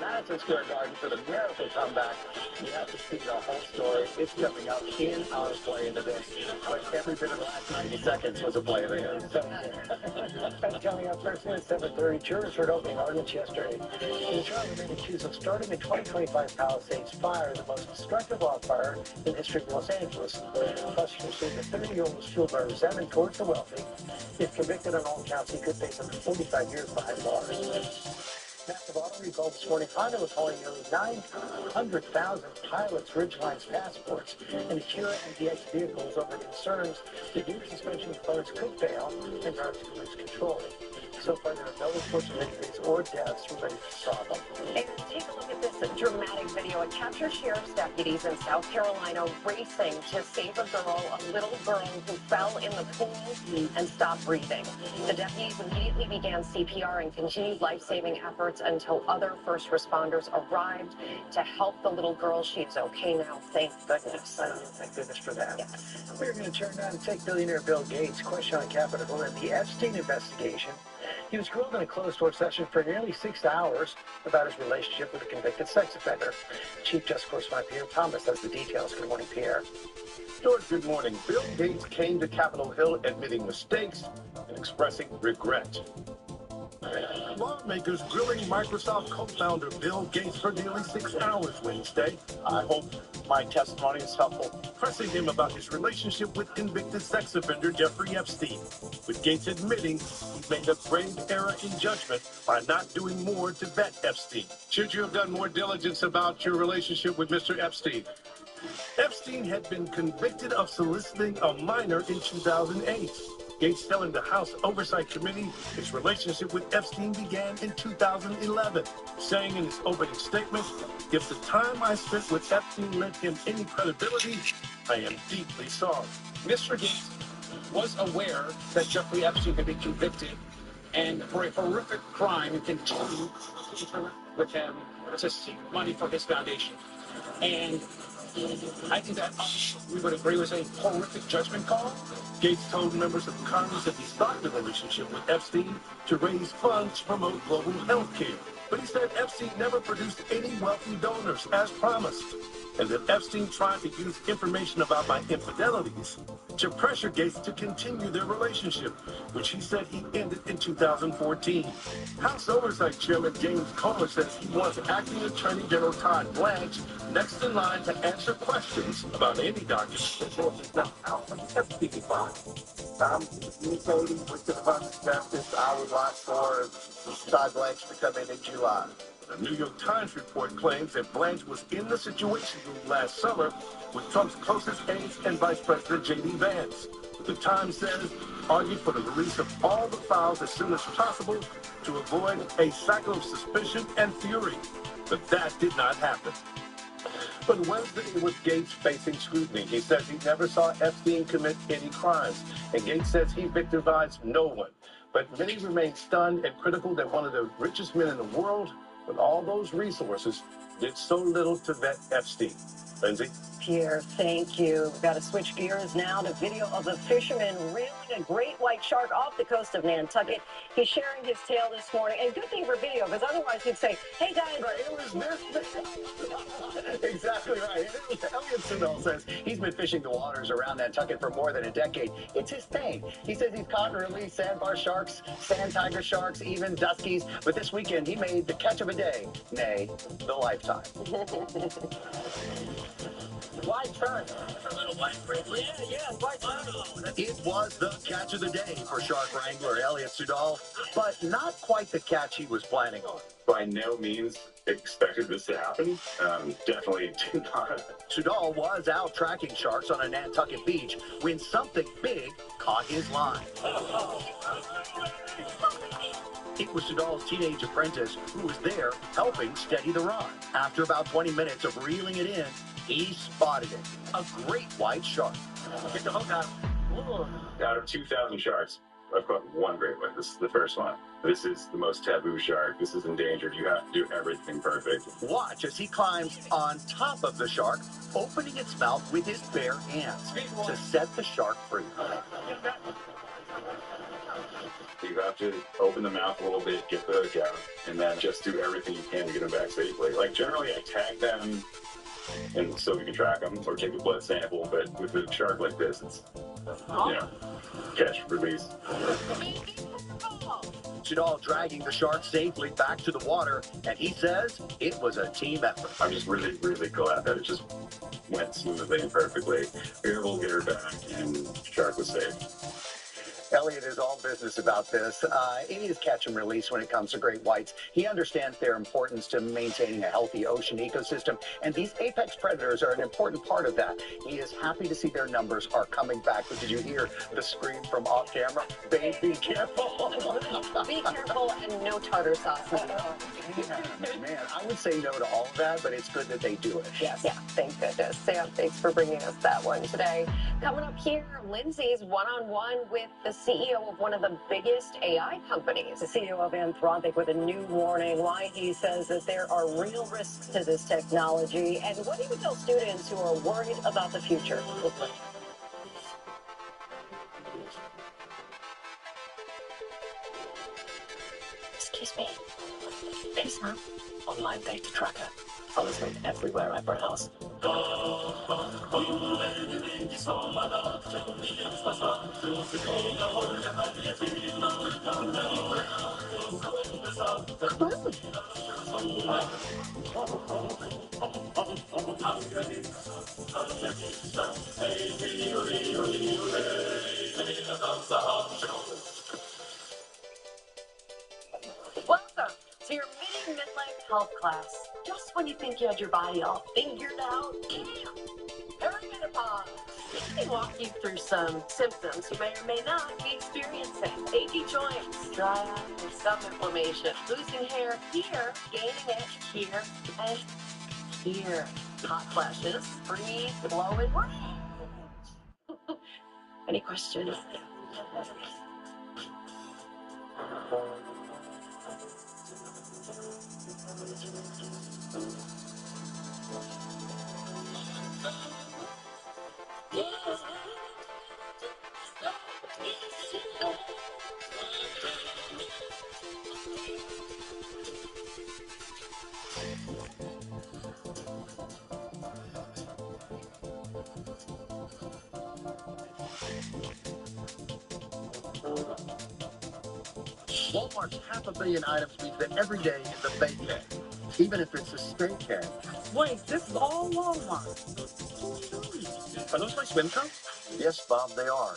Madison Square Garden for the miracle comeback. You have to see the whole story. It's coming up in our play into this. But every bit of the last 90 seconds was a play of his. And coming up first at 7:30, jurors heard opening arguments yesterday in the trial of the accused of starting the 2025 Palisades fire, the most destructive wildfire in the history of Los Angeles. Prosecutors say the 30-year-old was fueled by resentment towards the wealthy. If convicted on all counts, he could face up to 45 years behind bars. Massive auto recall this morning. Honda was hauling nearly 900,000 pilots' Ridgeline's passports and Acura and DX vehicles over concerns that new suspension components could fail and drive to lose control. So far, there are no reports of injuries or deaths related to the problem. And take a look at this dramatic video. It captures sheriff's deputies in South Carolina racing to save a little girl who fell in the pool and stopped breathing. The deputies immediately began CPR and continued life-saving efforts until other first responders arrived to help the little girl. She's okay now, thank goodness. Thank goodness for that. Yes. We're going to turn now and take billionaire Bill Gates' question on Capitol Hill and the Epstein investigation. He was grilled in a closed-door session for nearly 6 hours about his relationship with a convicted sex offender. Chief Justice correspondent Pierre Thomas has the details. Good morning, Pierre. George, good morning. Bill Gates came to Capitol Hill admitting mistakes and expressing regret. Lawmakers grilling Microsoft co-founder Bill Gates for nearly 6 hours Wednesday. I hope my testimony is helpful. Pressing him about his relationship with convicted sex offender Jeffrey Epstein, with Gates admitting he made a grave error in judgment by not doing more to vet Epstein. Should you have done more diligence about your relationship with Mr. Epstein? Epstein had been convicted of soliciting a minor in 2008. Gates telling the House Oversight Committee his relationship with Epstein began in 2011, saying in his opening statement, "If the time I spent with Epstein lent him any credibility, I am deeply sorry." Mr. Gates was aware that Jeffrey Epstein had been convicted and for a horrific crime and continued with him to seek money for his foundation. And I think that we would agree was a horrific judgment call. Gates told members of Congress that he started the relationship with Epstein to raise funds to promote global health care. But he said Epstein never produced any wealthy donors, as promised, and that Epstein tried to use information about my infidelities to pressure Gates to continue their relationship, which he said he ended in 2014. House Oversight Chairman James Comer says he wants Acting Attorney General Todd Blanche next in line to answer questions about any documents that was not out from the Epstein file. I'm communicating with the Department of Justice. I would like for Todd Blanche to come in July. The New York Times report claims that Blanche was in the Situation Room last summer with Trump's closest aides and Vice President J.D. Vance. The Times says argued for the release of all the files as soon as possible to avoid a cycle of suspicion and fury. But that did not happen. But Wednesday, it was Gates facing scrutiny. He says he never saw Epstein commit any crimes, and Gates says he victimized no one. But many remain stunned and critical that one of the richest men in the world, with all those resources, did so little to vet Epstein. Lindsay? Pierre, thank you. We've got to switch gears now to video of a fisherman reeling a great white shark off the coast of Nantucket. He's sharing his tale this morning, and good thing for video, because otherwise he'd say, "Hey guys, right, it was this." Exactly right. It was Elliot Sudol says he's been fishing the waters around Nantucket for more than a decade. It's his thing. He says he's caught and released sandbar sharks, sand tiger sharks, even duskies. But this weekend, he made the catch of a day, nay, the lifetime. White shark. A little white friendly. Yeah, white shark. It was the catch of the day for shark wrangler Elliot Sudol, but not quite the catch he was planning on. By no means expected this to happen. Definitely did not. Sudol was out tracking sharks on a Nantucket beach when something big caught his line. It was Sudol's teenage apprentice who was there helping steady the rod. After about 20 minutes of reeling it in, he spotted it. A great white shark. Get the hook out. Out of 2,000 sharks, I've caught one great one. This is the first one. This is the most taboo shark. This is endangered. You have to do everything perfect. Watch as he climbs on top of the shark, opening its mouth with his bare hands to set the shark free. You have to open the mouth a little bit, get the hook out, and then just do everything you can to get them back safely. Like generally I tag them and so we can track them or take a blood sample, but with a shark like this, it's, catch, release. Sudol dragging the shark safely back to the water, and he says it was a team effort. I'm just really, really glad that it just went smoothly and perfectly. We were able to get her back, and the shark was safe. Elliot is all business about this. It is catch and release when it comes to great whites. He understands their importance to maintaining a healthy ocean ecosystem, and these apex predators are an important part of that. He is happy to see their numbers are coming back. But did you hear the scream from off camera? Babe, be careful. Be careful and no tartar sauce. Man, I would say no to all of that, but it's good that they do it. Yes. Yeah, thank goodness. Sam, thanks for bringing us that one today. Coming up here, Lindsay's one-on-one with the CEO of one of the biggest AI companies. The CEO of Anthropic with a new warning why he says that there are real risks to this technology and what he would tell students who are worried about the future. Excuse me. Please, ma'am. Online data tracker follows me everywhere I browse. Welcome to your mini midlife health class. Just when you think you had your body all figured out, perimenopause. We can walk you through some symptoms you may or may not be experiencing. Achy joints, dry eye, and some inflammation. Losing hair here, gaining it here, and here. Hot flashes, breathe, blow, and breathe. Any questions? Walmart's 500 million items means that every day is a vacay, even if it's a staycay. Wait, this is all Walmart. Are those my swim trunks? Yes, Bob, they are.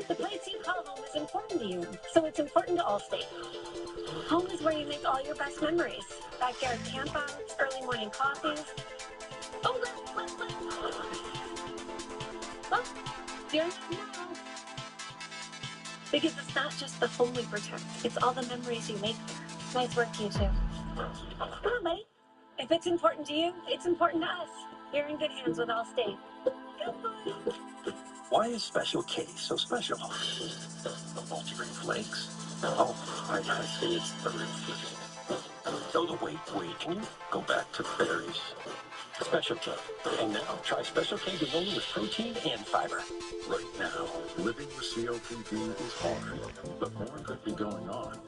The place you call home is important to you, so it's important to Allstate. Home is where you make all your best memories. Backyard campouts, early morning coffees. Oh, look. Well, you're not now. Because it's not just the home we protect, it's all the memories you make there. Nice work, you two. Come on, buddy. If it's important to you, it's important to us. You're in good hands with Allstate. Good boy. Why is Special K so special? The multi-grain flakes? Oh, I see, it's the real flakes. Oh, wait. Go back to berries. Special K. And now, try Special K granola with protein and fiber. Right now, living with COPD is hard, but more could be going on.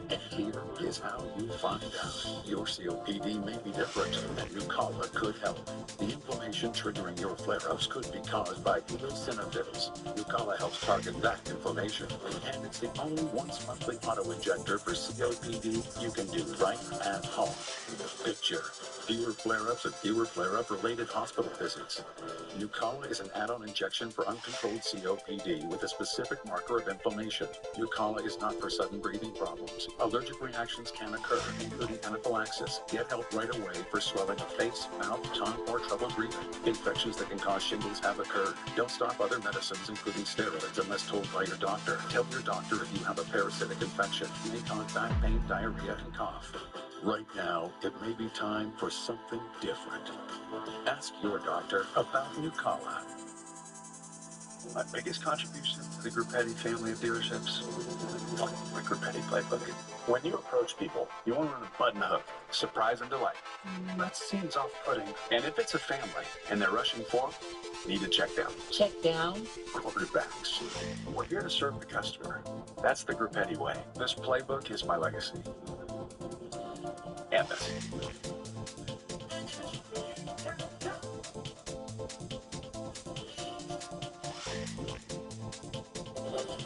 And here is how you find out. Your COPD may be different, and Nucala could help. The inflammation triggering your flare-ups could be caused by eosinophils. Nucala helps target that inflammation, and it's the only once-monthly auto-injector for COPD you can do right at home. Picture fewer flare-ups and fewer flare-up-related hospital visits. Nucala is an add-on injection for uncontrolled COPD with a specific marker of inflammation. Nucala is not for sudden breathing problems. Allergic reactions can occur, including anaphylaxis. Get help right away for swelling of face, mouth, tongue, or trouble breathing. Infections that can cause shingles have occurred. Don't stop other medicines, including steroids, unless told by your doctor. Tell your doctor if you have a parasitic infection. It may cause back pain, diarrhea, and cough. Right now, it may be time for something different. Ask your doctor about Nucala. My biggest contribution to the Grupetti family of dealerships, my Grupetti playbook. When you approach people, you want to run a button hook, surprise and delight. That seems off-putting. And if it's a family and they're rushing for, need to check down. Check down? Quarterbacks. We're here to serve the customer. That's the Grupetti way. This playbook is my legacy. And this.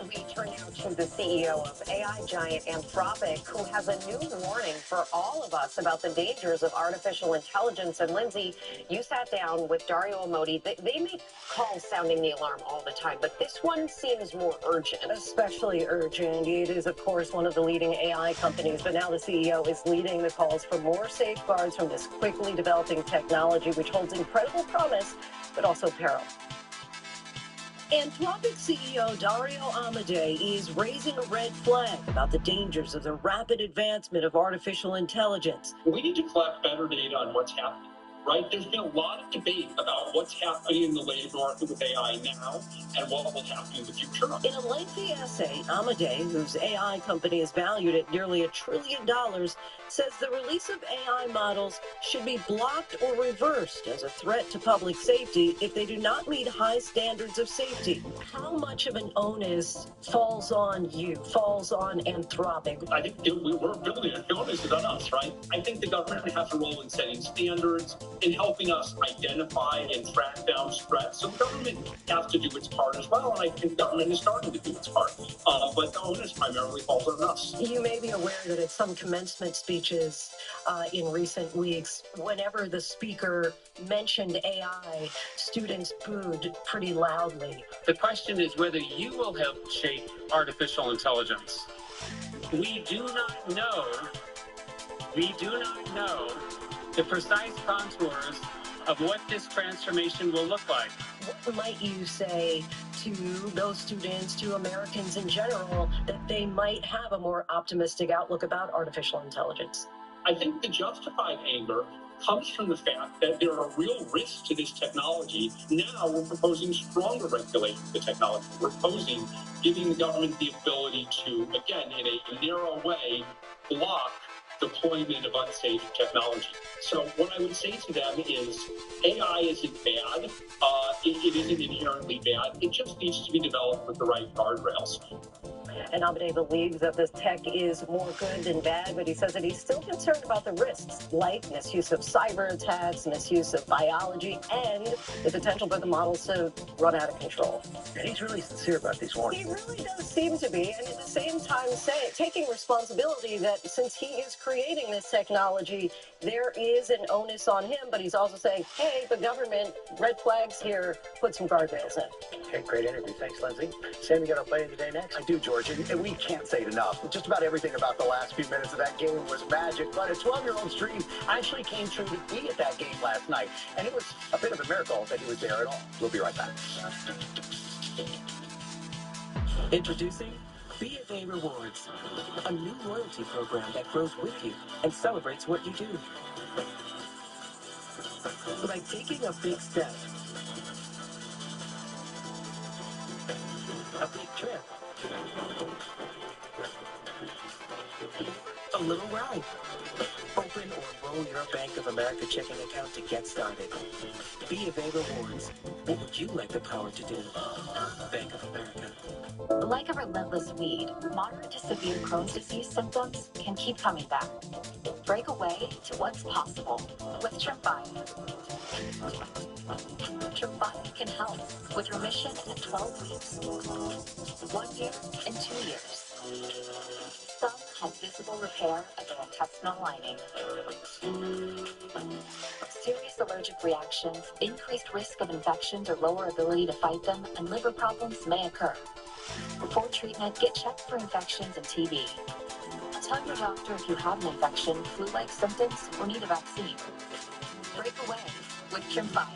We turn now to the CEO of AI giant Anthropic, who has a new warning for all of us about the dangers of artificial intelligence. And Lindsay, you sat down with Dario Amodei. They make calls sounding the alarm all the time, but this one seems more urgent. Especially urgent. It is, of course, one of the leading AI companies, but now the CEO is leading the calls for more safeguards from this quickly developing technology, which holds incredible promise, but also peril. Anthropic CEO Dario Amodei is raising a red flag about the dangers of the rapid advancement of artificial intelligence. We need to collect better data on what's happening, right? There's been a lot of debate about what's happening in the labor market with AI now and what will happen in the future. In a lengthy essay, Amodei, whose AI company is valued at nearly $1 trillion, says the release of AI models should be blocked or reversed as a threat to public safety if they do not meet high standards of safety. How much of an onus falls on you, falls on Anthropic? I think we're building it. The onus is on us, right? I think the government has a role in setting standards, in helping us identify and track down threats. So the government has to do its part as well, and I think government is starting to do its part. But the onus primarily falls on us. You may be aware that at some commencement speeches in recent weeks, whenever the speaker mentioned AI, students booed pretty loudly. The question is whether you will help shape artificial intelligence. We do not know the precise contours of what this transformation will look like. What might you say to those students, to Americans in general, that they might have a more optimistic outlook about artificial intelligence? I think the justified anger comes from the fact that there are real risks to this technology. Now we're proposing stronger regulation of the technology. We're proposing giving the government the ability to, again, in a narrow way, block deployment of unsafe technology. So what I would say to them is AI isn't bad. It isn't inherently bad. It just needs to be developed with the right guardrails. And Amodei believes that this tech is more good than bad, but he says that he's still concerned about the risks, like misuse of cyber attacks, misuse of biology, and the potential for the models to run out of control. And he's really sincere about these warnings. He really does seem to be, and at the same time taking responsibility that since he is creating this technology, there is an onus on him, but he's also saying, hey, the government, red flags here, put some guardrails in. Okay, great interview. Thanks, Lindsay. Sam, you got our play of the day next? I do, George, and we can't say it enough. Just about everything about the last few minutes of that game was magic, but a 12-year-old's dream actually came true to be at that game last night, and it was a bit of a miracle that he was there at all. We'll be right back. Introducing B&A Rewards, a new loyalty program that grows with you and celebrates what you do. Like taking a big step, a big trip, a little ride. Open or enroll your Bank of America checking account to get started. B&A Rewards. What would you like the power to do? Bank of America. Like a relentless weed, moderate to severe Crohn's disease symptoms can keep coming back. Break away to what's possible with Tremfya. Tremfya can help with remission in 12 weeks, 1 year, and 2 years. Some have visible repair of their intestinal lining. Serious allergic reactions, increased risk of infections or lower ability to fight them, and liver problems may occur. Before treatment, get checked for infections and TB. Tell your doctor if you have an infection, flu-like symptoms, or need a vaccine. Break away with Tremfya.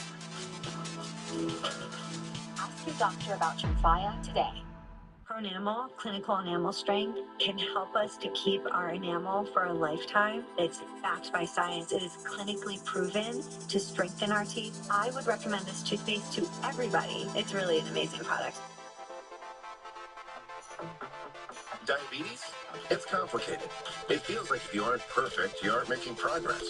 Ask your doctor about Tremfya today. Pronamel, clinical enamel strength, can help us to keep our enamel for a lifetime. It's backed by science. It is clinically proven to strengthen our teeth. I would recommend this toothpaste to everybody. It's really an amazing product. Diabetes? It's complicated. It feels like if you aren't perfect, you aren't making progress.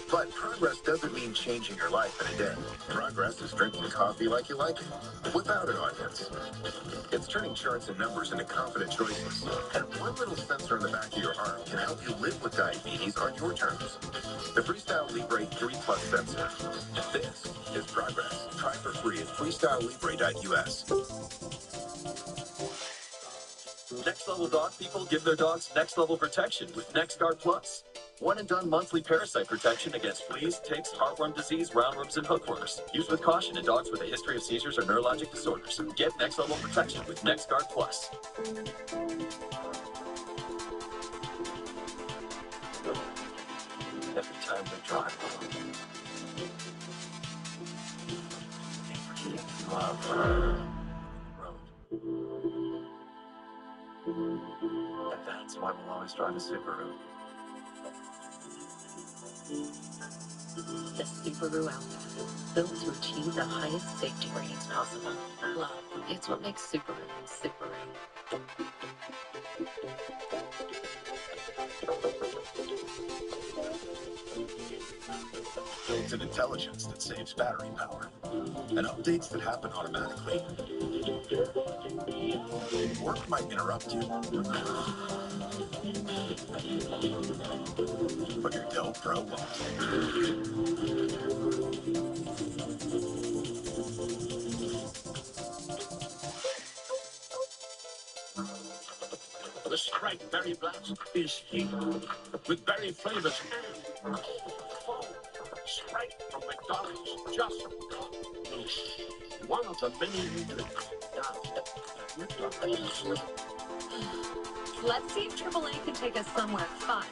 But progress doesn't mean changing your life in a day. Progress is drinking coffee like you like it, without an audience. It's turning charts and numbers into confident choices. And one little sensor in the back of your arm can help you live with diabetes on your terms. The Freestyle Libre 3 Plus sensor. This is progress. Try for free at freestylelibre.us. Next level dog people give their dogs next level protection with NexGard Plus. One and done monthly parasite protection against fleas, ticks, heartworm disease, roundworms, and hookworms. Used with caution in dogs with a history of seizures or neurologic disorders. Get next level protection with NexGard Plus. Every time we drive road. And that's why we'll always drive a Subaru. The Subaru Outback, built to achieve the highest safety ratings possible. Love, it's what makes Subaru Subaru. Built-in intelligence that saves battery power. And updates that happen automatically. Work might interrupt you. But your Dell Pro won't. The Sprite Berry Blast is here with berry flavors and cold Sprite from McDonald's. Just one of the many you drink. Let's see if AAA can take us somewhere fun.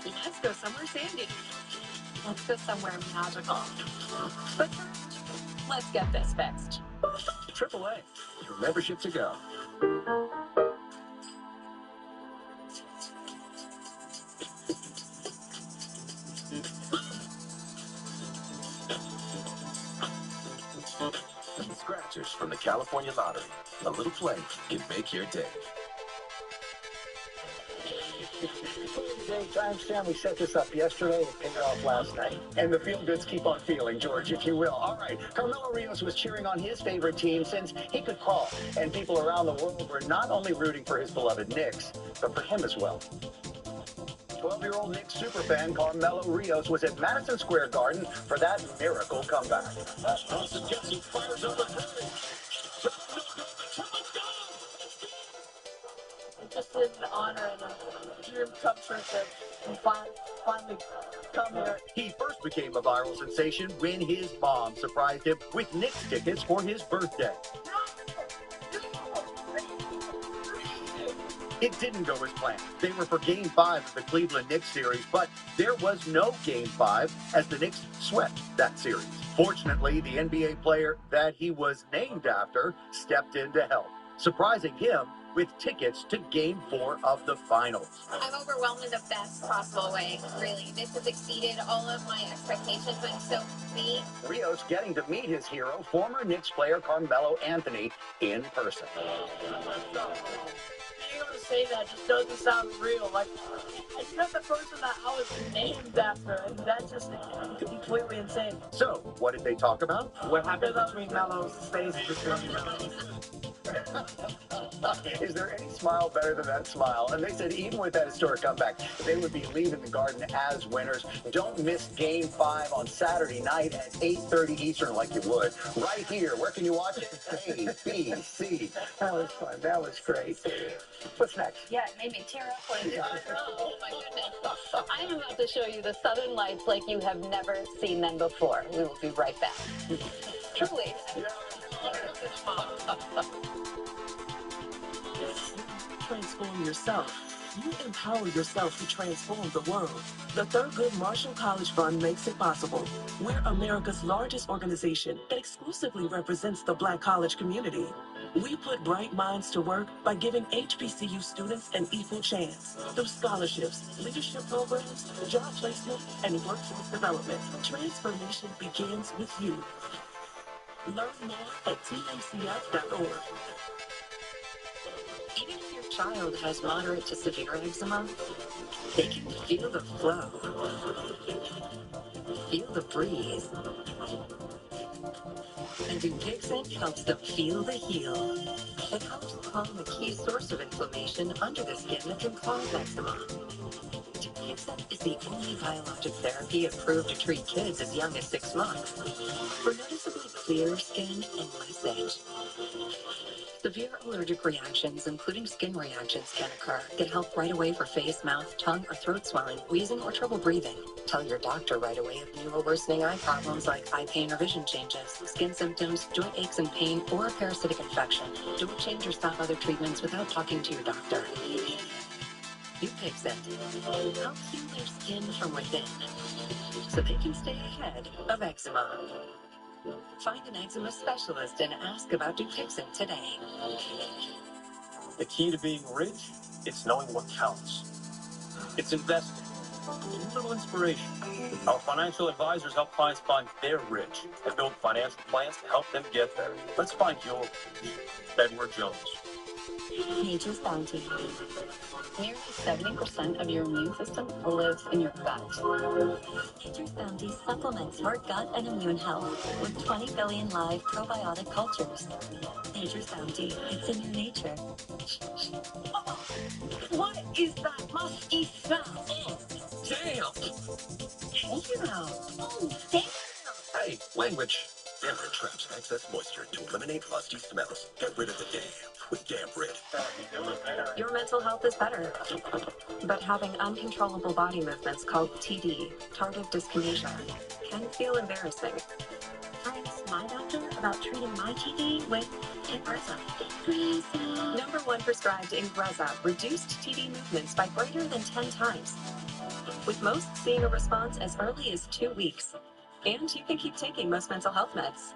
Let's go somewhere sandy. Let's go somewhere magical. But first, let's get this fixed. AAA, your membership to go. Scratchers from the California Lottery. A little play can make your day. Timestamp, we set this up yesterday. It paid off last night. And the feel-goods keep on feeling, George, if you will. All right, Carmelo Rios was cheering on his favorite team since he could call. And people around the world were not only rooting for his beloved Knicks, but for him as well. 12-year-old Knicks superfan Carmelo Rios was at Madison Square Garden for that miracle comeback. Just in honor and a dream come true to finally come here. He first became a viral sensation when his mom surprised him with Knicks tickets for his birthday. It didn't go as planned. They were for Game 5 of the Cleveland Knicks series, but there was no Game 5 as the Knicks swept that series. Fortunately, the NBA player that he was named after stepped in to help, surprising him with tickets to Game 4 of the finals. I'm overwhelmed in the best possible way, really. This has exceeded all of my expectations. I'm so happy. Rios getting to meet his hero, former Knicks player Carmelo Anthony, in person. Being able to say that just doesn't sound real. Like, it's not the person that I was named after, and that's just completely insane. So, what did they talk about? What happened between Melo stays between Melo. Is there any smile better than that smile? And they said even with that historic comeback, they would be leaving the Garden as winners. Don't miss Game 5 on Saturday night at 8:30 Eastern like you would. Right here. Where can you watch it? ABC. That was fun. That was great. What's next? Yeah, it made me tear up when it started. Oh, my goodness. I am about to show you the Southern Lights like you have never seen them before. We will be right back. Truly. Transform yourself. You empower yourself to transform the world. The Thurgood Marshall College Fund makes it possible. We're America's largest organization that exclusively represents the Black college community. We put bright minds to work by giving HBCU students an equal chance through scholarships, leadership programs, job placement, and workforce development. Transformation begins with you. Learn more at tmcf.org. Even if your child has moderate to severe eczema, they can feel the flow, feel the breeze. And Dupixent helps them feel the heal. It helps calm the key source of inflammation under the skin that can cause eczema. Dupixent is the only biologic therapy approved to treat kids as young as 6 months for noticeably clearer skin and less itch. Severe allergic reactions, including skin reactions, can occur that help right away for face, mouth, tongue, or throat swelling, wheezing, or trouble breathing. Tell your doctor right away if new or worsening eye problems like eye pain or vision changes, skin symptoms, joint aches and pain, or a parasitic infection. Don't change or stop other treatments without talking to your doctor. Dupixent helps heal their skin from within so they can stay ahead of eczema. Find an eczema specialist and ask about Dupixent today. The key to being rich, it's knowing what counts. It's investing. A little inspiration. Our financial advisors help clients find their rich and build financial plans to help them get there. Let's find your Edward Jones. Nature's Bounty. Nearly 70% of your immune system lives in your gut. Nature's Bounty supplements your gut and immune health with 20 billion live probiotic cultures. Nature's Bounty, it's in your nature. Oh, what is that musky smell? Damn! Damn! Oh, damn! Hey, language. Damn traps excess moisture to eliminate musty smells. Get rid of the damn with Damn Rid. Your mental health is better, but having uncontrollable body movements called TD, tardive dyskinesia, can feel embarrassing. I asked my doctor about treating my TD with Ingrezza. #1 prescribed Ingrezza reduced TD movements by greater than 10 times, with most seeing a response as early as 2 weeks. And you can keep taking most mental health meds.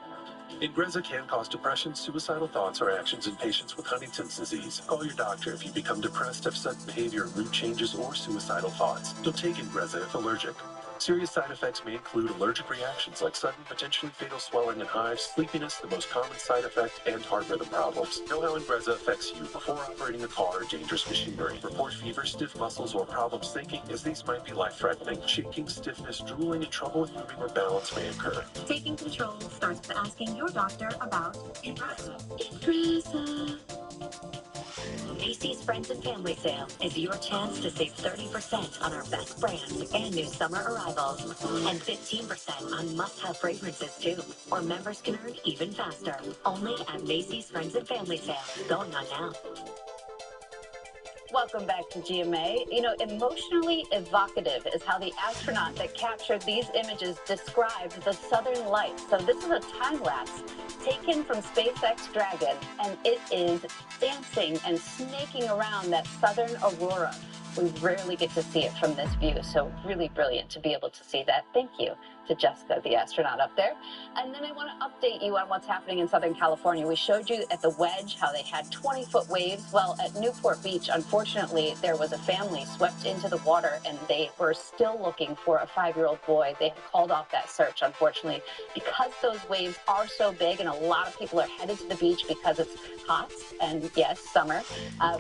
Ingrezza can cause depression, suicidal thoughts, or actions in patients with Huntington's disease. Call your doctor if you become depressed, have sudden behavior, mood changes, or suicidal thoughts. Don't take Ingrezza if allergic. Serious side effects may include allergic reactions like sudden, potentially fatal swelling and hives, sleepiness, the most common side effect, and heart rhythm problems. Know how Ingrezza affects you before operating a car or dangerous machinery. Report fever, stiff muscles, or problems thinking, as these might be life-threatening. Shaking, stiffness, drooling, and trouble with moving or balance may occur. Taking control starts with asking your doctor about Ingrezza. Ingrezza. Macy's Friends and Family Sale is your chance to save 30% on our best brands and new summer arrivals, and 15% on must-have fragrances too. Or members can earn even faster. Only at Macy's Friends and Family Sale. Going on now. Welcome back to GMA. You know, emotionally evocative is how the astronaut that captured these images described the Southern Lights. So this is a time-lapse taken from SpaceX Dragon, and it is dancing and snaking around that southern aurora. We rarely get to see it from this view, so really brilliant to be able to see that. Thank you to Jessica, the astronaut up there. And then I want to update you on what's happening in Southern California. We showed you at the Wedge how they had 20-foot waves. Well, at Newport Beach, unfortunately, there was a family swept into the water, and they were still looking for a 5-year-old boy. They had called off that search, unfortunately, because those waves are so big, and a lot of people are headed to the beach because it's hot and, yes, summer.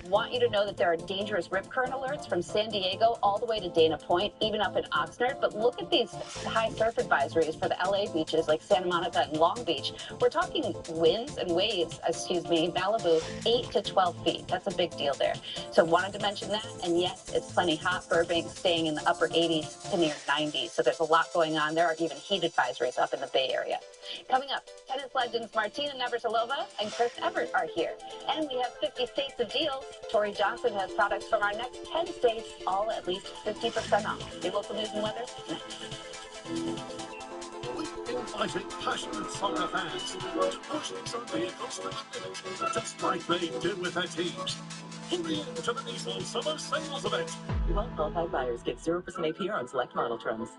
Want you to know that there are dangerous rip current alerts from San Diego all the way to Dana Point, even up in Oxnard. But look at these high surf advisories for the LA beaches like Santa Monica and Long Beach. We're talking winds and waves, Malibu, 8 to 12 feet. That's a big deal there. So wanted to mention that. And yes, it's plenty hot. Burbank staying in the upper 80s to near 90s. So there's a lot going on. There are even heat advisories up in the Bay Area. Coming up, tennis legends Martina Navratilova and Chris Evert are here. And we have 50 states of deals. Tori Johnson has products from our next 10 states, all at least 50% off. Your local news and weather next. We invited passionate soccer fans to push these on vehicles to the limit, just like they did with their teams. Hurry in to the Nissan Summer Sales Event. Well-qualified buyers get 0% APR on select model trims.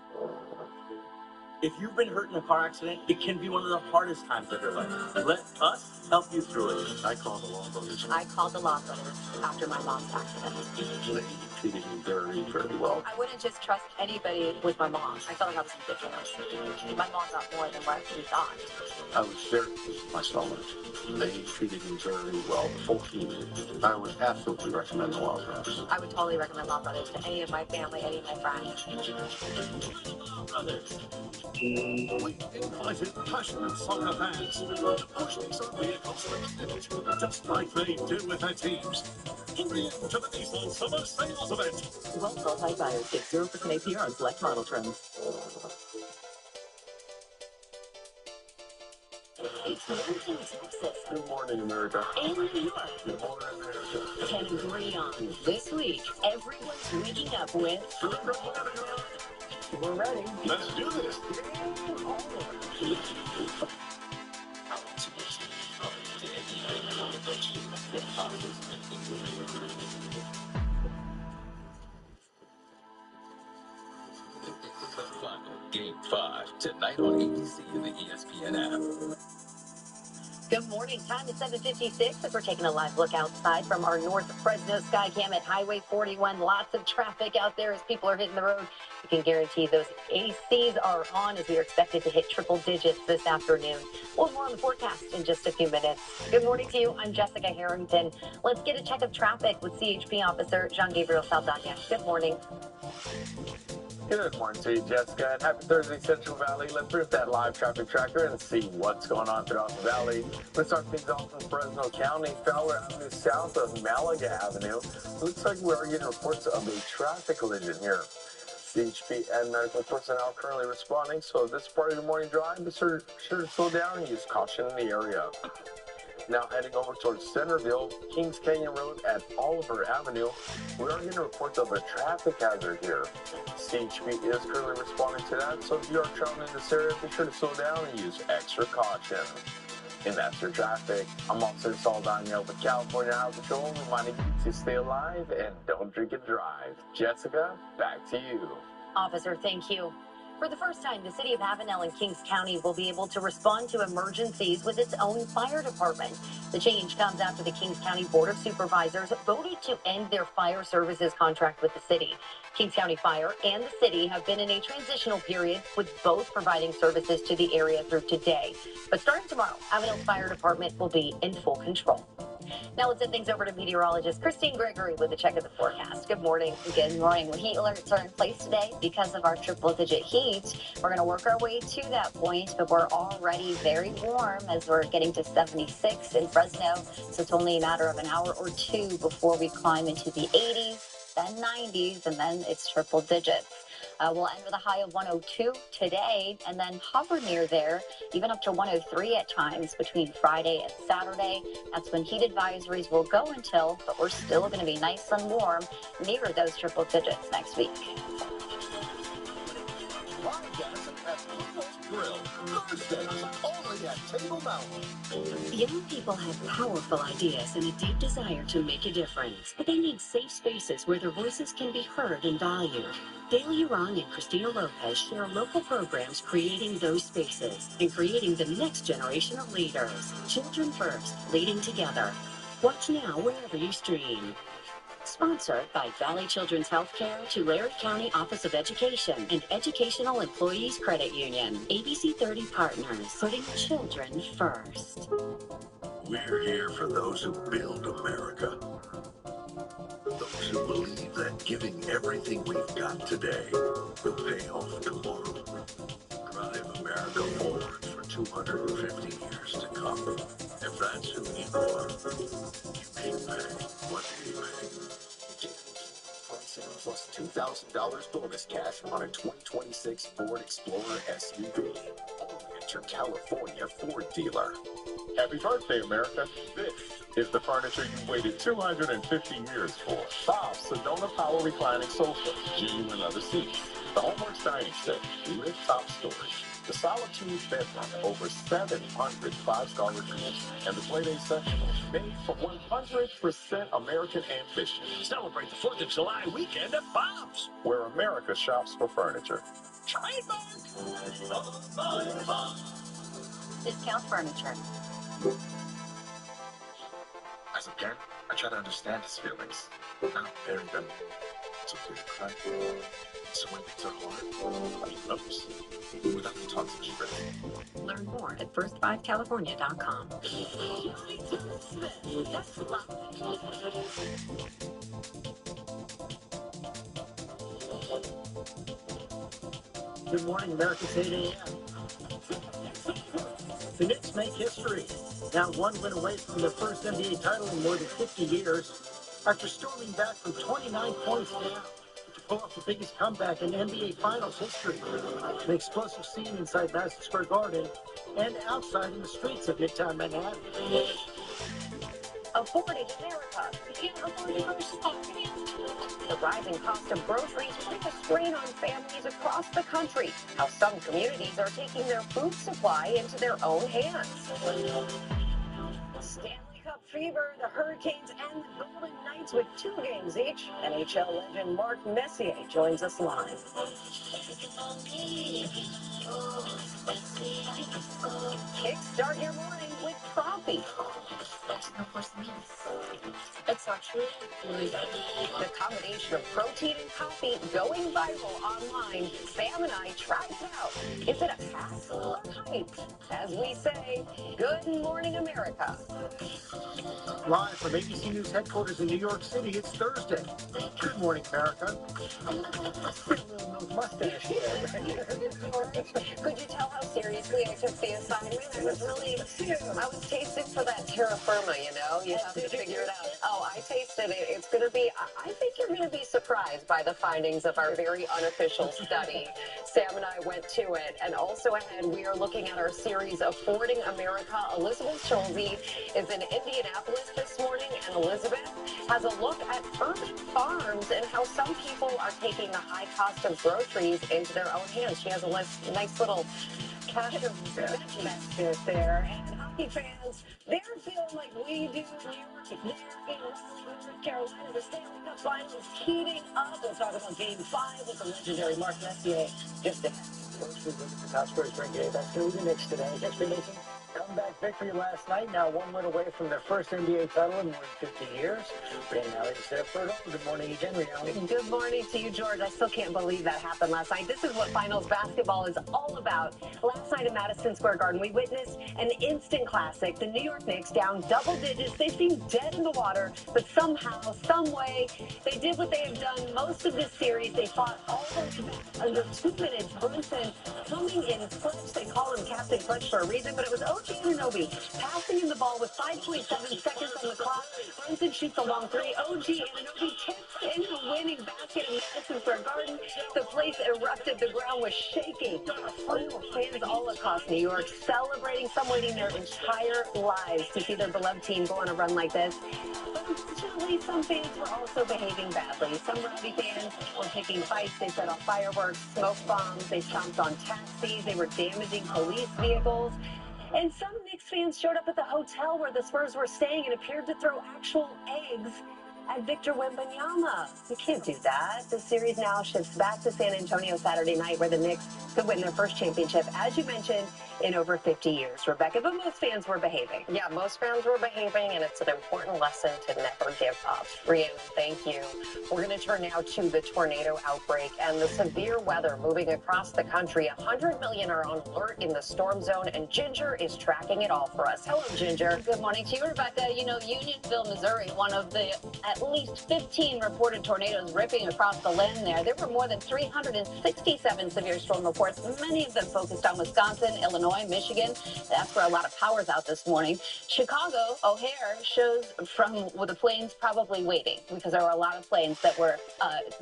If you've been hurt in a car accident, it can be one of the hardest times of your life. Let us help you through it. I called the Law Brothers. I called the Law Brothers after my mom's accident. They treated me very, very well. I wouldn't just trust anybody with my mom. I felt like I was ridiculous. My mom got more than what we thought. I was very my stomach. They treated me very well, the full team. I would absolutely recommend the Law Brothers. I would totally recommend Law Brothers to any of my family, any of my friends. We invited passionate soccer fans to push these on vehicles to the limit, just like they did with their teams. Hurry in to the Nissan Summer Sales Event. Well-qualified buyers get 0% APR on select model trims. It's Houston, Texas. Good morning, America. In New York. Good morning, America. 10 and 3 on. This week, everyone's waking up with... We're ready. Let's do this. Game 5 tonight on ABC and the ESPN app. Good morning. Time is 7:56 as we're taking a live look outside from our North Fresno Skycam at Highway 41. Lots of traffic out there as people are hitting the road. We can guarantee those ACs are on as we are expected to hit triple digits this afternoon. We'll have more on the forecast in just a few minutes. Good morning to you. I'm Jessica Harrington. Let's get a check of traffic with CHP Officer Jean-Gabriel Saldana. Good morning. Good morning to you, Jessica, and happy Thursday, Central Valley. Let's bring up that live traffic tracker and see what's going on throughout the valley. Let's start things off in Fresno County, Fowler Avenue south of Malaga Avenue. Looks like we are getting reports of a traffic collision here. CHP and medical personnel currently responding, so this part of your morning drive, be sure to slow down and use caution in the area. Now heading over towards Centerville, Kings Canyon Road at Oliver Avenue, we are getting reports of a traffic hazard here. CHP is currently responding to that, so if you are traveling in this area, be sure to slow down and use extra caution. And that's your traffic. I'm Officer Saldana with California Highway Patrol, reminding you to stay alive and don't drink and drive. Jessica, back to you. Officer, thank you. For the first time, the city of Avenel and Kings County will be able to respond to emergencies with its own fire department. The change comes after the Kings County Board of Supervisors voted to end their fire services contract with the city. Kings County Fire and the city have been in a transitional period, with both providing services to the area through today. But starting tomorrow, Avenel's fire department will be in full control. Now let's send things over to meteorologist Christine Gregory with a check of the forecast. Good morning. Good morning. Heat alerts are in place today because of our triple-digit heat. We're going to work our way to that point, but we're already very warm as we're getting to 76 in Fresno. So it's only a matter of an hour or two before we climb into the 80s, then 90s, and then it's triple digits. We'll end with a high of 102 today and then hover near there, even up to 103 at times between Friday and Saturday. That's when heat advisories will go until, but we're still going to be nice and warm near those triple digits next week. Grill, Thursdays, only at Table Mountain. Young people have powerful ideas and a deep desire to make a difference, but they need safe spaces where their voices can be heard and valued. Dale Urong and Christina Lopez share local programs creating those spaces and creating the next generation of leaders. Children first, leading together. Watch now wherever you stream. Sponsored by Valley Children's Healthcare, Tulare County Office of Education, and Educational Employees Credit Union. ABC 30 Partners, putting children first. We're here for those who build America. Those who believe that giving everything we've got today will pay off tomorrow. Drive America forward for 250 years to come. If that's who you are, you may pay what you pay. Plus $2,000 bonus cash on a 2026 Ford Explorer SUV. Only at your California Ford dealer. Happy birthday, America. This is the furniture you waited 250 years for. Bob's Sedona Power Reclining Sofa, genuine leather seats, the Homeworks Dining Set, lift top storage, the Solitude bedroom, over 700 five-star reviews, and the Play Day sectional, made from 100% American ambition. Celebrate the 4th of July weekend at Bob's, where America shops for furniture. Trademark! Discount furniture. As a parent, I try to understand his feelings, not bury them. It's okay to cry. So when things are hard, he knows, without the toxic stress. Learn more at first5california.com. Good morning, America's 8 a.m. The Knicks make history. Now one win away from their first NBA title in more than 50 years. After storming back from 29 points down to pull off the biggest comeback in NBA Finals history. An explosive scene inside Madison Square Garden and outside in the streets of Midtown Manhattan. Affording America. You can't afford to go shopping. The rising cost of groceries putting a strain on families across the country. How some communities are taking their food supply into their own hands. Stanley Cup fever, the Hurricanes and the Golden Knights with 2 games each. NHL legend Mark Messier joins us live. Kickstart your morning with coffee. It's actually the combination of protein and coffee going viral online. Sam and I tried it out. Is it a hassle or hype? As we say, good morning, America. Live from ABC News headquarters in New York City, it's Thursday. Good morning, America. Mustache there. Could you tell how seriously I took the assignment? I was tasting for that terra firma, you know? You have to figure it out. Oh, I tasted it. It's going to be, I think you're going to be surprised by the findings of our very unofficial study. Sam and I went to it. And also ahead, we are looking at our series Affording America. Elizabeth Schulze is in Indianapolis this morning, and Elizabeth has a look at urban farms and how some people are taking the high cost of groceries into their own hands. She has a nice little cash of veggie basket there. And hockey fans, they're feeling like we do in New York. North Carolina, the Stanley Cup final is heating up. We'll talk about Game 5 with the legendary Mark Messier just ahead. First, we visit the top scores for NBA. That's going to be the Knicks today. Expectation comeback victory last night. Now 1 win away from their first NBA title in more than 50 years. And now it's their third home. Good morning again, Rihanna. Good morning to you, George. I still can't believe that happened last night. This is what finals basketball is all about. Last night at Madison Square Garden, we witnessed an instant classic. The New York Knicks down double digits. They seemed dead in the water, but somehow, some way, they did what they have done most of this series. They fought all the way back under 2 minutes. Brunson coming in clutch. They call him Captain Clutch for a reason, but it was OG Anunoby passing in the ball with 5.7 seconds on the clock. Brunson shoots a long three. OG Anunoby tips in the winning basket in Madison Square Garden. The place erupted. The ground was shaking. Fans all across New York celebrating, some waiting their entire lives to see their beloved team go on a run like this. But unfortunately, some fans were also behaving badly. Some rowdy fans were picking fights. They set off fireworks, smoke bombs. They stomped on taxis. They were damaging police vehicles. And some Knicks fans showed up at the hotel where the Spurs were staying and appeared to throw actual eggs at Victor Wembanyama. You can't do that. The series now shifts back to San Antonio Saturday night, where the Knicks could win their first championship, as you mentioned, in over 50 years. Rebecca, but most fans were behaving. Yeah, most fans were behaving, and it's an important lesson to never give up. Rhiannon, thank you. We're going to turn now to the tornado outbreak and the severe weather moving across the country. 100 million are on alert in the storm zone, and Ginger is tracking it all for us. Hello, Ginger. Good morning to you, Rebecca. You know, Unionville, Missouri, one of the at at least 15 reported tornadoes ripping across the land there. There were more than 367 severe storm reports, many of them focused on Wisconsin, Illinois, Michigan. That's where a lot of power's out this morning. Chicago, O'Hare shows from the planes probably waiting because there were a lot of planes that were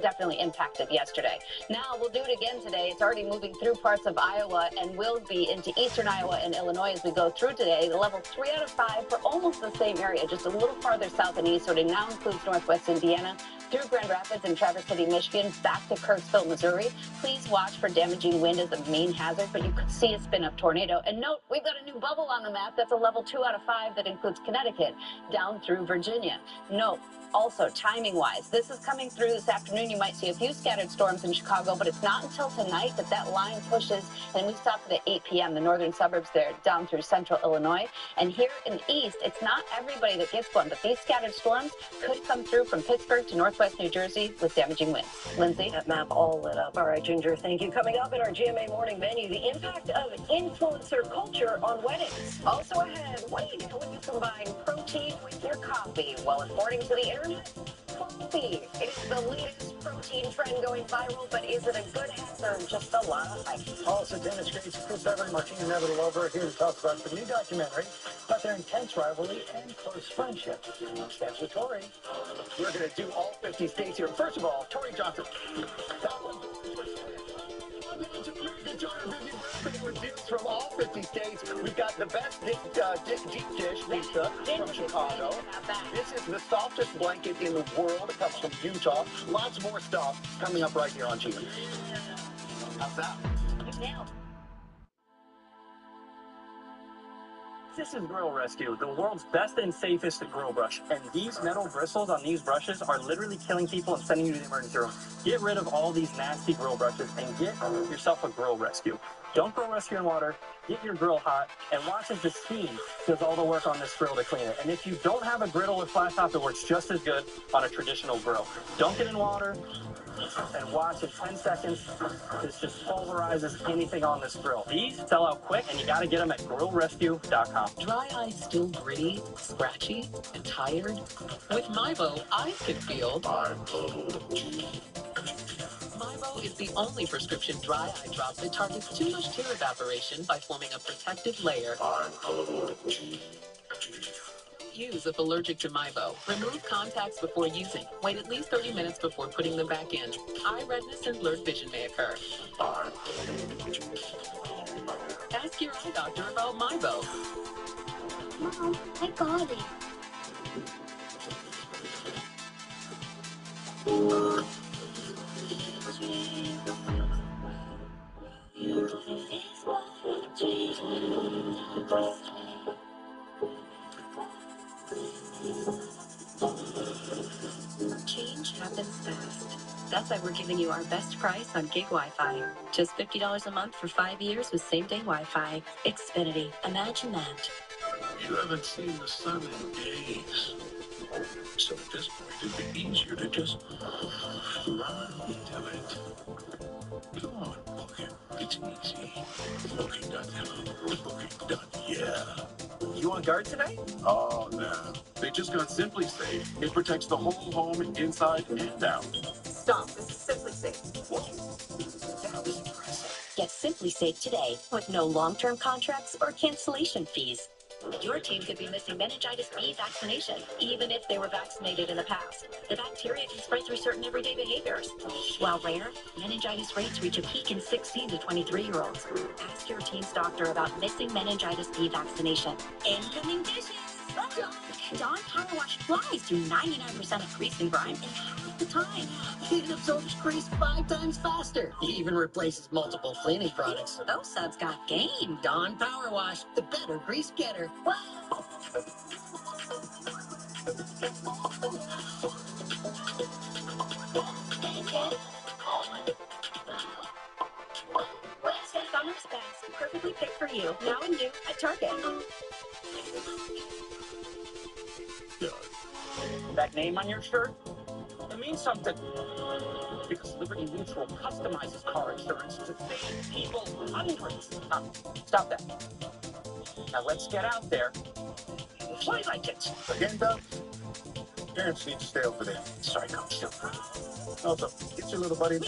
definitely impacted yesterday. Now we'll do it again today. It's already moving through parts of Iowa and will be into eastern Iowa and Illinois as we go through today. The level 3 out of 5 for almost the same area, just a little farther south and east. So it now includes northwest Indiana through Grand Rapids and Traverse City, Michigan, back to Kirksville, Missouri. Please watch for damaging wind as a main hazard, but you could see a spin-up tornado. And note, we've got a new bubble on the map. That's a level 2 out of 5 that includes Connecticut down through Virginia. Note, also, timing-wise, this is coming through this afternoon. You might see a few scattered storms in Chicago, but it's not until tonight that that line pushes, and we stop it at 8 p.m., the northern suburbs there, down through central Illinois. And here in the east, it's not everybody that gets one, but these scattered storms could come through from Pittsburgh to northwest New Jersey with damaging winds. Lindsay? That map all lit up. All right, Ginger, thank you. Coming up in our GMA Morning Menu, the impact of influencer culture on weddings. Also ahead, what do you do when you combine protein with your coffee? Well, according to the internet, coffee. It is the latest protein trend going viral, but is it a good answer or just a lot of hype? Also, tennis greats Chris Evert, Martina Navratilova here to talk about the new documentary about their intense rivalry and close friendship. That's with Tori. We're going to do all 50 states here. First of all, Tori Johnson. From all 50 states, we've got the best deep dish, Lisa, from Chicago. This is the softest blanket in the world. It comes from Utah. Lots more stuff coming up right here on GM. How's that? This is Grill Rescue, the world's best and safest grill brush. And these metal bristles on these brushes are literally killing people and sending you to the emergency room. Get rid of all these nasty grill brushes and get yourself a Grill Rescue. Don't grill rescue in water, get your grill hot, and watch as the steam does all the work on this grill to clean it. And if you don't have a griddle or flat top, it works just as good on a traditional grill. Don't get in water, and watch in 10 seconds. This just pulverizes anything on this grill. These sell out quick, and you got to get them at grillrescue.com. Dry eyes still gritty, scratchy, and tired? With Mybo, eyes can feel. Mybo is the only prescription dry eye drop that targets too much tear evaporation by forming a protective layer. Use if allergic to Mybo. Remove contacts before using. Wait at least 30 minutes before putting them back in. Eye redness and blurred vision may occur. Ask your eye doctor about Mybo. Mom, I got it. Change happens fast. That's why we're giving you our best price on gig Wi-Fi. Just $50 a month for 5 years with same-day Wi-Fi. Xfinity. Imagine that. You haven't seen the sun in days. So at this point, it'd be easier to just run into it. Come on, book it. It's easy. Yeah. You on guard today? Oh, no. They just got Simply Safe. It protects the whole home inside and out. Stop. This is Simply Safe. That was impressive. Get Simply Safe today with no long-term contracts or cancellation fees. Your team could be missing meningitis B vaccination, even if they were vaccinated in the past. The bacteria can spread through certain everyday behaviors. While rare, meningitis rates reach a peak in 16 to 23-year-olds. Ask your team's doctor about missing meningitis B vaccination. Incoming dishes! Dawn Power Wash flies through 99% of grease and grime in half the time. It absorbs grease 5 times faster. It even replaces multiple cleaning products. Those subs got game. Dawn Power Wash, the better grease getter. Summer's best, perfectly picked for you. Now and new at Target. That name on your shirt, it means something. Because Liberty Mutual customizes car insurance to save people hundreds. Stop that. Now let's get out there and play like it. Again, Doug? Parents need to stay over there. Sorry, Coach. Still. Also, get your little buddy.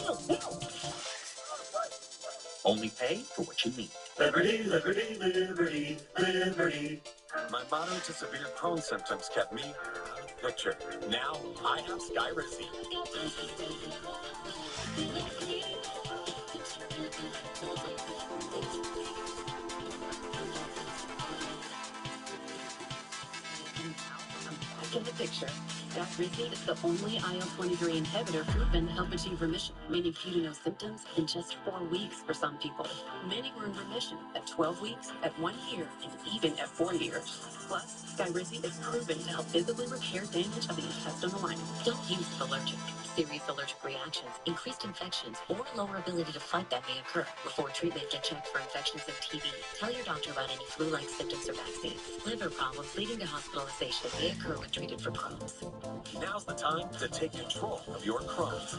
Only pay for what you need. Liberty, liberty, liberty, liberty. My moderate to severe Crohn's symptoms kept me out of the picture. Now I have Skyrizi. Back in the picture. Skyrizi is the only IL-23 inhibitor proven to help achieve remission, meaning few to no symptoms in just 4 weeks for some people. Many were in remission at 12 weeks, at 1 year, and even at 4 years. Plus, Skyrizi is proven to help visibly repair damage of the intestinal lining. Don't use if allergic. Serious allergic reactions, increased infections, or lower ability to fight that may occur. Before treatment, get checked for infections and TB. Tell your doctor about any flu-like symptoms or vaccines. Liver problems leading to hospitalization may occur when treated for Crohn's. Now's the time to take control of your Crohn's.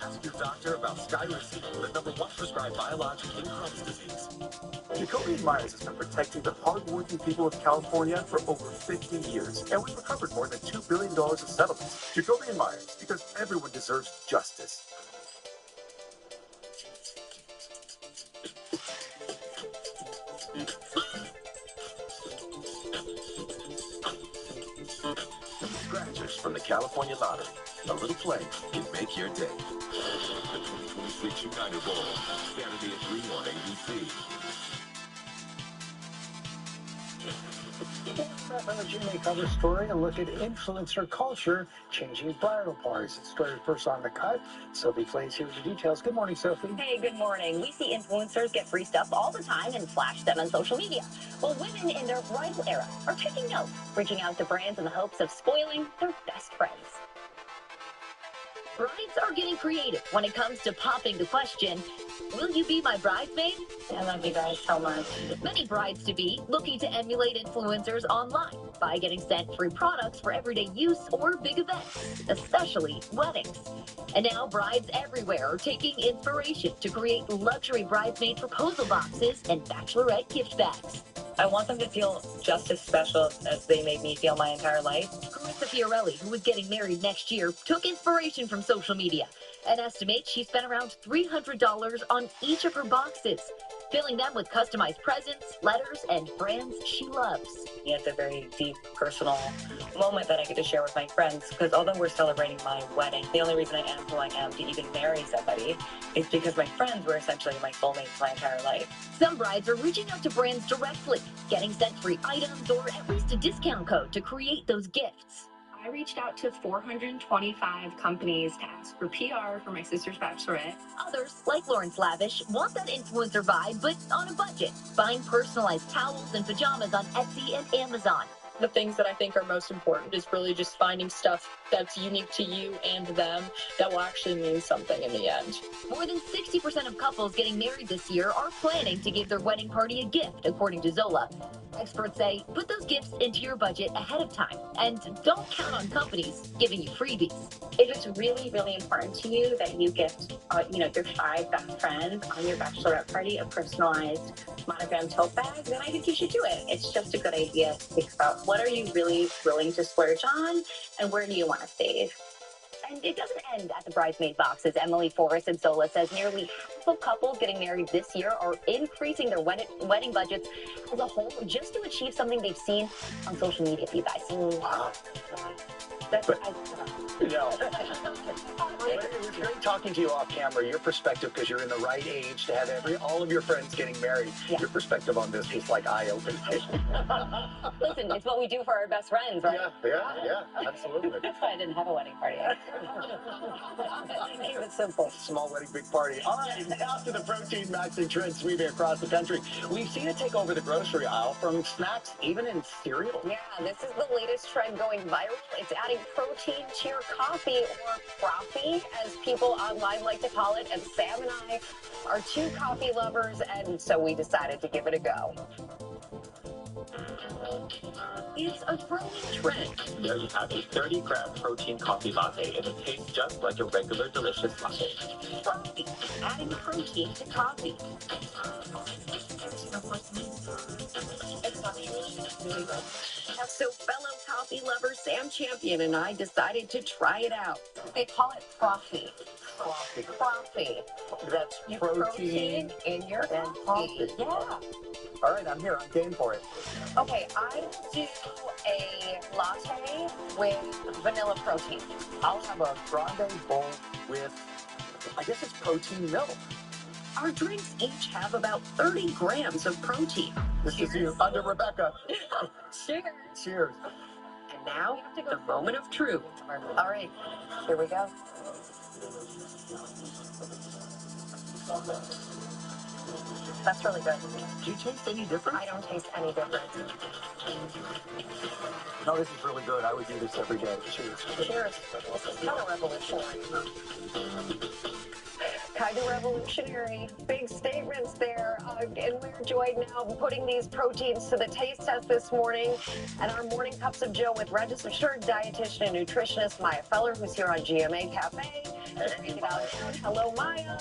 Ask your doctor about Skyrizi, the #1 prescribed biologic in Crohn's disease. Jacoby Myers has been protecting the hardworking people of California for over 50 years, and we've recovered more than $2 billion in settlements. Jacoby Myers, because everyone deserves justice. Scratchers from the California Lottery. A little play can make your day. The 2026 United Bowl, Saturday at 3 on ABC. On the GMA cover story, a look at influencer culture changing bridal parties. It's story first on the cut. Sophie Flays here with the details. Good morning, Sophie. Hey, good morning. We see influencers get free stuff all the time and flash them on social media. Well, women in their bridal era are taking note, reaching out to brands in the hopes of spoiling their best friends. Brides are getting creative when it comes to popping the question, will you be my bridesmaid? I love you guys so much. Many brides-to-be looking to emulate influencers online by getting sent free products for everyday use or big events, especially weddings. And now brides everywhere are taking inspiration to create luxury bridesmaid proposal boxes and bachelorette gift bags. I want them to feel just as special as they made me feel my entire life. Carissa Fiorelli, who is getting married next year, took inspiration from social media and estimates she spent around $300 on each of her boxes, filling them with customized presents, letters, and brands she loves. It's a very deep, personal moment that I get to share with my friends, because although we're celebrating my wedding, the only reason I am who I am to even marry somebody is because my friends were essentially my soulmates my entire life. Some brides are reaching out to brands directly, getting sent free items or at least a discount code to create those gifts. I reached out to 425 companies to ask for PR for my sister's bachelorette. Others, like Lawrence Lavish, want that influencer vibe, but on a budget, buying personalized towels and pajamas on Etsy and Amazon. The things that I think are most important is really just finding stuff that's unique to you and them that will actually mean something in the end. More than 60% of couples getting married this year are planning to give their wedding party a gift, according to Zola. Experts say put those gifts into your budget ahead of time and don't count on companies giving you freebies. If it's really, really important to you that you gift, your 5 best friends on your bachelorette party a personalized monogram tote bag, then I think you should do it. It's just a good idea to think about what are you really willing to splurge on and where do you want to save. And it doesn't end at the bridesmaid boxes. Emily Forrest and Zola says nearly half of couples getting married this year are increasing their wedding budgets as a whole just to achieve something they've seen on social media for you guys. Wow. That's It's great talking to you off camera. Your perspective, because you're in the right age to have all of your friends getting married. Yeah. Your perspective on this was like eye-opening. Listen, it's what we do for our best friends, right? Yeah, absolutely. That's why I didn't have a wedding party. Keep it simple. Small wedding, big party. All right, after the protein maxing trend sweeping across the country, we've seen it take over the grocery aisle, from snacks even in cereal. Yeah, this is the latest trend going viral. It's adding protein to your coffee, or frothy, as people online like to call it. And Sam and I are 2 coffee lovers, and so we decided to give it a go. It's a growing trend. There you have a 30-gram protein coffee latte, and it tastes just like a regular delicious latte. Frothy, adding protein to coffee. It's actually really good. So fellow coffee lover Sam Champion and I decided to try it out. They call it frothy. Frothy. That's protein in your and coffee. coffee. Yeah. All right, I'm here. I'm game for it. Okay, I do a latte with vanilla protein. I'll have a grande bowl with, I guess it's protein milk. Our drinks each have about 30 grams of protein. This is you under Rebecca. Cheers. Cheers. And now, the moment of truth. All right, here we go. That's really good. Do you taste any different? I don't taste any different. No, this is really good. I would do this every day. Cheers. Cheers. This is kind of revolutionary. Kind of revolutionary. Big statements there. And we're joined now putting these proteins to the taste test this morning. And our Morning Cups of Joe with registered dietitian and nutritionist Maya Feller, who's here on GMA Cafe. Hello, Maya.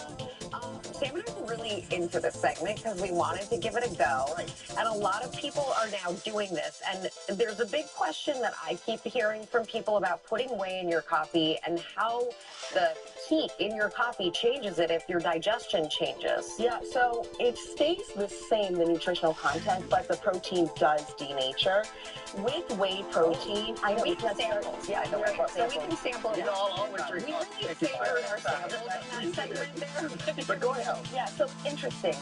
Sam and I were really into this segment because we wanted to give it a go. And a lot of people are now doing this. And there's a big question that I keep hearing from people about putting whey in your coffee and how the heat in your coffee changes it if your digestion changes. Yeah, so it stays the same, the nutritional content, but the protein does denature. With whey protein, I know we can sample. Yeah, so we can sample it all. We really favored our samples in that segment there. But go ahead. Yeah, so interesting.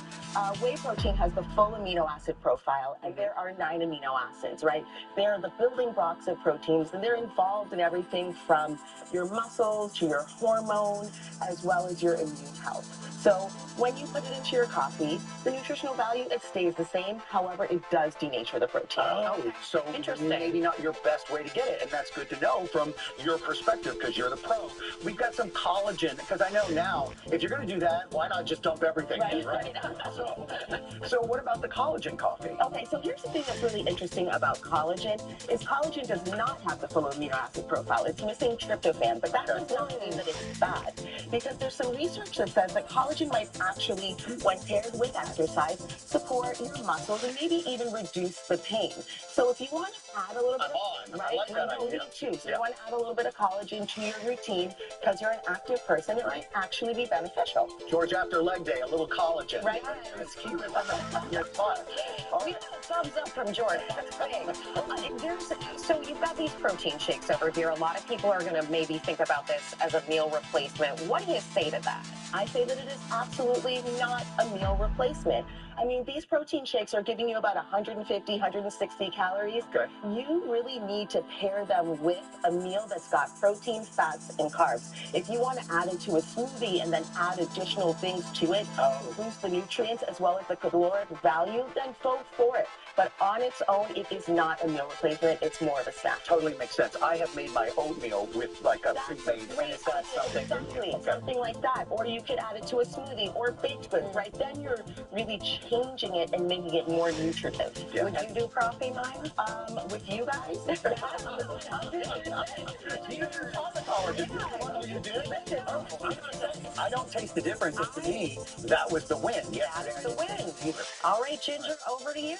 Whey protein has the full amino acid profile, and there are 9 amino acids, right? They're the building blocks of proteins, and they're involved in everything from your muscles to your hormone, as well as your immune health. So when you put it into your coffee, the nutritional value, it stays the same. However, it does denature the protein. Oh, so maybe not your best way to get it, and that's good to know from your perspective because you're the pro. We've got some collagen, because I know now, if you're going to do that, why not just dump everything in, right? So what about the collagen coffee? Okay, so here's the thing that's really interesting about collagen, is collagen does not have the full amino acid profile. It's missing tryptophan, but that does not mean that it's bad, because there's some research that says that collagen might actually, when paired with exercise, support your muscles and maybe even reduce the pain. So if you want to add a little bit, I like that idea. So you want to add a little bit of collagen to your routine because you're an active person, it might actually be beneficial. George, after leg day, a little collagen. Right. Let's keep it on your butt. We got a thumbs up from George. That's big. So you've got these protein shakes over here. A lot of people are going to maybe think about this as a meal replacement. What do you say to that? I say that it is absolutely not a meal replacement. I mean, these protein shakes are giving you about 150, 160 calories. Okay. You really need to pair them with a meal that's got protein, fats, and carbs. If you want to add it to a smoothie and then add additional things to it to boost the nutrients as well as the caloric value, then go for it. But on its own, it is not a meal replacement. It's more of a snack. Totally makes sense. I have made my oatmeal with like a pre-made, and it's got something. Exactly, something like that. Or you could add it to a smoothie or baked goods, right? Then you're really changing it and making it more nutritive. Yeah. Would you do coffee, Maya? With you guys? I don't taste the difference. To me, that was the win. That's the win. All right, Ginger, over to you.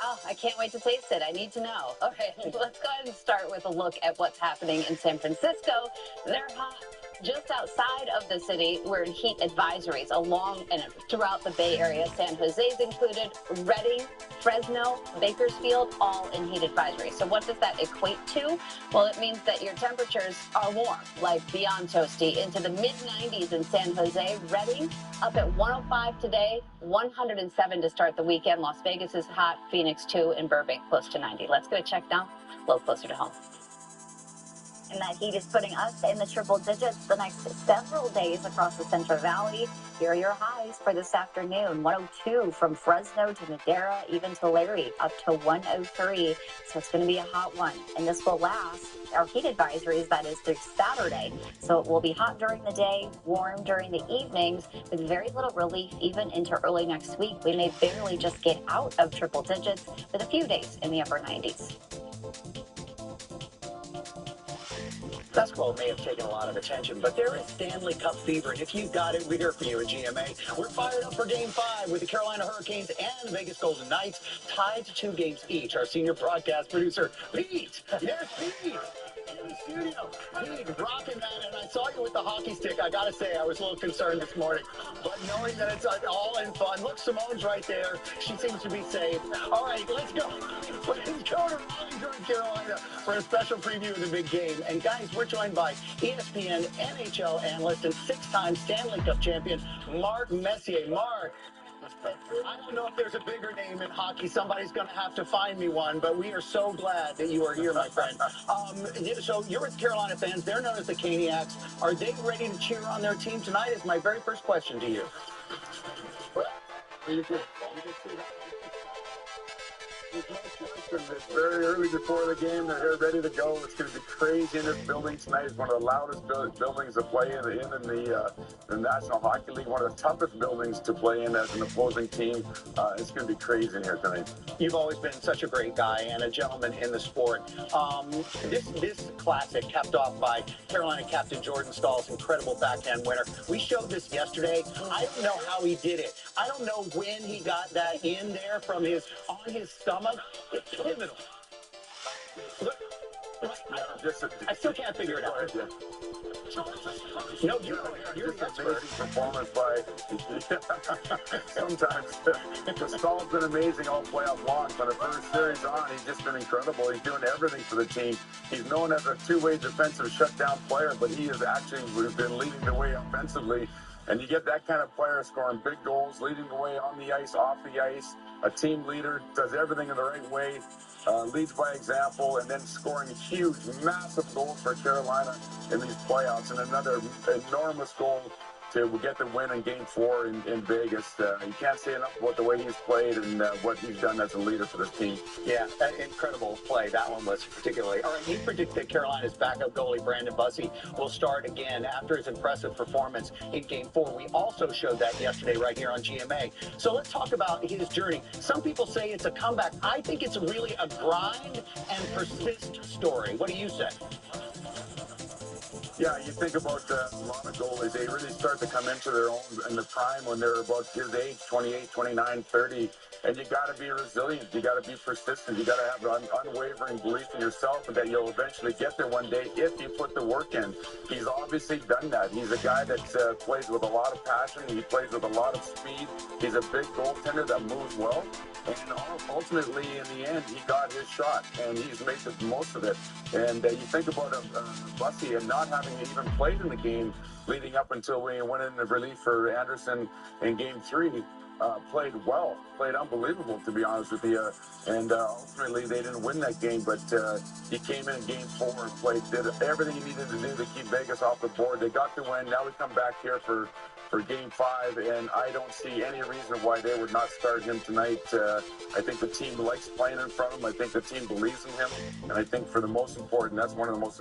Oh, I can't wait to taste it. I need to know. Okay, let's go ahead and start with a look at what's happening in San Francisco. They're hot. Just outside of the city, we're in heat advisories along and throughout the Bay Area. San Jose's included, Redding, Fresno, Bakersfield, all in heat advisories. So what does that equate to? Well, it means that your temperatures are warm, like beyond toasty, into the mid-90s in San Jose. Redding up at 105 today, 107 to start the weekend. Las Vegas is hot, Phoenix 2, and Burbank close to 90. Let's get a check down, a little closer to home. And that heat is putting us in the triple digits the next several days across the Central Valley. Here are your highs for this afternoon. 102 from Fresno to Madera, even to Larry, up to 103. So it's going to be a hot one. And this will last, our heat advisories, that is through Saturday. So it will be hot during the day, warm during the evenings, with very little relief even into early next week. We may barely just get out of triple digits with a few days in the upper 90s. Basketball may have taken a lot of attention, but there is Stanley Cup fever, and if you've got it, we're here for you at GMA. We're fired up for Game 5 with the Carolina Hurricanes and the Vegas Golden Knights tied to 2 games each. Our senior broadcast producer, Pete. There's Pete. In the studio. Pete, rocking that, and I saw you with the hockey stick. I gotta say, I was a little concerned this morning, but knowing that it's all in fun. Look, Simone's right there. She seems to be safe. All right, let's go. Let's go to Raleigh, North Carolina for a special preview of the big game. And guys, we're joined by ESPN NHL analyst and 6-time Stanley Cup champion, Mark Messier. Mark, I don't know if there's a bigger name in hockey. Somebody's going to have to find me one, but we are so glad that you are here, my friend. So you're with Carolina fans. They're known as the Caniacs. Are they ready to cheer on their team tonight? Is my very first question to you. It's very early before the game. They're ready to go. It's going to be crazy in this building tonight. It's one of the loudest buildings to play in the National Hockey League. One of the toughest buildings to play in as an opposing team. It's going to be crazy in here tonight. You've always been such a great guy and a gentleman in the sport. This classic capped off by Carolina captain Jordan Stahl's incredible backhand winner. We showed this yesterday. I don't know how he did it. I don't know when he got that in there from on his stomach. It's pivotal. Look, I still can't figure it out. No, you're the expert. Amazing performance by sometimes. The Stahl's been amazing all playoff long. But the first series on, he's just been incredible. He's doing everything for the team. He's known as a two-way defensive shutdown player, but he has actually been leading the way offensively. And you get that kind of player scoring big goals, leading the way on the ice, off the ice, a team leader, does everything in the right way, leads by example, and then scoring huge, massive goals for Carolina in these playoffs, and another enormous goal to get the win in Game 4 in Vegas. You can't say enough about the way he's played and what he's done as a leader for this team. Yeah, incredible play. That one was particularly. All right, you predict that Carolina's backup goalie, Brandon Bussi, will start again after his impressive performance in Game 4. We also showed that yesterday right here on GMA. So let's talk about his journey. Some people say it's a comeback. I think it's really a grind and persist story. What do you say? Yeah, you think about a lot of goalies, they really start to come into their own in the prime when they're about his age, 28, 29, 30, and you got to be resilient. You got to be persistent. You got to have an unwavering belief in yourself and that you'll eventually get there one day if you put the work in. He's obviously done that. He's a guy that plays with a lot of passion. He plays with a lot of speed. He's a big goaltender that moves well. And ultimately, in the end, he got his shot, and he's made the most of it. And you think about Bussi and not having even played in the game leading up until we went in the relief for Anderson in Game 3, played well, played unbelievable, to be honest with you. And ultimately, they didn't win that game, but he came in Game 4 and did everything he needed to do to keep Vegas off the board. They got the win. Now we come back here for Game 5, and I don't see any reason why they would not start him tonight. I think the team likes playing in front of him. I think the team believes in him, and I think for the most important, that's one of the most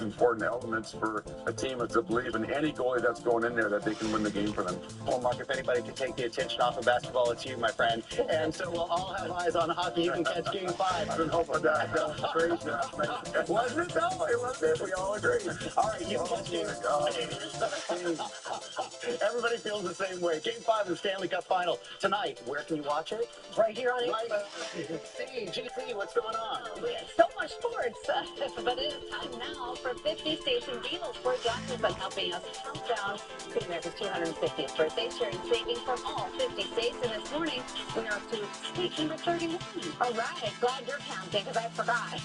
important elements for a team is to believe in any goalie that's going in there that they can win the game for them. Well, Mark, if anybody can take the attention off of basketball, it's you, my friend. And so we'll all have eyes on hockey. You can catch Game 5. I don't know about that. That was crazy. Wasn't it? No, it wasn't. We all agree. All right, you catch Game 5. Everybody feels the same way. Game 5 of the Stanley Cup Final tonight. Where can you watch it? Right here on GC, what's going on? So much sports, but it is time now for 50 Station Beatles. Sport Johnson been helping us count down to America's 250th birthday, sharing savings from all 50 states. And this morning, we are up to state number 31. All right, glad you're counting because I forgot.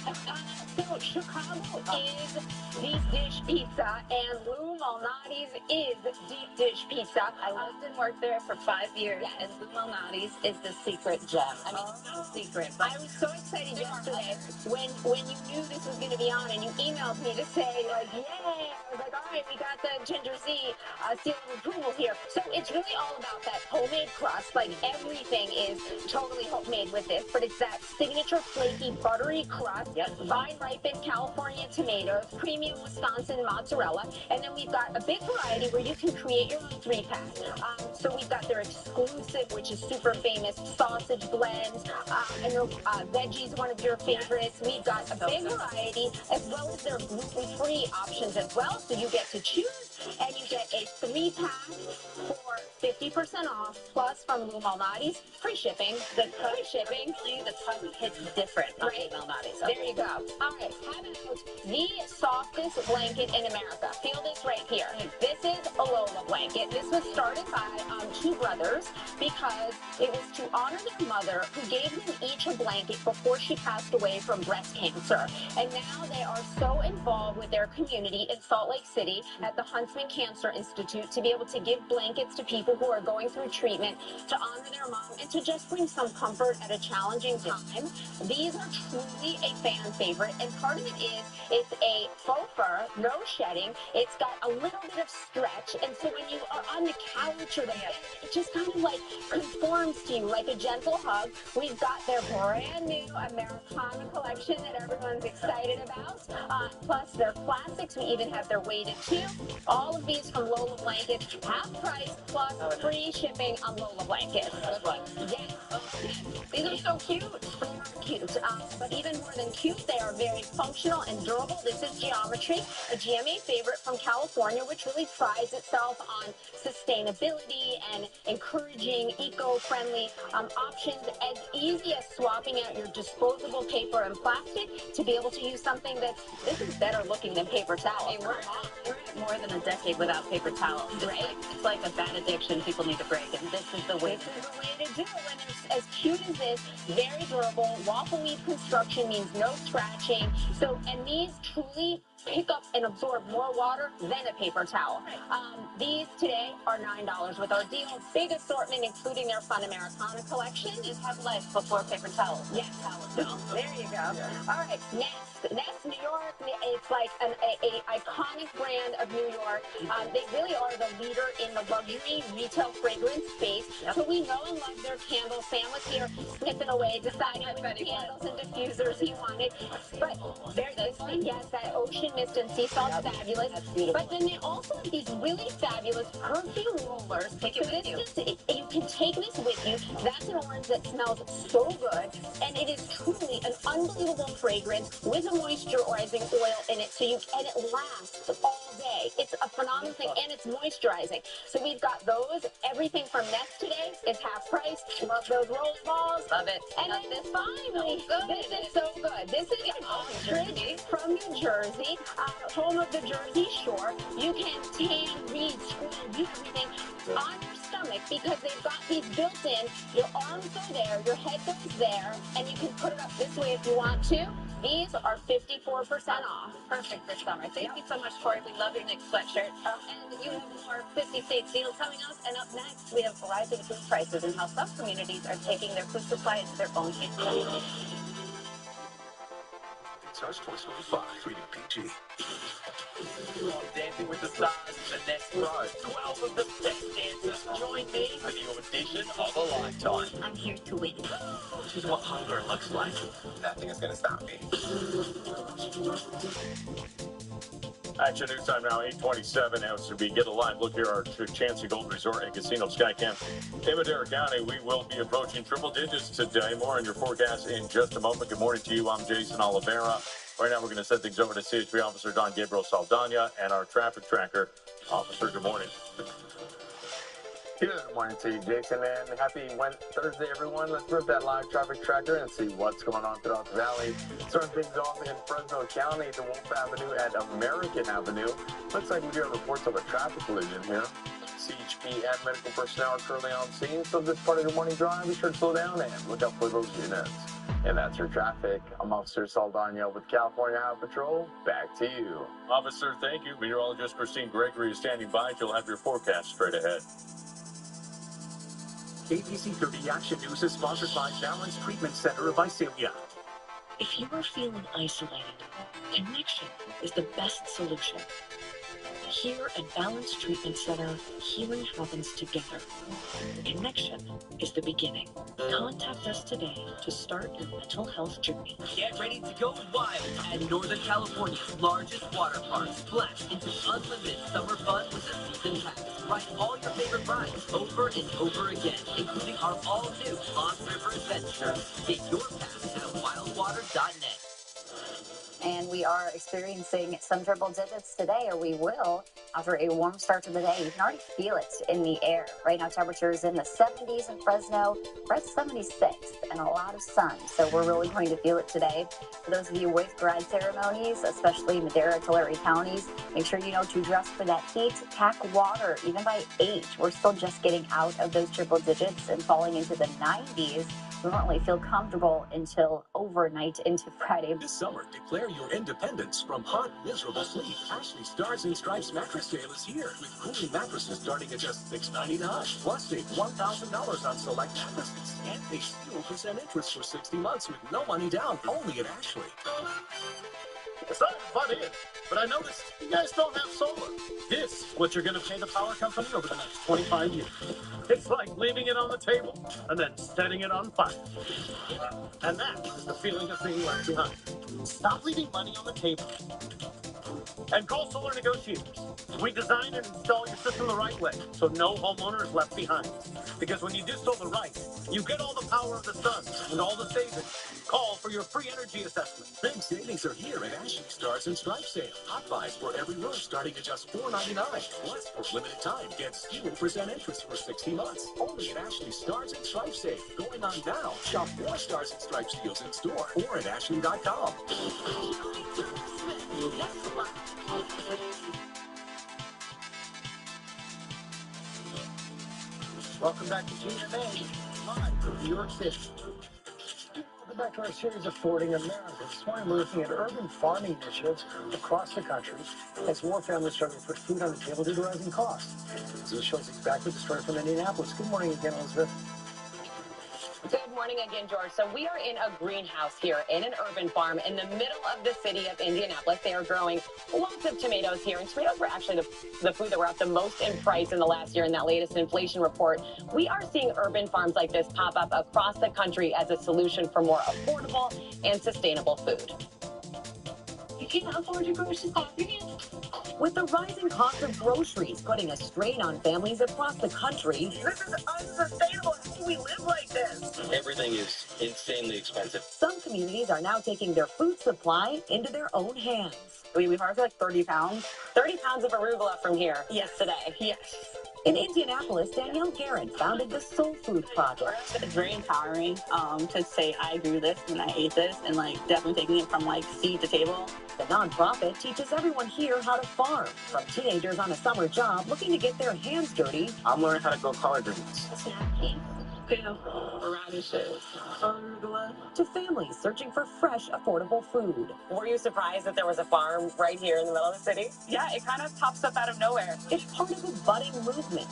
So Chicago is Deep Dish Pizza, and Lou Malnati's is Deep Dish Pizza. I lived and worked there for 5 years, and Lou Malnati's is the secret gem. I mean, it's no secret. But I was so excited yesterday when you knew this was going to be on, and you emailed me to say, like, yay! I was like, all right, we got the Ginger Z seal of approval here. So it's really all about that homemade crust. Like, everything is totally homemade with this, but it's that signature flaky, buttery crust, vine-ripened California tomatoes, premium Wisconsin mozzarella, and then we've got a big variety where you can create your own 3-pack. So we've got their exclusive, which is super famous, sausage blends. I know veggies, one of your favorites. We've got a big variety, as well as their gluten-free options as well. So you get to choose, and you get a 3-pack for 50% off, plus from Lou Malnati's, free shipping. The free shipping. The tongue hits different, right? Lou Malnati's. Okay. There you go. All right, how about the softest blanket in America? Feel this right here. This is a Lola blanket. This was started by two brothers because it was to honor their mother, who gave them each a blanket before she passed away from breast cancer. And now they are so involved with their community in Salt Lake City at the Huntsman Cancer Institute to be able to give blankets to people who are going through treatment, to honor their mom, and to just bring some comfort at a challenging time. These are truly a fan favorite, and part of it is it's a faux fur, no shedding. It's got a little bit of stretch, and so when you are on the couch or the bed, it just kind of like conforms to you like a gentle hug. We've got their brand new Americana collection that everyone's excited about. Plus their classics. We even have their weighted too. All of these from Lola Blankets, half price plus free shipping on Lola Blankets. Yes. These are so cute. They are cute. But even more than cute, they are very functional and durable. This is Geometry, a GMA favorite from California, which really prides itself on sustainability and encouraging eco-friendly options, as easy as swapping out your disposable paper and plastic to be able to use something this is better looking than paper towel. I mean, we're more than a decade without paper towels, right? It's like a bad addiction people need to break, and this is the way. This is the way to do it. When they're as cute as this, very durable. Waffle weave construction means no scratching. So, and these truly pick up and absorb more water than a paper towel. These today are $9 with our deal. Big assortment, including their Fun Americana collection. Just have life before paper towels. Yes, towels. There you go. All right, Nest New York. It's like an iconic brand of New York. They really are the leader in the luxury retail fragrance space. So we know and love their candles. Sam was here sniffing away, deciding which candles and diffusers he wanted. But there's this one, yes, that ocean mist and sea salt's fabulous. But then they also have these really fabulous perfume rollers. Take it with you. You can take this with you. That's an orange that smells so good, and it is truly an unbelievable fragrance with a moisturizing oil in it, and it lasts all day. It's a phenomenal thing, and it's moisturizing. So we've got those. Everything from Nest today is half price. Love those roll balls. Love it. And then finally, this is so good. This is an ostrich from New Jersey, home of the Jersey Shore. You can tan, read, scroll, do everything on your stomach because they've got these built in. Your arms go there, your head goes there, and you can put it up this way if you want to. These are 54% off. Perfect for summer. Thank you so much, Tori. We love your next sweatshirt. And you have more 50-state deals coming up. And up next, we have rising food prices and how some communities are taking their food supply into their own hands. Stars 2025, rated PG. Dancing with the Stars, the next row. 12 of the best dancers join me for the audition of a lifetime. I'm here to win. This is what hunger looks like. Nothing is going to stop me. Action News Time now, 8:27. As we get a live look here at our Chauncey Gold Resort and Casino Skycamp in Madera County. We will be approaching triple digits today. More on your forecast in just a moment. Good morning to you. I'm Jason Oliveira. Right now, we're going to set things over to CHP Officer Don Gabriel Saldana and our traffic tracker. Officer, good morning. Good morning to you, Jason, and happy Thursday, everyone. Let's rip that live traffic tracker and see what's going on throughout the valley. Starting things off in Fresno County, the Wolf Avenue at American Avenue. Looks like we do have reports of a traffic collision here. CHP and medical personnel are currently on scene, so this part of your morning drive, be sure to slow down and look out for those units. And that's your traffic. I'm Officer Saldana with California Highway Patrol. Back to you. Officer, thank you. Meteorologist Christine Gregory is standing by. She'll have your forecast straight ahead. ABC 30 Action News is sponsored by Balance Treatment Center of Visalia. If you are feeling isolated, connection is the best solution. Here at Balance Treatment Center, healing happens together. Connection is the beginning. Contact us today to start your mental health journey. Get ready to go wild at Northern California's largest water park. Splash into unlimited summer fun with a season pass. ride all your favorite rides over and over again, including our all-new On River Adventure. Get your pass at wildwater.net. And we are experiencing some triple digits today, or we will, after a warm start to the day. You can already feel it in the air. Right now, temperatures in the 70s in Fresno. We're at 76 and a lot of sun, so we're really going to feel it today. For those of you with grad ceremonies, especially Madera, Tulare counties, make sure you know to dress for that heat. Pack water, even by 8. We're still just getting out of those triple digits and falling into the 90s. We won't really feel comfortable until overnight into Friday. This summer, declare your independence from hot, miserable sleep. Ashley Stars and Stripes mattress sale is here with cooling mattresses starting at just $6.99. Plus, save $1,000 on select mattresses and pay 0% interest for 60 months with no money down. Only at Ashley. Sorry to butt in, but I noticed you guys don't have solar. This is what you're going to pay the power company over the next 25 years. It's like leaving it on the table and then setting it on fire. And that is the feeling of being left behind. Stop leaving money on the table and call Solar Negotiators. We design and install your system the right way, so no homeowner is left behind. Because when you do solar right, you get all the power of the sun and all the savings. Call for your free energy assessment. Big savings are here at Ashley Stars and Stripes sale. Hot buys for every room starting at just $4.99. Plus, for limited time, get 0% interest for 60 months. Only at Ashley Stars and Stripes sale. Going on now. Shop more Stars and Stripes deals in store or at ashley.com. Welcome back to GMA, live from New York City. Welcome back to our series of Forwarding America. This morning we're looking at urban farming initiatives across the country as more families struggle to put food on the table due to rising costs. Elizabeth Schultz is back with the story from Indianapolis. Good morning again, Elizabeth. Good morning again, George. So we are in a greenhouse here in an urban farm in the middle of the city of Indianapolis. They are growing lots of tomatoes here, and tomatoes were actually the food that were up the most in price in the last year in that latest inflation report. We are seeing urban farms like this pop up across the country as a solution for more affordable and sustainable food. You can't afford your groceries. With the rising cost of groceries putting a strain on families across the country, This is unsustainable. How do we live like this? Everything is insanely expensive. some communities are now taking their food supply into their own hands. We harvested like 30 pounds. 30 pounds of arugula from here yesterday. Yes. In Indianapolis, Danielle Guerin founded the Soul Food Project. It's very empowering to say I grew this and I ate this, and like definitely taking it from like seed to table. The nonprofit teaches everyone here how to farm, from teenagers on a summer job looking to get their hands dirty. I'm learning how to grow collard greens. Radishes, arugula. To families searching for fresh, affordable food. Were you surprised that there was a farm right here in the middle of the city? Yeah, it kind of pops up out of nowhere. It's part of a budding movement.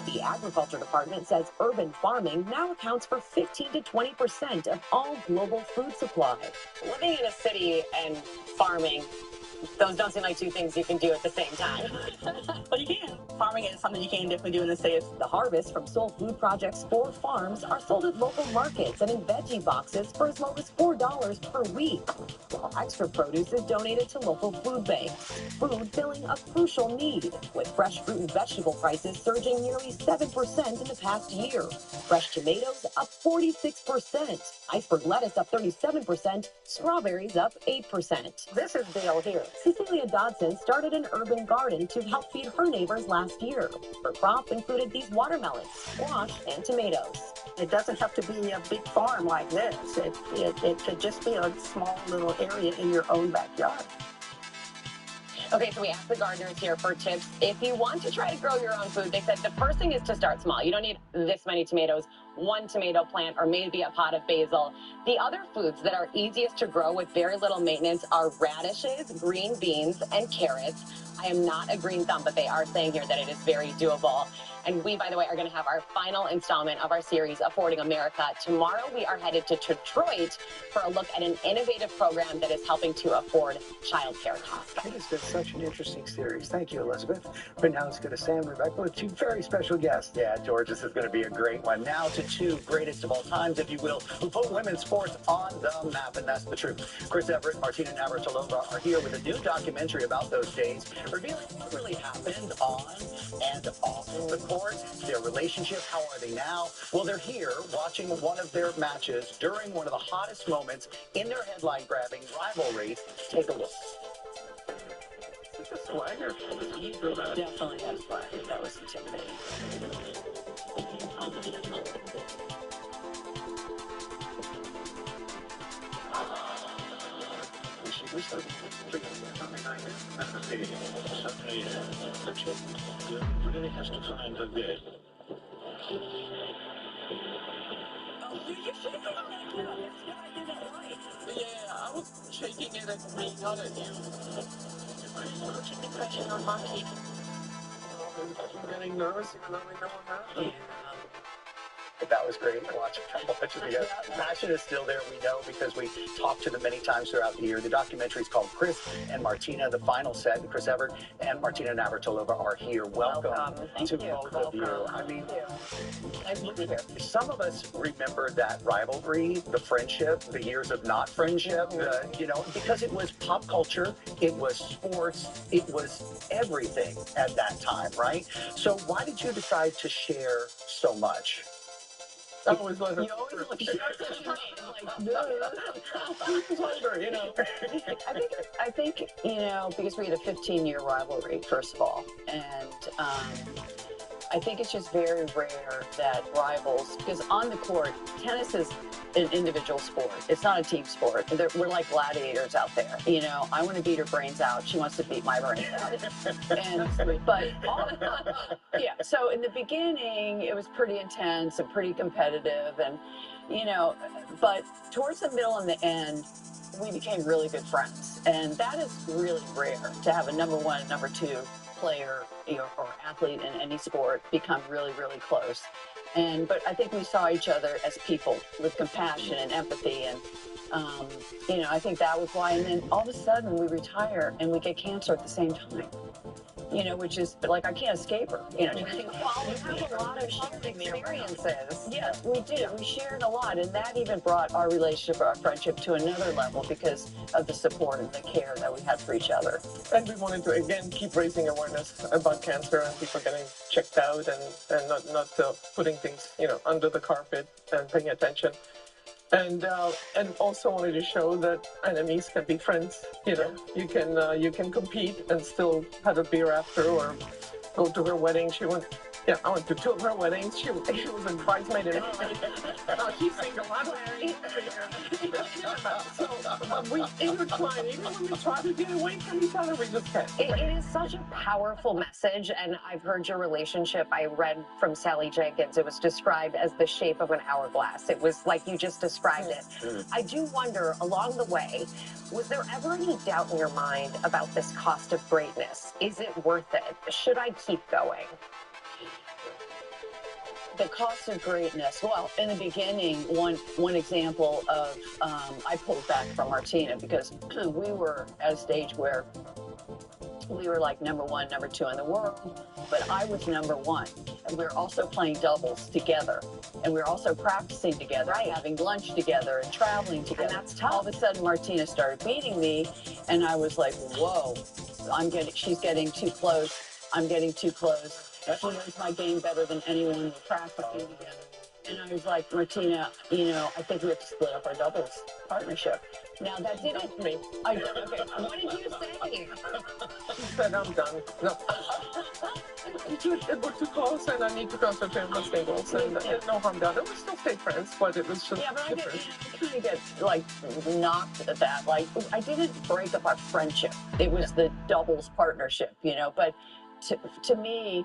The Agriculture Department says urban farming now accounts for 15 to 20% of all global food supply. Living in a city and farming, those don't seem like two things you can do at the same time. But you can. Farming is something you can definitely do in the States. The harvest from Soul Food Project's 4 farms are sold at local markets and in veggie boxes for as low as $4 per week. While extra produce is donated to local food banks. Food filling a crucial need, with fresh fruit and vegetable prices surging nearly 7% in the past year. Fresh tomatoes up 46%, iceberg lettuce up 37%, strawberries up 8%. This is Dale here. Cecilia Dodson started an urban garden to help feed her neighbors last year. Her crop included these watermelons, squash, and tomatoes. It doesn't have to be a big farm like this. It could just be a small little area in your own backyard. Okay, so we asked the gardeners here for tips. If you want to try to grow your own food, they said the first thing is to start small. You don't need this many tomatoes, 1 tomato plant, or maybe a pot of basil. The other foods that are easiest to grow with very little maintenance are radishes, green beans, and carrots. I am not a green thumb, but they are saying here that it is very doable. And we, by the way, are going to have our final installment of our series, Affording America. Tomorrow, we are headed to Detroit for a look at an innovative program that is helping to afford child care costs. It has been such an interesting series. Thank you, Elizabeth. Right now, let's go to Sam and Rebecca with 2 very special guests. Yeah, George, this is going to be a great one. Now to two greatest of all times, if you will, who put women's sports on the map, and that's the truth. Chris Evert, Martina Navratilova are here with a new documentary about those days, revealing what really happened on and off the court, their relationship, how are they now? Well, they're here watching one of their matches during one of the hottest moments in their headline-grabbing rivalry. Take a look. Swagger. Definitely had swagger. That was intimidating. Really has to find a way. Yeah, I was shaking it and me, not at you. Putting the pressure on Marty. I'm getting nervous even though we know what happened. That was great. Watch it. Passion is still there, we know, because we talked to them many times throughout the year. The documentary is called Chris and Martina, the final set. Chris Evert and Martina Navratilova are here. Welcome to both of you. I mean, Nice to be here. some of us remember that rivalry, the friendship, the years of not friendship, you know, because it was pop culture, it was sports, it was everything at that time, right? So why did you decide to share so much? I always let her. You always look like, Who's older, you know? I think, you know, because we had a 15-year rivalry, first of all, and I think it's just very rare that rivals, because on the court, tennis is an individual sport. It's not a team sport. We're like gladiators out there. You know, I want to beat her brains out. She wants to beat my brains out. Yeah, so in the beginning, it was pretty intense and pretty competitive, and, you know, but towards the middle and the end, we became really good friends. And that is really rare to have a number one and number two player, you know, or athlete in any sport become really, really close. But I think we saw each other as people with compassion and empathy, and you know, I think that was why. And then all of a sudden we retire and we get cancer at the same time. You know, which is like I can't escape her. You know, you have a lot of shared experiences. Yes, we did. We shared a lot, and that even brought our relationship, our friendship, to another level because of the support and the care that we had for each other. And we wanted to again keep raising awareness about cancer and people getting checked out and not putting things, you know, under the carpet and paying attention. And also wanted to show that enemies can be friends. You know, you can compete and still have a beer after, or go to her wedding. I went to two of her weddings. She was a bridesmaid in mine. She's single. I'm married. So we intertwine. Even when we try to get away from each other, we just can't. It is such a powerful message, and I've heard your relationship. I read from Sally Jenkins. It was described as the shape of an hourglass. It was like you just described it. I do wonder, along the way, was there ever any doubt in your mind about this cost of greatness? Is it worth it? Should I keep going? The cost of greatness. Well, in the beginning, one example of I pulled back from Martina because we were at a stage where we were like number one, number two in the world, but I was number one. And we were also playing doubles together. And we were also practicing together, having lunch together and traveling together. And that's tough. All of a sudden, Martina started beating me, and I was like, whoa, she's getting too close. I'm getting too close. She knows my game better than anyone. We're practicing together. And I was like, Martina, you know, I think we have to split up our doubles partnership. Now, that didn't me. Okay, what did you say? She said, I'm done. No. We're too close, and I need to concentrate on my singles. And no harm done. We still stay friends, but it was just different. I kind of get, like, knocked at that. Like, I didn't break up our friendship. It was the doubles partnership, you know. But to me,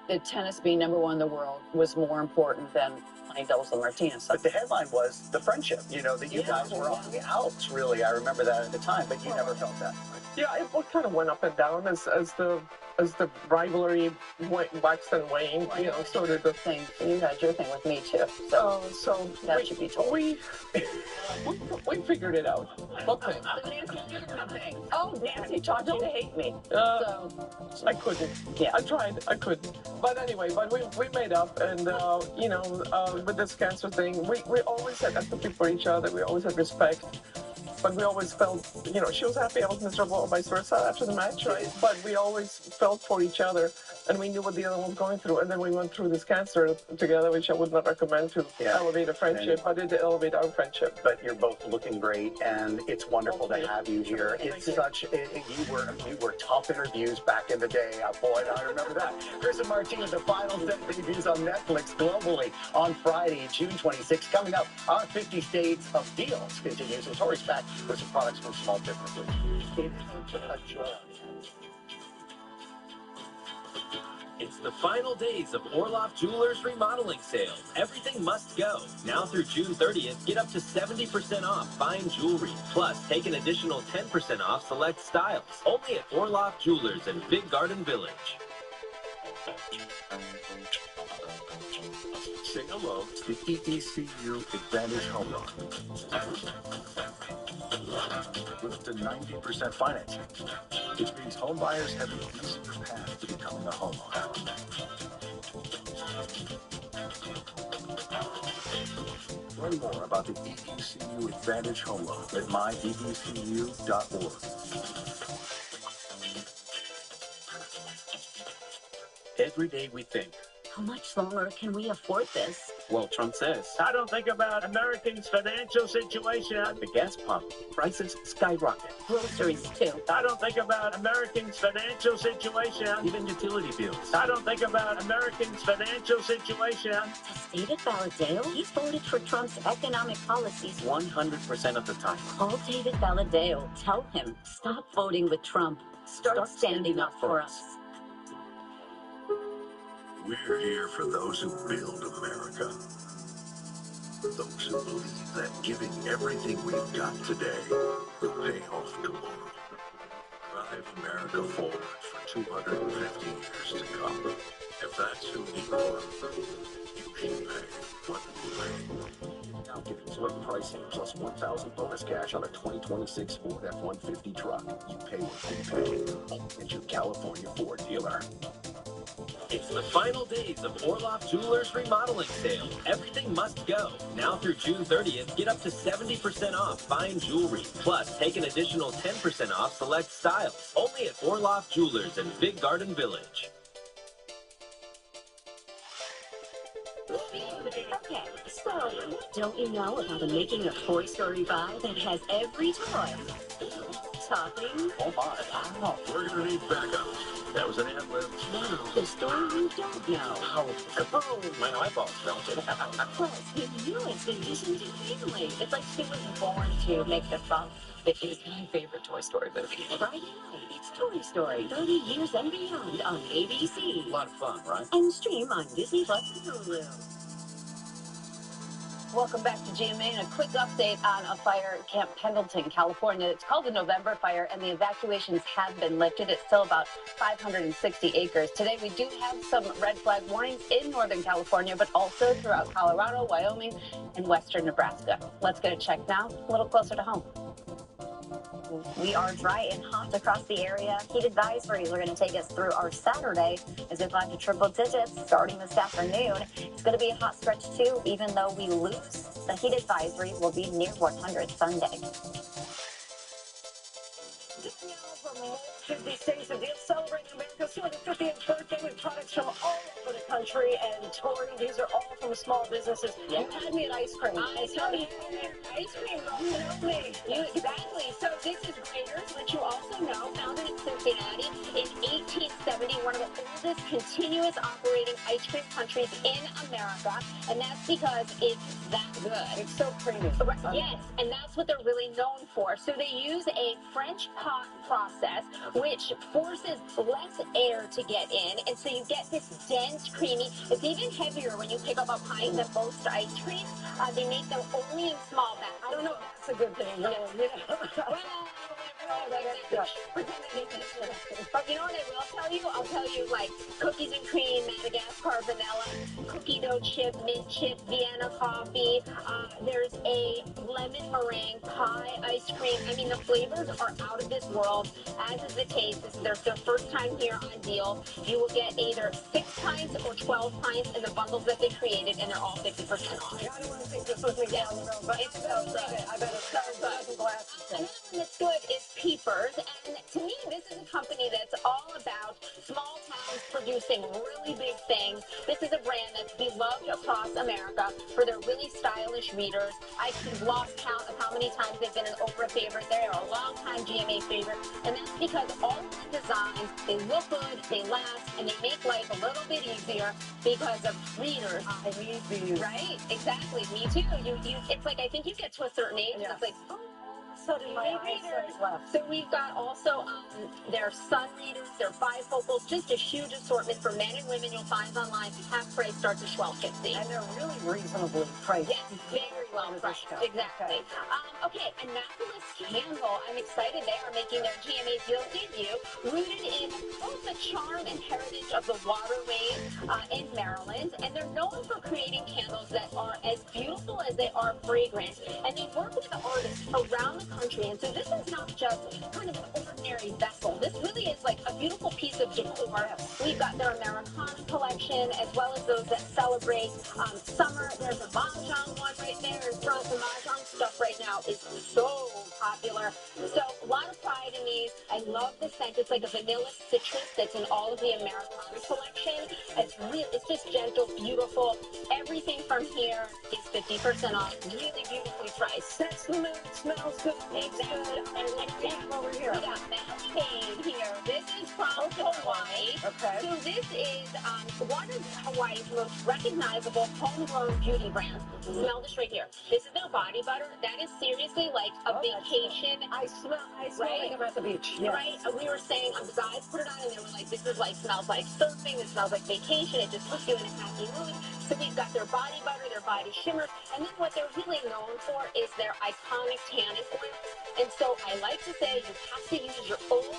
the tennis being number one in the world was more important than playing doubles with Martina. So. But the headline was the friendship, you know, that you guys were on the outs, really. I remember that at the time, but you never felt that. Yeah, it kind of went up and down as the as the rivalry waxed and waned, you know, sort of the thing. You had your thing with me too. So, so that should be told. We figured it out. What thing? The Nancy Dugan thing. Oh, Nancy taught you to hate me. I couldn't. Yeah. I tried. I couldn't. But anyway, we made up, and you know, with this cancer thing, we always had empathy for each other. We always had respect. But we always felt, you know, she was happy, I was miserable, or vice versa after the match, right? But we always felt for each other, and we knew what the other one was going through. And then we went through this cancer together, which I would not recommend to elevate a friendship, but it did elevate our friendship. But you're both looking great, and it's wonderful to have you here. It's you were tough interviews back in the day. Boy, I remember that. Chris and Martina, the final set debuts on Netflix globally on Friday, June 26th. Coming up, our 50 States of Deals continues, and Tori's back with some products from small businesses. It's the final days of Orloff Jewelers remodeling sale. Everything must go. Now through June 30th, get up to 70% off fine jewelry. Plus, take an additional 10% off select styles. Only at Orloff Jewelers in Big Garden Village. Say hello to the EECU Advantage Home Loan. With up to 90% financing, which means home buyers have an easier path to becoming a homeowner. Learn more about the EECU Advantage Home Loan at myeecu.org. Every day we think, how much longer can we afford this? well, Trump says, I don't think about Americans' financial situation at the gas pump. Prices skyrocket. Groceries, too. I don't think about Americans' financial situation. Even utility bills. I don't think about Americans' financial situation. Does David Valadao? He's voted for Trump's economic policies 100% of the time. Call David Valadao. Tell him, stop voting with Trump. Start standing up for us. We're here for those who build America. Those who believe that giving everything we've got today will pay off tomorrow. Drive America forward for 250 years to come. If that's who you are, you should pay what you pay. Now giving select pricing plus 1,000 bonus cash on a 2026 Ford F-150 truck. You pay what you pay at your California Ford dealer. It's the final days of Orloff Jewelers remodeling sale. Everything must go. Now through June 30th, get up to 70% off fine jewelry. Plus, take an additional 10% off select styles. Only at Orloff Jewelers in Big Garden Village. Okay, so what don't you know about the Making a Toy Story vibe that has every toy talking? Oh my. Wow. We're going to need backup. That was an ad-lib. No, the story you don't know. Oh, my eyeballs melted. Plus, with you, it's been listened to family. It's like she was born to make this song. It is my favorite Toy Story movie. Friday night, it's Toy Story, 30 years and beyond on ABC. A lot of fun, right? And stream on Disney Plus and Hulu. Welcome back to GMA and a quick update on a fire at Camp Pendleton, California. It's called the November Fire, and the evacuations have been lifted. It's still about 560 acres. Today, we do have some red flag warnings in Northern California, but also throughout Colorado, Wyoming, and western Nebraska. Let's get a check now, a little closer to home. We are dry and hot across the area. Heat advisories are going to take us through our Saturday as we climb to triple digits starting this afternoon. It's going to be a hot stretch too, even though we lose. The heat advisory will be near 100 Sunday. 50 States of Deals celebrating America's 250th birthday with products from all over the country. And Tori, these are all from small businesses. You had me at ice cream. I know you ice cream. You know me. Exactly. So this is Graeter's, which you also know, founded in Cincinnati in 1870, one of the oldest continuous operating ice cream countries in America. And that's because it's that good. It's so creamy. Yes, and that's what they're really known for. So they use a French pot process, which forces less air to get in, and so you get this dense, creamy. It's even heavier when you pick up a pint of most ice cream. They make them only in small batches. I don't know if that's a good thing. Well, Pretend I didn't mention it. But you know what I will tell you? I'll tell you, like, cookies and cream, Madagascar vanilla, cookie dough chip, mint chip, Vienna coffee. There's a lemon meringue pie ice cream. I mean, the flavors are out of this world, as is the taste. This is their first time here on deal. You will get either 6 pints or 12 pints in the bundles that they created, and they're all 50% off. I don't want to take this with me down the road, but it's so good. I bet it's so good. Another one that's good is Peepers, and to me, this is a company that's all about small towns producing really big things. This is a brand that's beloved across America for their really stylish readers. I've lost count of how many times they've been an Oprah favorite. They're a long-time GMA favorite, and that's because all of the designs, they look good, they last, and they make life a little bit easier because of readers. I need these. Right? Exactly. Me too. It's like, I think you get to a certain age, and it's like, oh, suddenly my eyesight left. So we've got also their sun readers, their bifocals, just a huge assortment for men and women. You'll find online. Half price starts at $12.50. And they're really reasonably priced. Yes, very well priced. Exactly. Okay, Annapolis Candle. I'm excited. They are making their GMA deal debut, rooted in both the charm and heritage of the waterways in Maryland. And they're known for creating candles that are as beautiful as they are fragrant. And they work with artists around the country. And so this is not just kind of an ordinary vessel. This really is like a beautiful piece of decor. We've got their Americana collection, as well as those that celebrate summer. There's a Mahjong one right there in front. The Mahjong stuff right now is so popular. So a lot of pride in these. I love the scent. It's like a vanilla citrus that's in all of the Americana collection. It's just gentle, beautiful. Everything from here is 50% off. Really beautifully priced. Sets the mood, smells good. Exactly. And over here. We got Malcade here. This is from Hawaii. Okay. So this is one of Hawaii's most recognizable homegrown beauty brands. Smell this right here. This is their body butter. That is seriously like a vacation. I smell right? like I'm at the beach. Yes. Right? We were saying, the guys put it on and they were like, this is like, smells like surfing. This smells like vacation. It just puts you in a happy mood. So we've got their body butter, their body shimmer, and then what they're really known for is their iconic tanning oil. And so I like to say you have to use your own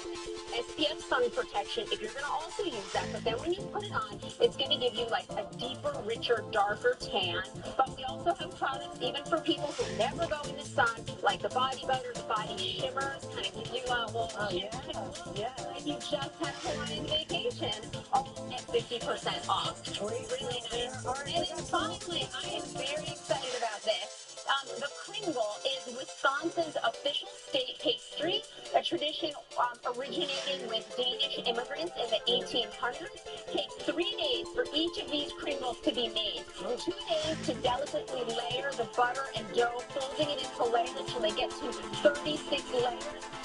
SPF sun protection if you're going to also use that. But then when you put it on, it's going to give you like a deeper, richer, darker tan. But we also have products even for people who never go in the sun, like the body butter, the body shimmers, kind of give you a little like you just had a Hawaiian vacation, all at 50% off. Really nice. And then finally, I am very excited about this. The Kringle is Wisconsin's official state pastry, a tradition originating with Danish immigrants in the 1800s. Takes 3 days for each of these Kringles to be made. 2 days to delicately layer the butter and dough, folding it into layers until they get to 36 layers.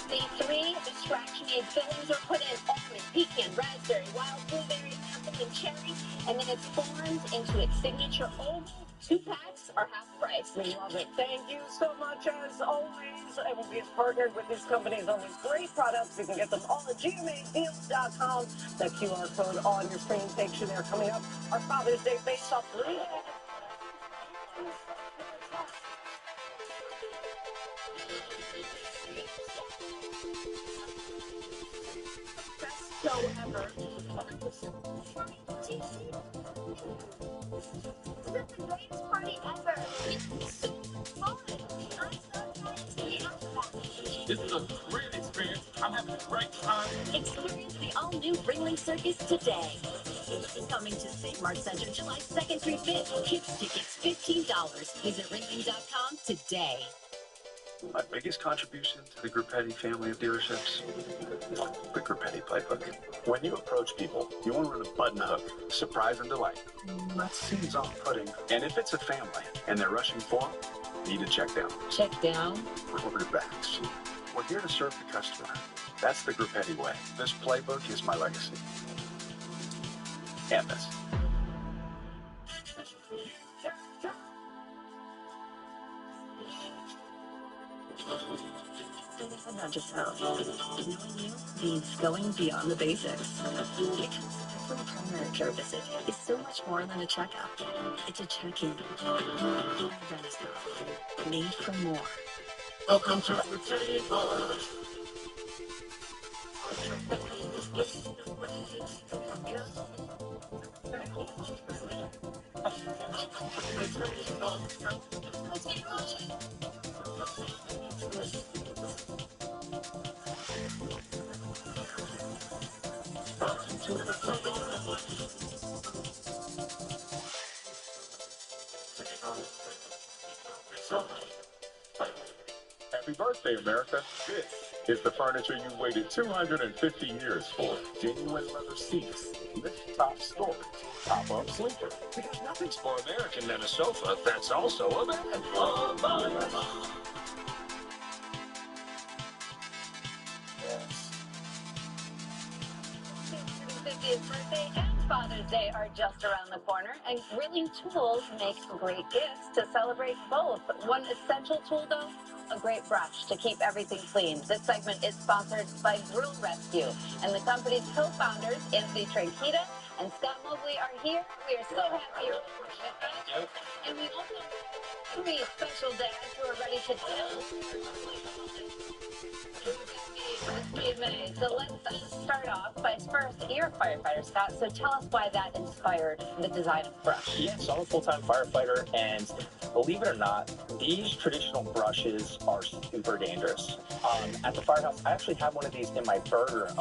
Day 3, the scratch-made fillings are put in: almond, pecan, raspberry, wild blueberry, apple, and cherry, and then it's formed into its signature oval. 2 packs are half price. We love it. Thank you so much, as always. MLB is partnered with these companies on these great products. You can get them all at GMAdeals.com. The QR code on your screen takes you there. Coming up, our Father's Day face-off. Best show ever. This is the greatest party ever. It's so fun. I'm so excited to be out of that. This is a great experience. I'm having a great time. Experience the all-new Ringling Circus today. Coming to St. Mark Center July 2nd through 5th. Kids tickets $15. Visit ringling.com today. My biggest contribution to the Gruppetti family of dealerships, the Gruppetti playbook. When you approach people, you want to run a button hook, surprise and delight. That seems off-putting. And if it's a family and they're rushing form, you need to check down. Check down? Quarterbacks. We're here to serve the customer. That's the Gruppetti way. This playbook is my legacy. And this. Not just how. Knowing you means going beyond the basics. Because every primary care visit is so much more than a checkup. It's a check-in. Made for more. Welcome to the table. Happy birthday, America. This is the furniture you waited 250 years for. Genuine leather seats, lift top storage, pop-up sleeper. Because nothing's more American than a sofa that's also a bed. His 50th birthday and Father's Day are just around the corner, and Grilling Tools makes great gifts to celebrate both. One essential tool, though, a great brush to keep everything clean. This segment is sponsored by Grill Rescue, and the company's co-founders, Anthony Tranquita and Scott Mobley, are here. We are so happy you're with us. And we also have 3 special dads who are ready to tell. So let's start off by first, you're a firefighter, Scott, so tell us why that inspired the design of the brush. Yeah, so I'm a full-time firefighter, and believe it or not, these traditional brushes are super dangerous. At the firehouse, I actually have one of these in my burger.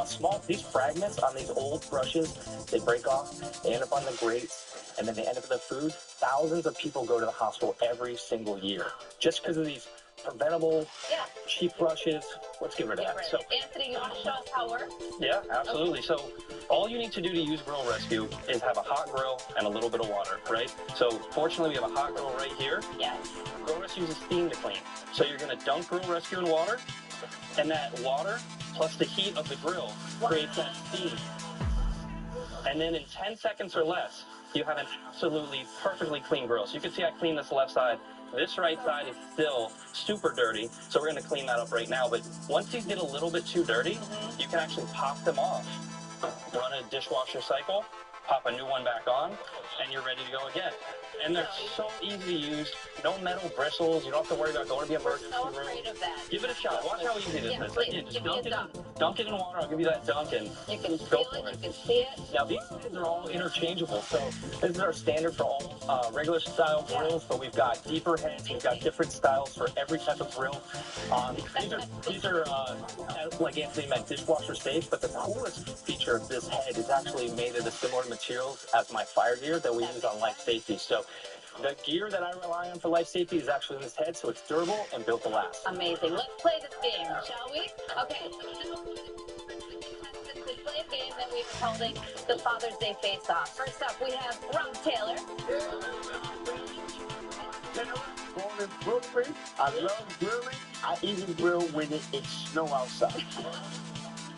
These fragments on these old brushes, they break off, they end up on the grates, and then they end up in the food. Thousands of people go to the hospital every single year just because of these preventable, cheap brushes. Let's get rid of that. So, Anthony, you want to show us how it works? yeah, absolutely. Okay. So all you need to do to use Grill Rescue is have a hot grill and a little bit of water, right? So fortunately, we have a hot grill right here. Yes. Grill Rescue uses steam to clean. So you're going to dunk Grill Rescue in water, and that water plus the heat of the grill creates that steam. And then in 10 seconds or less, you have an absolutely perfectly clean grill. So you can see I cleaned this left side. This right side is still super dirty, so we're going to clean that up right now. But once these get a little bit too dirty, you can actually pop them off, run a dishwasher cycle, pop a new one back on, and you're ready to go again. And they're so easy to use, no metal bristles, you don't have to worry about going to the emergency room. So afraid of that. Give it a shot. Watch how easy this is. Please, Just dunk it in water. I'll give you that dunk, and you can feel it, you can see it. Now, these things are all interchangeable. So this is our standard for all regular style grills, but we've got deeper heads. We've got different styles for every type of grill. These are like Anthony meant, dishwasher safe, but the coolest feature of this head is actually made of the similar materials as my fire gear that we use on life safety. So the gear that I rely on for life safety is actually in this head, so it's durable and built to last. Amazing. Let's play this game, shall we? Okay. Let's play a game that we're holding the Father's Day face-off. First up, we have Rob Taylor. Born in Brooklyn, I love grilling. I even grill when it's snow outside.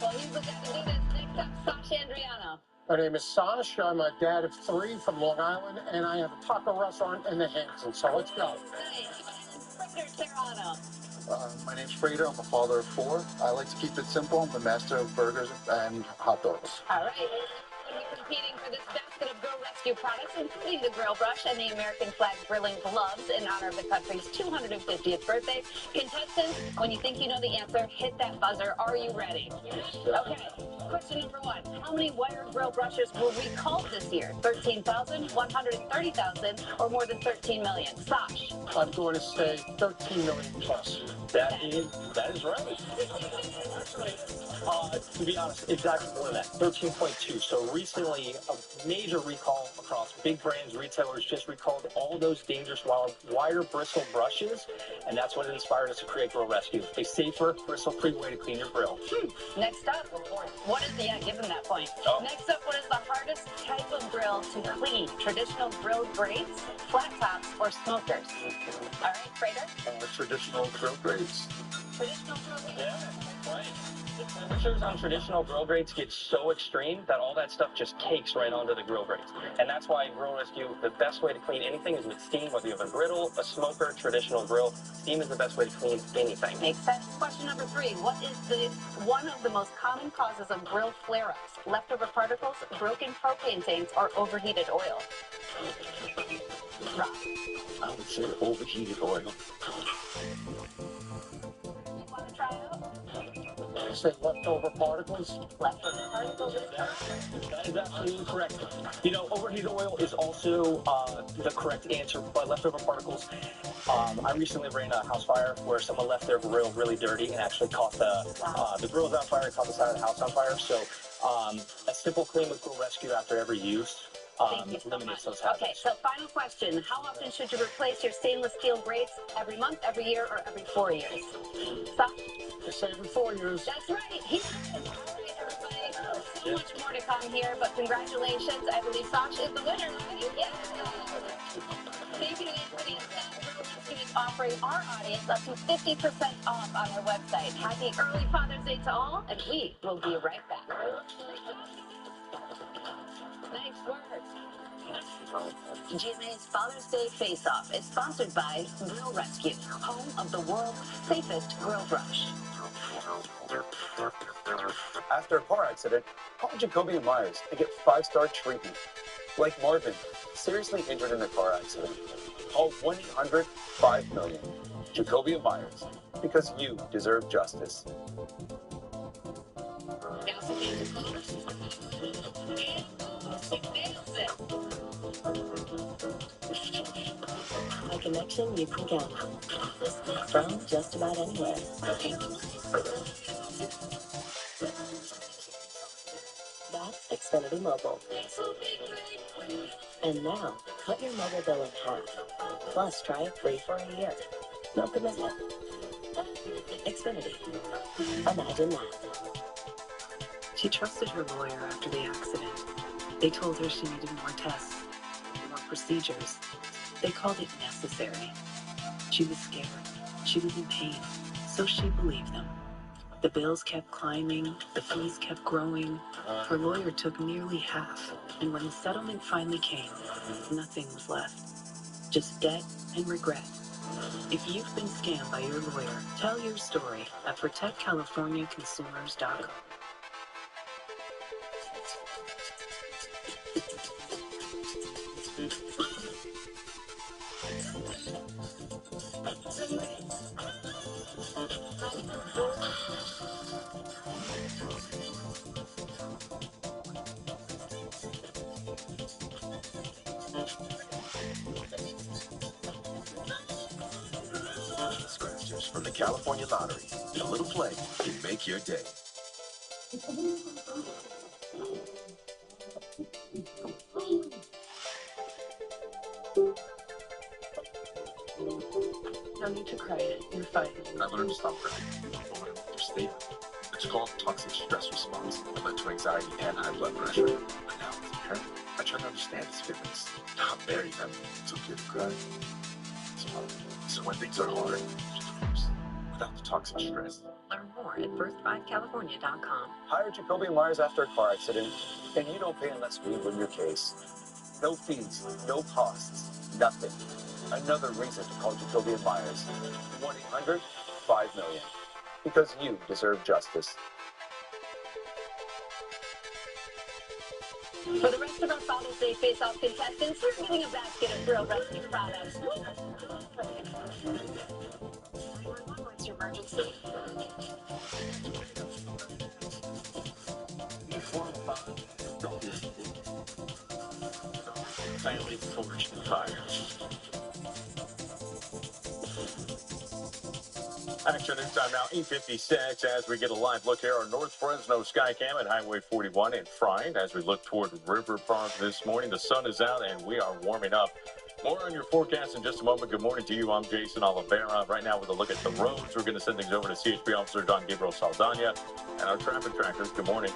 Well, he's the guy to do this. Next up, Sasha Andriano. My name is Sasha. I'm a dad of 3 from Long Island, and I have a taco restaurant in the Hamptons. So let's go. My name's Freda. I'm a father of 4. I like to keep it simple. I'm the master of burgers and hot dogs. All right. We'll be competing for this basket of Grill Rescue products, including the grill brush and the American flag grilling gloves in honor of the country's 250th birthday. Contestants, when you think you know the answer, hit that buzzer. Are you ready? Okay. Question number 1. How many wire grill brushes were recalled this year? 13,000, 130,000, or more than 13 million? Sash. I'm going to say 13 million plus. That is right. To be honest, it's actually more than that, 13.2. So recently, a major recall across big brands, retailers just recalled all those dangerous wire bristle brushes, and that's what inspired us to create Grill Rescue, a safer, bristle-free way to clean your grill. Next up, give them that point. Next up, what is the hardest type of grill to clean? Traditional grill grates, flat tops, or smokers? All right, Frater? Traditional grill grates. Traditional grill grates? Yeah, right. The temperatures on traditional grill grates get so extreme that all that stuff just cakes right onto the grill grates. And that's why Grill Rescue, the best way to clean anything is with steam, whether you have a griddle, a smoker, traditional grill. Steam is the best way to clean anything. Makes sense. Question number 3. What is one of the most common causes of grill flare-ups? Leftover particles, broken propane tanks, or overheated oil? Rob. I would say overheated oil. You want to try out? Say leftover particles. Leftover particles. That is absolutely correct. You know, overheated oil is also the correct answer, but leftover particles. I recently ran a house fire where someone left their grill really dirty and actually caught the grill was on fire and caught the side of the house on fire. So a simple clean with Grill Rescue after every use eliminates those hazards. Okay, so final question. How often should you replace your stainless steel grates? Every month, every year, or every 4 years? Stop. They say every 4 years. That's right. He is. All right, everybody. So much more to come here, but congratulations. I believe Sasha is the winner, right? Yeah. Thank you to Anthony and Sam. Grill Rescue is offering our audience up to 50% off on their website. Happy early Father's Day to all, and we will be right back. Nice work. GMA's Father's Day Face-Off is sponsored by Grill Rescue, home of the world's safest grill brush. After a car accident, call Jacoby and Myers and get 5-star treatment. Like Marvin, seriously injured in a car accident. Call 1-800-5-million. Jacoby and Myers, because you deserve justice. A connection you can count on. From just about anywhere. That's Xfinity Mobile. And now, cut your mobile bill in half. Plus, try it free for a year. No commitment. Xfinity. Imagine that. She trusted her lawyer after the accident. They told her she needed more tests, more procedures. They called it necessary. She was scared. She was in pain. So she believed them. The bills kept climbing. The fees kept growing. Her lawyer took nearly half. And when the settlement finally came, nothing was left. Just debt and regret. If you've been scammed by your lawyer, tell your story at ProtectCaliforniaConsumers.com. Scratchers from the California Lottery. A little play can make your day. No need to cry. You're fine. I learned to stop crying. When I'm understatement. It's called toxic stress response. It led to anxiety and high blood pressure. But now, as a parent, I try to understand his feelings, not bury them. It's okay to cry. So when things are hard, without the toxic stress. Learn more at birthbycalifornia.com. Hire Jacoby and Myers after a car accident, and you don't pay unless we win your case. No fees, no costs, nothing. Another reason to call Jacoby and Myers. 1-800-5-million. Because you deserve justice. For the rest of our Father's Day Face-Off contestants, we're getting a basket of Grill Rescue products. What's your emergency? Family forged in fire. Action news time now, 8:56, as we get a live look here on North Fresno Skycam at Highway 41 in Frying. As we look toward River Park this morning, the sun is out and we are warming up. More on your forecast in just a moment. Good morning to you. I'm Jason Oliveira. Right now with a look at the roads, we're going to send things over to CHP Officer Don Gabriel Saldana and our traffic trackers. Good morning.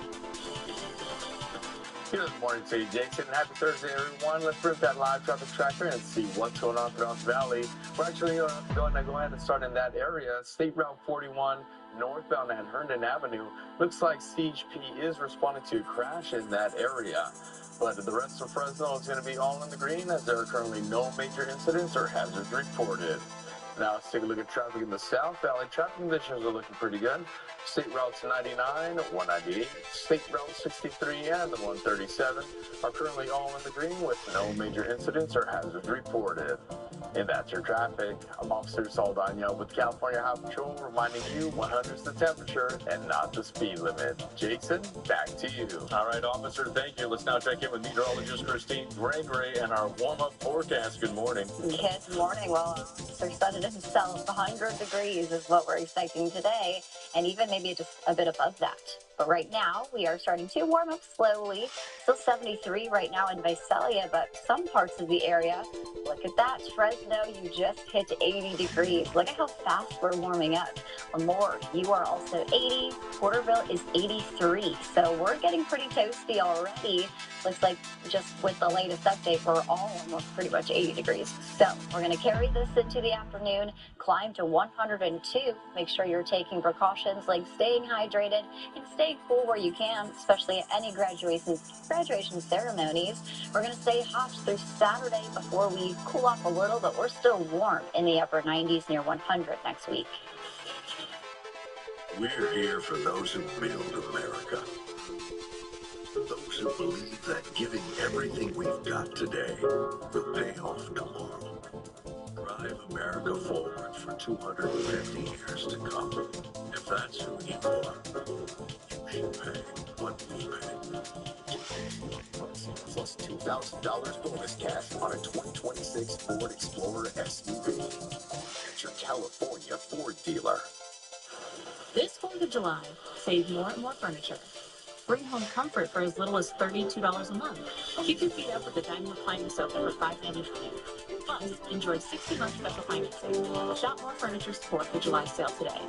Good morning to you, Jason. Happy Thursday, everyone. Let's bring up that live traffic tracker and see what's going on throughout the valley. We're actually going to go ahead and start in that area. State Route 41, northbound at Herndon Avenue. Looks like CHP is responding to a crash in that area. But the rest of Fresno is going to be all in the green, as there are currently no major incidents or hazards reported. Now let's take a look at traffic in the South Valley. Traffic conditions are looking pretty good. State routes 99, 198, State Route 63, and the 137 are currently all in the green with no major incidents or hazards reported. And that's your traffic. I'm Officer Saldana with California Highway Patrol reminding you 100's the temperature and not the speed limit. Jason, back to you. All right, officer, thank you. Let's now check in with meteorologist Christine Gregory and our warm-up forecast. Good morning. Good morning. Well, Officer said it himself, 100 degrees is what we're expecting today, and even maybe just a bit above that. But right now, we are starting to warm up slowly. Still 73 right now in Visalia, but some parts of the area, look at that. Fresno, you just hit 80 degrees. Look at how fast we're warming up. Lemoore, you are also 80. Porterville is 83. So we're getting pretty toasty already. Looks like just with the latest update, we're all almost pretty much 80 degrees. So we're going to carry this into the afternoon, climb to 102. Make sure you're taking precautions like staying hydrated and staying cool where you can, especially at any graduation ceremonies. We're going to stay hot through Saturday before we cool off a little, but we're still warm in the upper 90s near 100 next week. We're here for those who build America. Those who believe that giving everything we've got today will pay off tomorrow. Drive America forward for 250 years to come. If that's who you are, you should pay what we pay. Plus $2,000 bonus cash on a 2026 Ford Explorer SUV. At your California Ford dealer. This 4th of July, save more and more furniture. Bring home comfort for as little as $32 a month. Keep your feet up with the dining reclining sofa for $5.99. Plus, enjoy 60-month special financing. Shop more furniture's 4th of July sale today.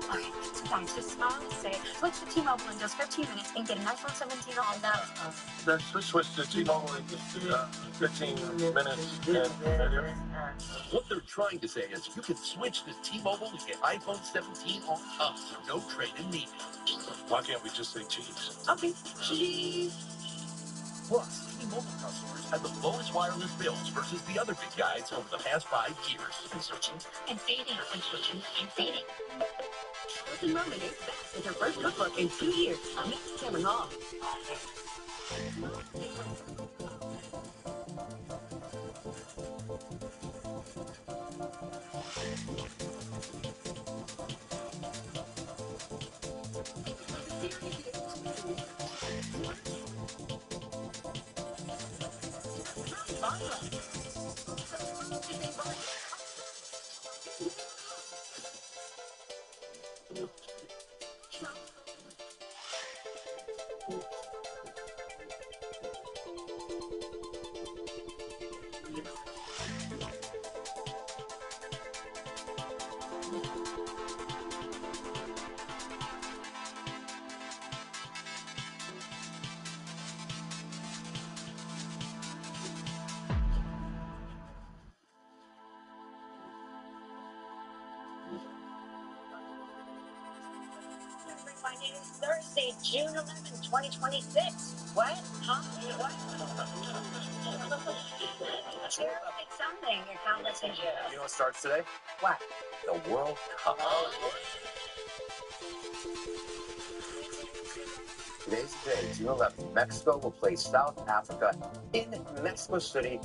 Okay, so guys, just smile and say, switch to T-Mobile in just 15 minutes and get an iPhone 17 on that. Let's switch to T-Mobile in 15 minutes. What they're trying to say is you can switch to T-Mobile and get iPhone 17 on us. No trade-in needed. Why can't we just say cheese? Okay, cheese. Plus, T-Mobile customers have the lowest wireless bills versus the other big guys over the past 5 years. And switching and fading and switching and fading. Listen, Roman is back with her first cookbook in 2 years. Next Cameron Hall. Thursday, June 11th, 2026. What? Huh? What? Share like something, your conversation. You know what starts today? What? The World Cup. Today's the day, June 11th. Mexico will play South Africa in Mexico City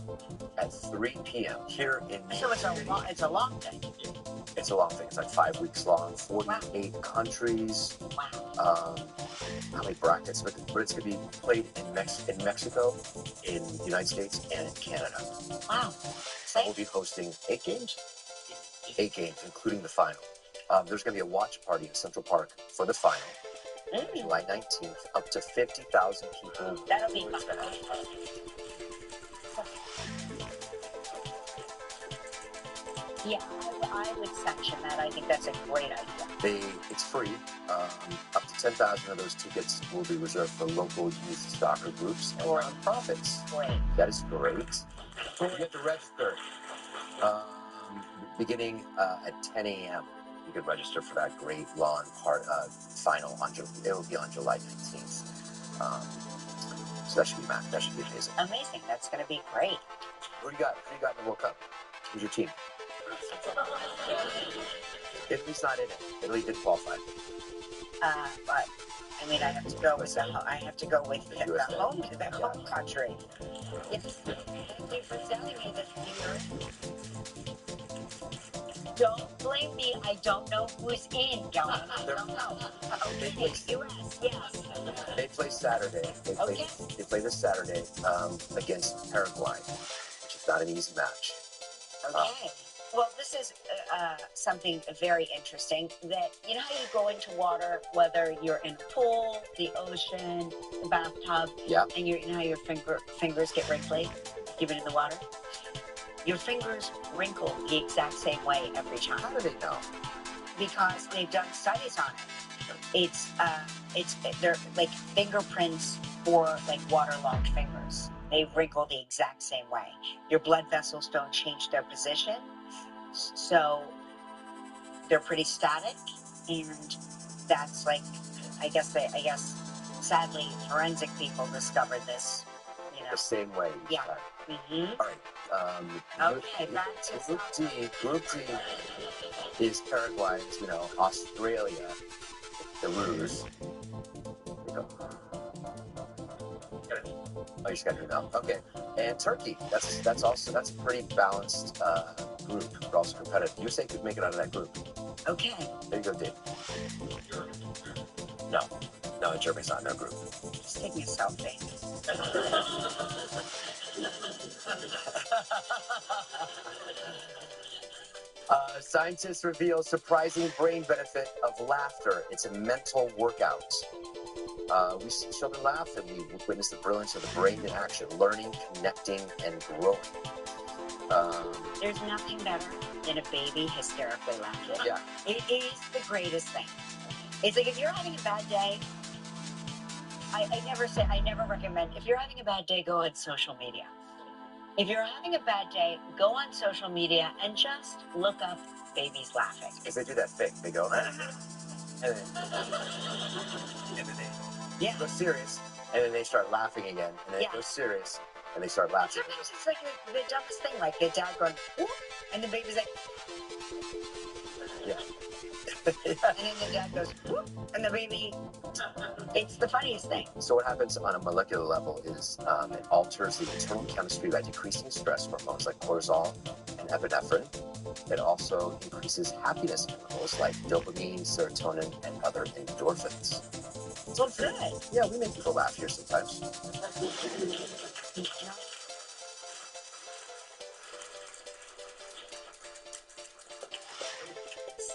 at 3 p.m. here in New York City. It's a long day. It's a long thing. It's like 5 weeks long, 48 countries. Wow. How many brackets? But it's going to be played in Mexico, in the United States, and in Canada. Wow. We'll be hosting 8 games. 8 games, including the final. There's going to be a watch party in Central Park for the final. July 19th, up to 50,000 people. That'll be fun. Yeah, I would sanction that. I think that's a great idea. It's free. Up to 10,000 of those tickets will be reserved for local youth soccer groups and nonprofits. Great. That is great. You have to register. Beginning at 10 a.m. You can register for that great lawn final. It will be on July 19th. So that should be amazing. Amazing. That's going to be great. Who do you got? Who do you got in the World Cup? Who's your team? Italy's not in it. Italy did qualify. But I mean, I have to go with the home country. Yes. Thank you for telling me this, dear. Don't blame me. I don't know who's in, John. I don't know. Okay, U.S. Yes. They play Saturday. They play this Saturday against Paraguay, which is not an easy match. Okay. Well, this is something very interesting. That you know how you go into water, whether you're in a pool, the ocean, the bathtub, and you know how your fingers get wrinkly, even in the water. Your fingers wrinkle the exact same way every time. How do they know? Because they've done studies on it. They're like fingerprints for like waterlogged fingers. They wrinkle the exact same way. Your blood vessels don't change their position, so they're pretty static. And that's like, I guess sadly forensic people discovered this. You know, the same way. Yeah. Mm-hmm. All right. Group D is Paraguay, Australia, the Roos. Oh, you just got your mouth. Okay. And Turkey. That's a pretty balanced group, but also competitive. USA could make it out of that group. Okay. There you go, Dave. No, Germany's not in their group. Just take me a selfie. Scientists reveal surprising brain benefit of laughter. It's a mental workout. We see children laugh and we witness the brilliance of the brain in action, learning, connecting, and growing. There's nothing better than a baby hysterically laughing. Yeah. It is the greatest thing. It's like if you're having a bad day, I never recommend, if you're having a bad day, go on social media. If you're having a bad day, go on social media and just look up babies laughing. Because they do that thing. They go, and then they go serious, and then they start laughing again, and then it goes serious, and they start laughing. Sometimes it's like the dumbest thing, like the dad going, whoop, and the baby's like, yeah. And then the dad goes, whoop, and the baby, it's the funniest thing. So what happens on a molecular level is it alters the internal chemistry by decreasing stress hormones like cortisol and epinephrine. It also increases happiness chemicals like dopamine, serotonin, and other endorphins. So good. Yeah, we make people laugh here sometimes.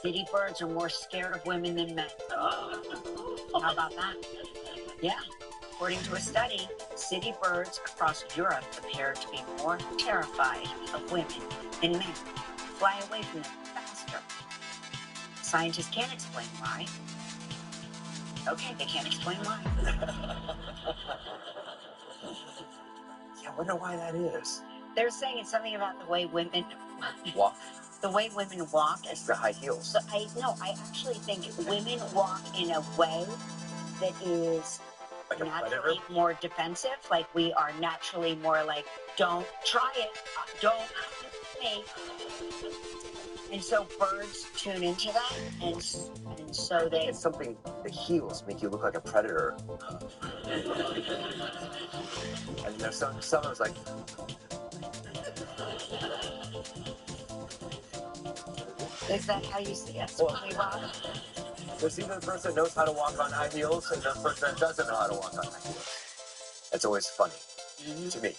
City birds are more scared of women than men. How about that? Yeah. According to a study, city birds across Europe appear to be more terrified of women than men. Fly away from them faster. Scientists can't explain why. Okay, they can't explain why. Yeah, I wonder why that is. They're saying it's something about the way women walk. The way women walk. It's the high heels. So I actually think women walk in a way that is like naturally more defensive. Like we are naturally more like, don't try it, don't me. And so birds tune into that, and so they. It's something. The heels make you look like a predator. And there's some of them's like. Is that how you see us when we walk? There's either the person that knows how to walk on high heels and the person that doesn't know how to walk on high heels. It's always funny to me,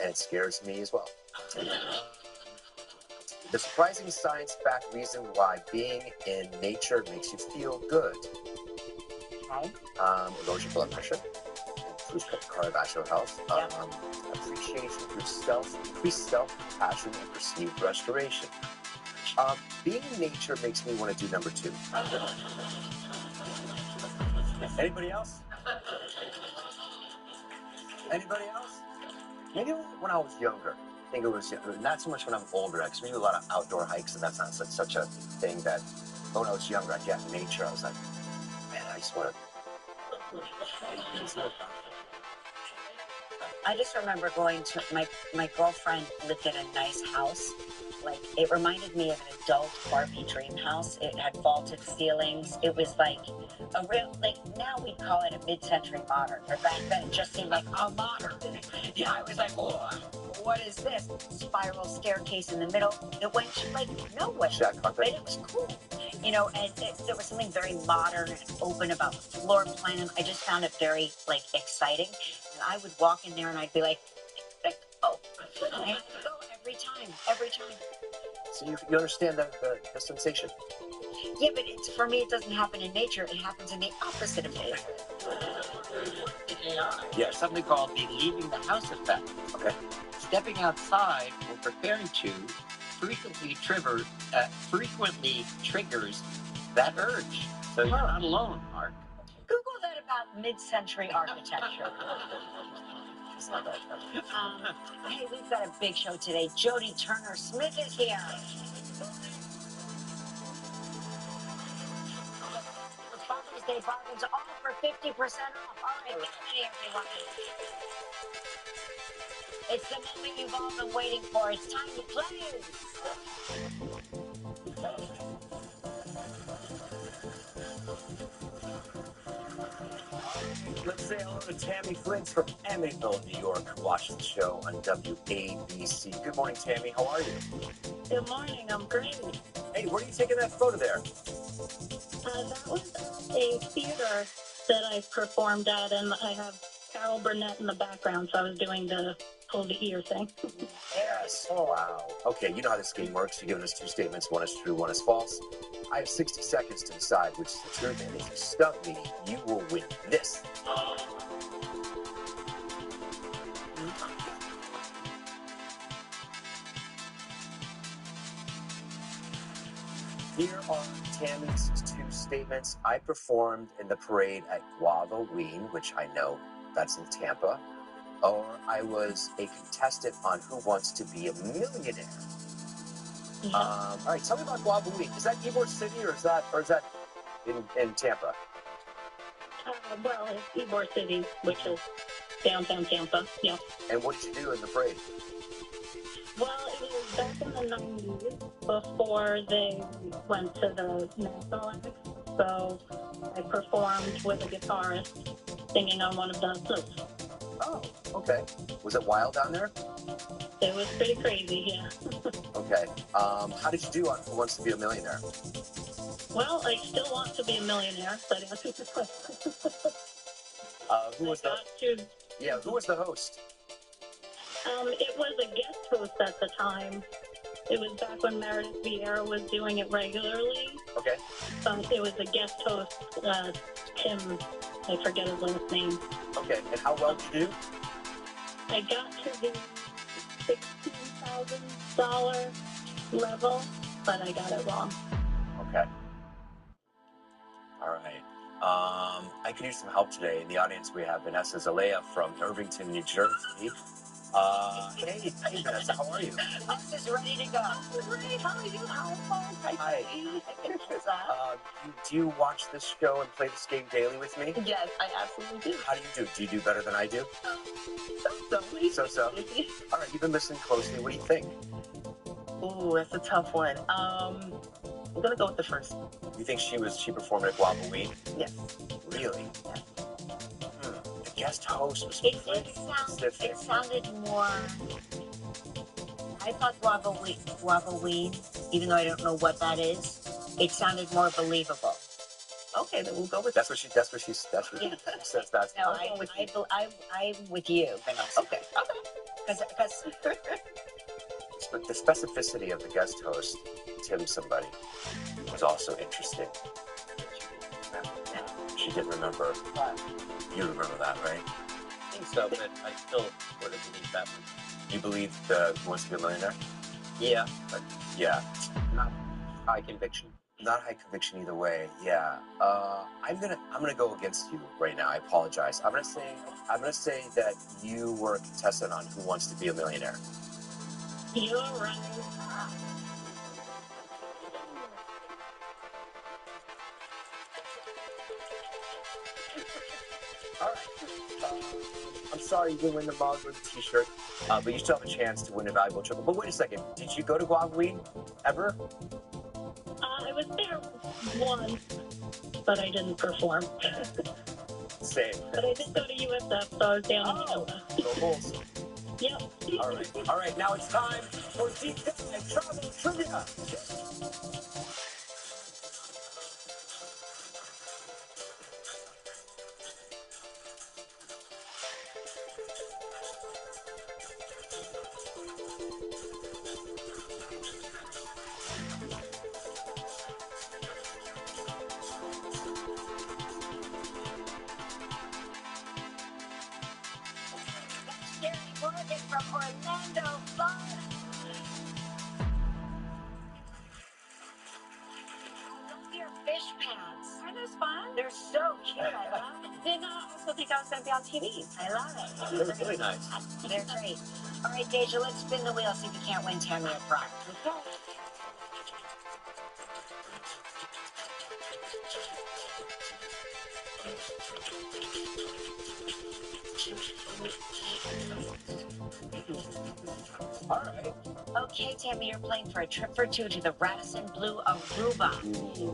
and it scares me as well. The surprising science-backed reason why being in nature makes you feel good. Okay. Lowers your blood pressure, improves cardiovascular health, appreciation through increased self-compassion, and perceived restoration. Being in nature makes me want to do number 2. Anybody else? Anybody else? Maybe when I was younger. I think it was not so much when I'm older, because we do a lot of outdoor hikes, and that's not such a thing that. But when I was younger, I'd get in nature. I was like, man, I just want to. I just remember going to my girlfriend lived in a nice house Like, it reminded me of an adult Barbie dream house. It had vaulted ceilings. It was like a real, like, now we'd call it a mid-century modern, but back then it just seemed like a modern. Yeah, I was like, oh, what is this? Spiral staircase in the middle. It went like nowhere, but it was cool. You know, and there was something very modern and open about the floor plan. I just found it very, like, exciting. And I would walk in there and I'd be like oh, I have to go every time. So you understand the sensation? Yeah, but it's, for me, it doesn't happen in nature. It happens in the opposite of nature. Yes. Something called the leaving the house effect. Okay. Stepping outside or preparing to frequently triggers that urge. So you're not alone, Mark. Google that about mid-century architecture. Hey, we've got a big show today. Jodie Turner-Smith is here. Father's Day bargains all for 50% off. All right, get ready, everyone. It's the moment you've all been waiting for. It's time to play. Let's say hello to Tammy Flint from Amityville, New York, who watched the show on WABC. Good morning, Tammy. How are you? Good morning. I'm great. Hey, where are you taking that photo there? That was a theater that I performed at, and I have Carol Burnett in the background, so I was doing the hold the ear thing. Yes. Oh, wow. Okay, you know how this game works. You're giving us two statements. One is true, one is false. I have 60 seconds to decide which is the truth, and if you stump me, you will win this. Here are Tammy's two statements. I performed in the parade at Guavaween, which I know that's in Tampa, or I was a contestant on Who Wants to Be a Millionaire. All right, tell me about Guavaween. Is that Ybor City or is that in Tampa? Well, it's Ybor City, which is downtown Tampa. Yeah. And what did you do in the parade? Well, it was back in the 90s before they went to the National Olympics. So I performed with a guitarist singing on one of the flutes. Oh, okay. Was it wild down there? It was pretty crazy, yeah. Okay. How did you do on Who Wants to Be a Millionaire? Well, I still want to be a millionaire, but I answered the question. Who was the host? It was a guest host at the time. It was back when Meredith Vieira was doing it regularly. Okay. It was a guest host, Tim, I forget his last name. Okay, and how well did you do? I got to the $16,000 level, but I got it wrong. Okay. All right. I could use some help today. In the audience, we have Vanessa Zalea from Irvington, New Jersey. Hey, Vanessa, how are you? Vanessa's ready to go. Great. How are you? Hi. Do you watch this show and play this game daily with me? Yes, I absolutely do. How do you do? Do you do better than I do? So. All right, you've been listening closely. What do you think? Ooh, that's a tough one. I'm gonna go with the first. You think she performed at Guavaween? Yes. Really? Yeah. The guest host was It sounded more. I thought Guavaween, even though I don't know what that is, it sounded more believable. Okay, then we'll go with That's what she says. That's No, I'm with you, Vanessa. Okay. Because But the specificity of the guest host, Tim somebody, was also interesting. She didn't remember. You remember that, right? I think so, but I still sort of believe that one. You believe the Who Wants to Be a Millionaire? Yeah. But, yeah. Not high conviction. Not high conviction either way. Yeah. I'm gonna go against you right now. I apologize. I'm gonna say that you were a contestant on Who Wants to Be a Millionaire. You're right. All right. I'm sorry you didn't win the mug or the t-shirt, but you still have a chance to win a valuable trip. But wait a second, did you go to Guavaweed ever? I was there once, but I didn't perform. Same. But I did go to USF, so I was down in Tampa. Go Bulls. Yep. All right, now it's time for Deep Dive Travel Trivia. Gary Morgan from Orlando, Florida. I love your fish pants. Aren't those fun? They're so cute. I love them. Did not also think I was going to be on TV. I love it. They're really nice. They're great. All right, Deja, let's spin the wheel, see if you can't win Tammy up front. Okay. All right. Okay, Tammy, you're playing for a trip for two to the Radisson Blue Aruba.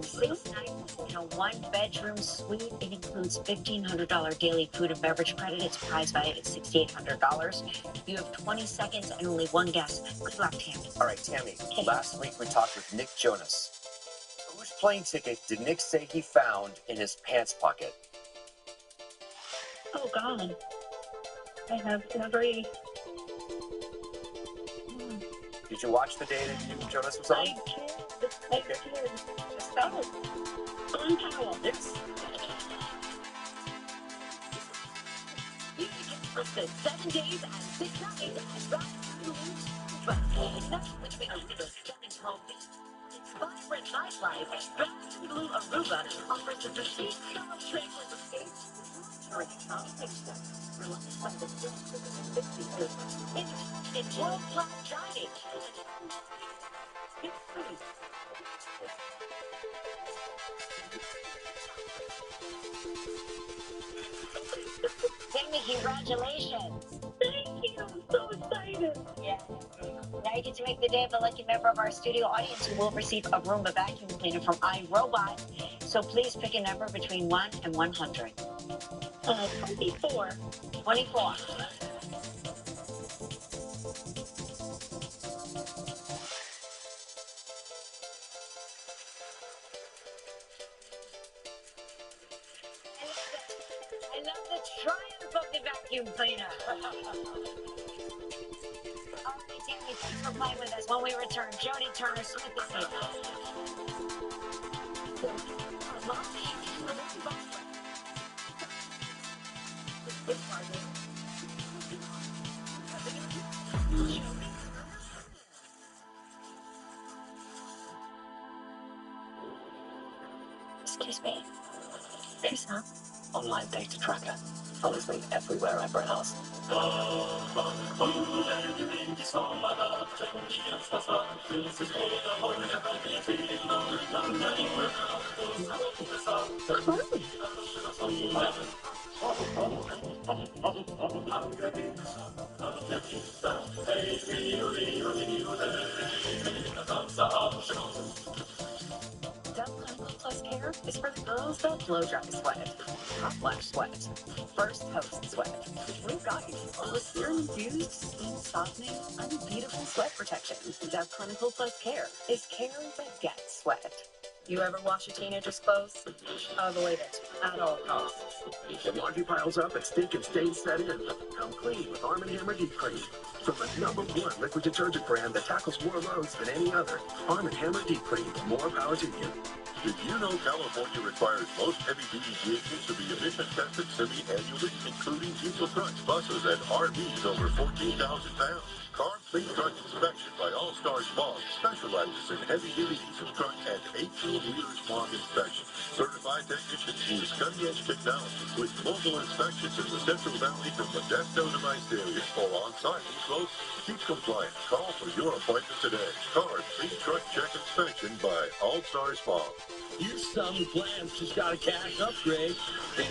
6 nights in a one-bedroom suite. It includes $1,500 daily food and beverage credit. Its prize value is $6,800. You have 20 seconds and only one guess. Good luck, Tammy. All right, Tammy. Last week we talked with Nick Jonas. Whose plane ticket did Nick say he found in his pants pocket? Oh, God. I have every... Did you watch the day that Nick Jonas was on? I did. Just that. Glenn Powell. Yes. You can listen 7 days and 6 nights at Radisson Blue, which makes the stunning home vibrant nightlife. Radisson Blue Aruba offers a distinct style trade with the states. It's world-class dining. It's free. Tammy, congratulations. Thank you. I'm so excited. Yeah. Now you get to make the day of the lucky member of our studio audience who will receive a Roomba vacuum cleaner from iRobot. So please pick a number between 1 and 100. 24. 24. I love the triumph of the vacuum cleaner. All right, Tammy, thanks for playing with us. When we return, Jody Turner Smith is here. Excuse me. Who's that? Online data tracker. Follows me everywhere I browse. Dove Clinical Plus Care is for the girls that blow dry sweat, hot flash sweat, first host sweat. We've got you with serum-infused, steam softening, unbeatable sweat protection. Dove Clinical Plus Care is care that gets sweat. You ever wash a teenager's clothes? Avoid it at all costs. If laundry piles up and stink and stains set in, come clean with Arm & Hammer Deep Clean. From the #1 liquid detergent brand that tackles more loads than any other, Arm & Hammer Deep Clean. More power to you. Did you know California requires most heavy-duty vehicles to be emission tested semi-annually, including diesel trucks, buses, and RVs over 14,000 pounds? Car Fleet Truck Inspection by All-Star Smog specializes in heavy-duty diesel truck and 18-wheeler smog inspection. Certified technicians use cutting-edge technology with mobile inspections in the Central Valley from Modesto to Visalia or on-site in close. Keep compliant. Call for your appointment today. Car Fleet Truck Check Inspection by All-Star Smog. Here's some plans just got a cash upgrade. There's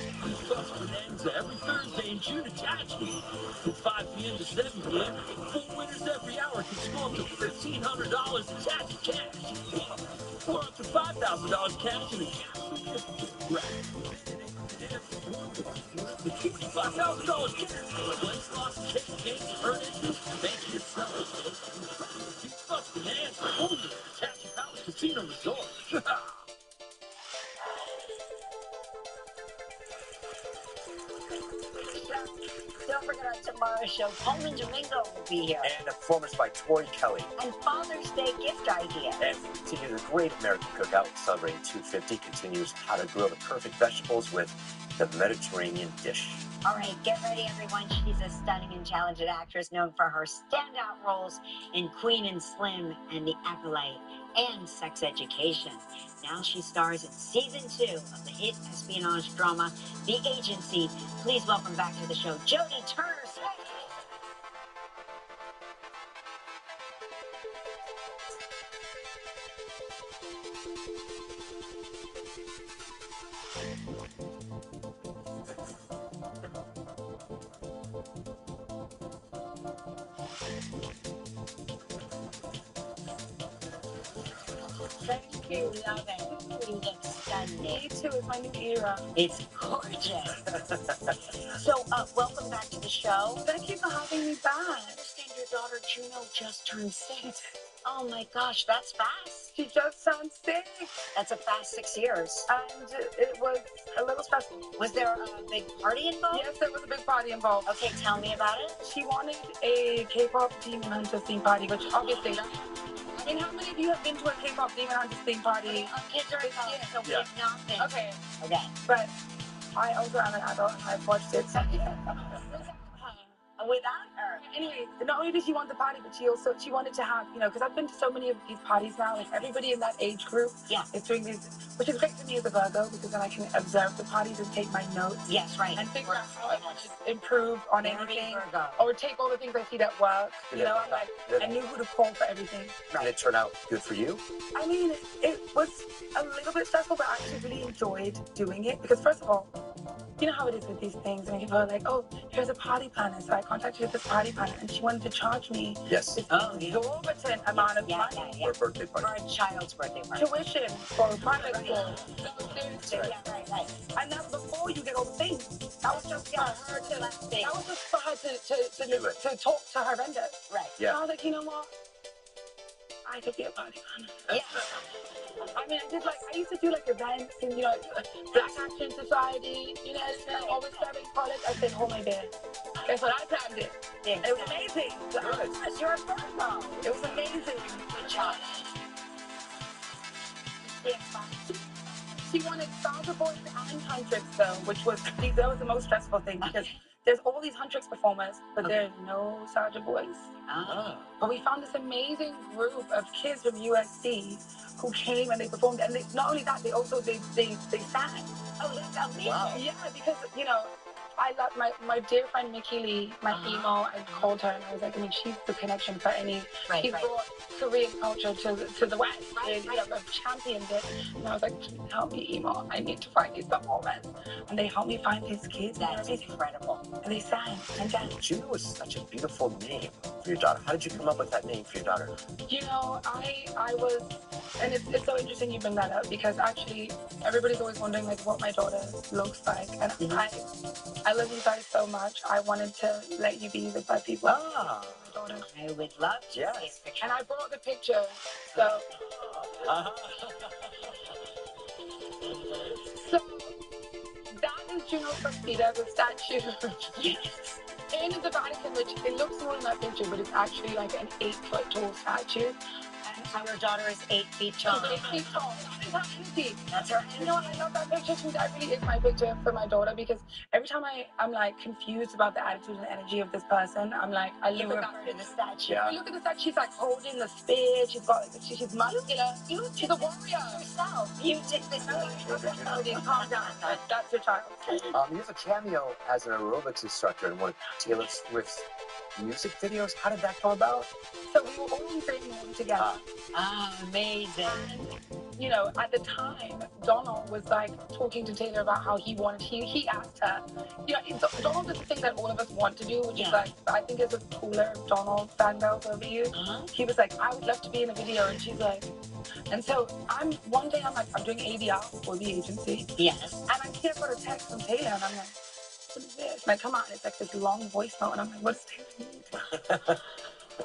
Bus Bonanza every Thursday in June attached me. From 5 p.m. to 7 p.m., 4 winners every hour can score up to $1,500 in tax cash. Or up to $5,000 cash in a cash. Right. The $25,000 cash. Let's lost cake, earn it, thank yourself. These Bus Bonanza only at Tattoo Palace Casino Resort. Don't forget our tomorrow's show, Coleman Domingo will be here. And a performance by Tori Kelly. And Father's Day gift idea. And we continue the Great American Cookout celebrating 250 continues how to grill the perfect vegetables with the Mediterranean dish. All right, get ready, everyone. She's a stunning and talented actress known for her standout roles in Queen and Slim and The Acolyte and Sex Education. Now she stars in season 2 of the hit espionage drama, The Agency. Please welcome back to the show, Jodie Turner-Smith. Thank you. Love it. You look stunning. Me too. It's my new era. It's gorgeous. So, welcome back to the show. Thank you for having me back. I understand your daughter Juno just turned 6. Oh my gosh, that's fast. She just turned 6. That's a fast 6 years. And it was a little stressful. Was there a big party involved? Yes, there was a big party involved. Okay, tell me about it. She wanted a K-pop Demon Hunter theme party, which obviously, I mean, how many of you have been to a K-pop Demon Hunter theme party? Our kids are in college, so we have not been. Okay. Okay. But I also am an adult and I've watched it. Without her. Anyway, not only did she want the party, but she wanted to have, because I've been to so many of these parties now, like everybody in that age group is doing these, which is great for me as a Virgo, because then I can observe the parties and take my notes. Yes, right. And figure out how I should improve on anything. Virgo. Or take all the things I see that work. I'm like, I knew who to call for everything. Did it turn out good for you? I mean, it was a little bit stressful, but I actually really enjoyed doing it, because first of all, you know how it is with these things, and people are like, oh, here's a party planner. So I contacted this party planner, and she wanted to charge me this exorbitant amount of money for a birthday party. For a child's birthday party. Tuition for a private school. Right. And that's before you get all the things. That was just for her to, that was just for her to talk to her vendor. Right. Yeah. So I was like, you know what? I could be a party planner. Yeah. I mean, I used to do events and, Black Action Society, always serving college. I said, hold my beer. Guess what? I planned it. Yeah. It was amazing. Good. You're a Virgo. It was amazing. Good job. She wanted Soldier Boys and Huntrix, though, that was the most stressful thing, because there's all these Huntrix performers, but there's no Soldier Boys. But we found this amazing group of kids from USC who came and they performed, and not only that, they also they sang. Oh, that's amazing! Wow. Yeah, because I love my dear friend Mickey Lee, my emo. I called her and I was like, she's the connection for any. She brought Korean culture to the West. I've championed it, and I was like, please help me, emo. I need to find these performers, and they helped me find these kids. That's incredible. And they sang and danced. Juno was such a beautiful name for your daughter. How did you come up with that name for your daughter? I was, and it's so interesting you bring that up, because actually everybody's always wondering what my daughter looks like, and I love you guys so much. I wanted to let you be the best people. Ah. My daughter. I would love to see a picture. And I brought the picture, so. So that is Juno Crespita, the statue. In the Vatican, which it looks small in that picture, but it's actually like an 8-foot tall statue. Our daughter is 8 feet tall. She's 8 feet tall. That is her energy. That's her energy. You know what? I love that picture too. That really is my picture for my daughter because every time I'm like confused about the attitude and energy of this person, I'm like, I look at that. To the statue. I look at the statue. She's like holding the spear. She's got, she's muscular. She's a warrior. Yourself. You did this. Calm down. That's your child. You have a cameo as an aerobics instructor in one of Taylor Swift's music videos. How did that come about? So we were all in training room together. Amazing. You know, at the time, Donald was like talking to Taylor about how he wanted, he asked her, you know, Donald does the thing that all of us want to do, which is like, I think it's a cooler Donald fangirls over you. He was like, I would love to be in a video. And she's like, and so one day I'm like, I'm doing ADR for the agency. Yes. And I get got a text from Taylor and I'm like, what is this? And I come out and it's like this long voice note and I'm like, what's Taylor need?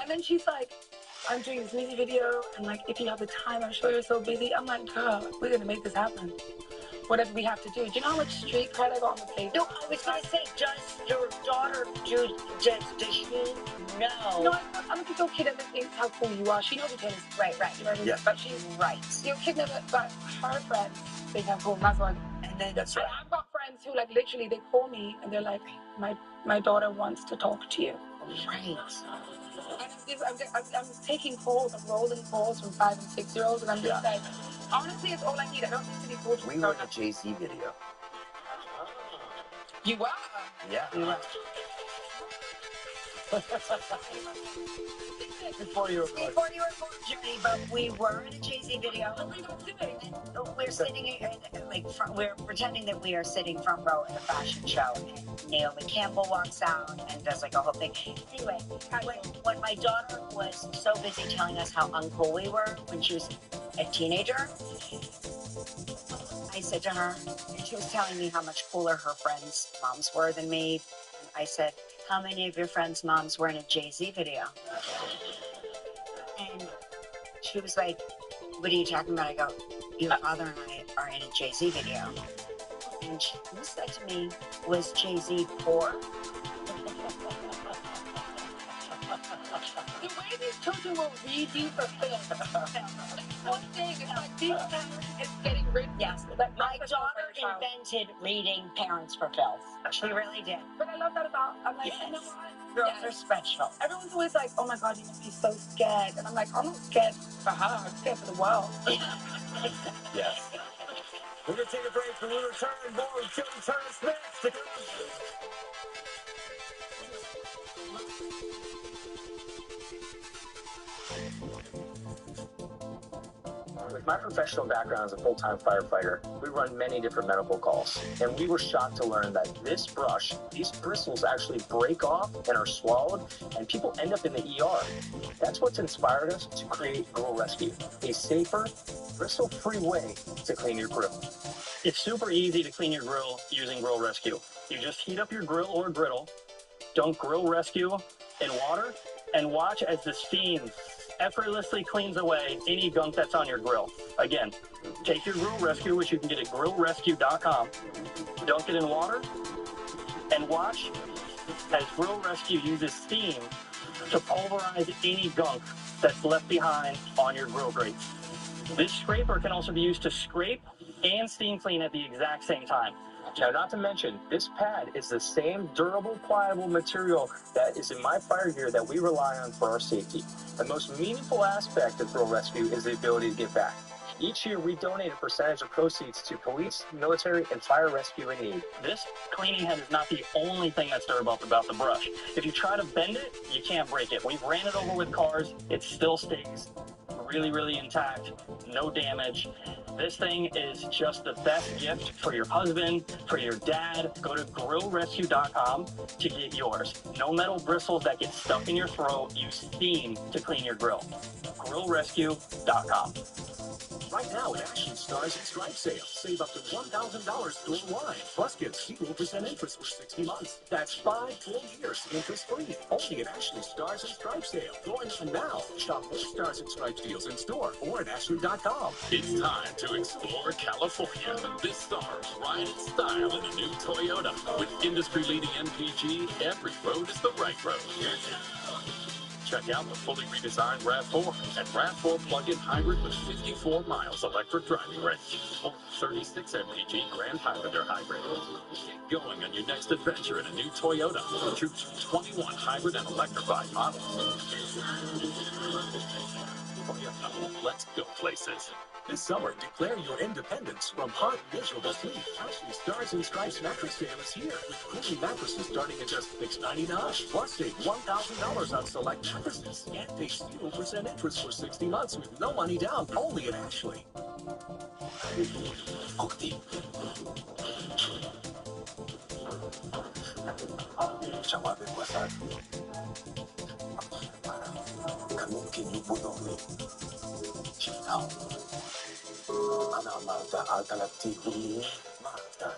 And then she's like, I'm doing this music video, and like, if you have the time, I'm sure you're so busy. I'm like, girl, we're gonna make this happen. Whatever we have to do. Do you know how much street cred I got on the page? No, I was gonna say, does your daughter does she know? No, I don't think your kid ever thinks how cool you are. She knows who Taylor is. Right. You know what I mean? Yeah. But she's right. Your kid never, but her friends think I'm cool. And that's why. And then that's right. I've got friends who like literally they call me and they're like, my daughter wants to talk to you. Right. I'm taking calls, I'm rolling calls from 5 and 6-year-olds, and I'm just like, honestly, it's all I need. I don't need to be called. We were in a Jay-Z video. You were? Yeah. You were. Before you were born, Journey, but we were in a Jay-Z video. We're sitting in, we're pretending that we are sitting front row in a fashion show, and Naomi Campbell walks out and does like a whole thing. Anyway, when my daughter was so busy telling us how uncool we were when she was a teenager, I said to her, and she was telling me how much cooler her friends' moms were than me. I said, how many of your friends' moms were in a Jay-Z video? And she was like, what are you talking about? I go, your father and I are in a Jay-Z video. And she said to me, was Jay-Z poor? The way these children will read you for film. One thing, it's like these parents is getting rid of. Yes, my daughter invented reading parents for filth. She really did. But I love that about, I'm like, you know what? Girls are special. Everyone's always like, oh my God, you must be so scared. And I'm like, I'm not scared for her, I'm scared for the world. Yes. We're going to take a break. When we return, more of Jody Turner Smith. Stick around. With my professional background as a full-time firefighter, we run many different medical calls. And we were shocked to learn that this brush, these bristles actually break off and are swallowed, and people end up in the ER. That's what's inspired us to create Grill Rescue, a safer, bristle-free way to clean your grill. It's super easy to clean your grill using Grill Rescue. You just heat up your grill or griddle, dunk Grill Rescue in water, and watch as the steam effortlessly cleans away any gunk that's on your grill. Again, take your Grill Rescue, which you can get at grillrescue.com, dunk it in water, and watch as Grill Rescue uses steam to pulverize any gunk that's left behind on your grill grates. This scraper can also be used to scrape and steam clean at the exact same time. Now, not to mention, this pad is the same durable, pliable material that is in my fire gear that we rely on for our safety. The most meaningful aspect of Grill Rescue is the ability to give back. Each year, we donate a percentage of proceeds to police, military, and fire rescue in need. This cleaning head is not the only thing that's durable about the brush. If you try to bend it, you can't break it. We've ran it over with cars. It still stays really, really intact, no damage. This thing is just the best gift for your husband, for your dad. Go to grillrescue.com to get yours. No metal bristles that get stuck in your throat. Use steam to clean your grill. grillrescue.com. Right now at Ashley Stars and Stripes sale. Save up to $1,000 store-wide. Plus get 0% interest for 60 months. That's 5 full years interest-free. Only at Ashley Stars and Stripes sale. Going on now. Shop more Stars and Stripes deals in store or at Ashley.com. It's time to explore California. This summer, ride in style in a new Toyota. With industry-leading MPG, every road is the right road. Check out the fully redesigned RAV4 and RAV4 plug-in hybrid with 54 miles electric driving range. Or 36 mpg Grand Highlander hybrid. Get going on your next adventure in a new Toyota. Choose 21 hybrid and electrified models. Toyota, let's go places. This summer, declare your independence from hot, miserable sleep. Ashley Stars and Stripes mattress sale is here with cooling mattresses starting at just $6.99. Plus, save $1,000 on select mattresses and pay 0% interest for 60 months with no money down. Only at Ashley. Ana Marta Alternative Marta.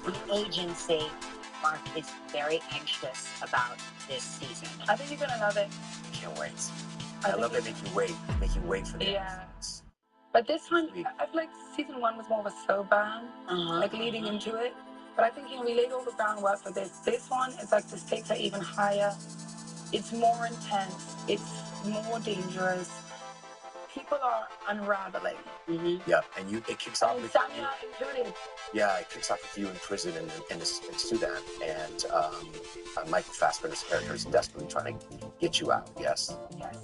The agency, Mark, is very anxious about this season. I think you're gonna love it. Can't wait. I love they make you wait. They make you wait for the Yeah. But this one, I feel like season 1 was more of a slow burn, like leading into it. But I think, we laid all the groundwork for this. This one is like the stakes are even higher. It's more intense. It's more dangerous. People are unraveling. Yeah, and it kicks off with Samuel included. Yeah, it kicks off with you in prison in Sudan, and Michael Fassbender's character is desperately trying to get you out. Yes. Yes.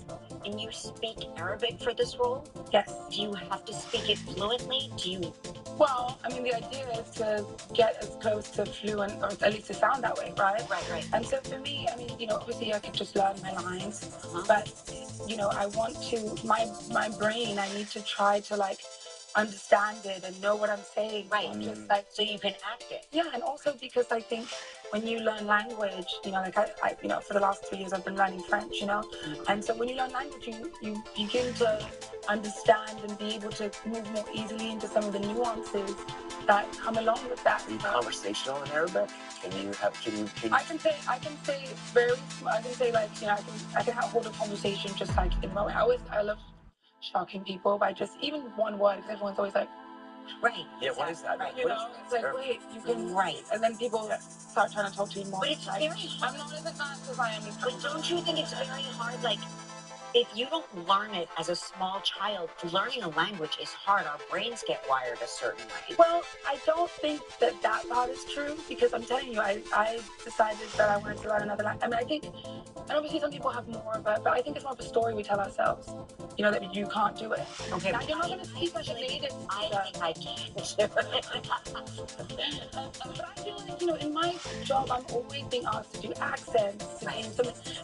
And you speak Arabic for this role? Yes. Do you have to speak it fluently? Well, I mean, the idea is to get as close to fluent, or at least to sound that way, right? Right. And so for me, I mean, obviously I could just learn my lines, but, I want to, my brain, I need to try to, understand it and know what I'm saying. Right. Just so you can act it. Yeah, and also because I think when you learn language, I for the last 3 years I've been learning French, and so when you learn language, you begin to understand and be able to move more easily into some of the nuances that come along with that. Are you conversational in Arabic? I can say I can hold a conversation just like in the moment. I love shocking people by just even one word, because everyone's always like, right. Yeah, what is that? Right. It's like, wait, you can, right. And then people start trying to talk to you more. But it's very hard. I'm not as advanced as I am. But don't you think it's very hard? If you don't learn it as a small child, learning a language is hard. Our brains get wired a certain way. Well, I don't think that part is true, because I'm telling you, I decided that I wanted to learn another language. I mean, I think, and obviously some people have more of it, but I think it's more of a story we tell ourselves. That you can't do it. Okay. Now, you're not going to speak like a native. I think I can do it. But I feel like, in my job, I'm always being asked to do accents,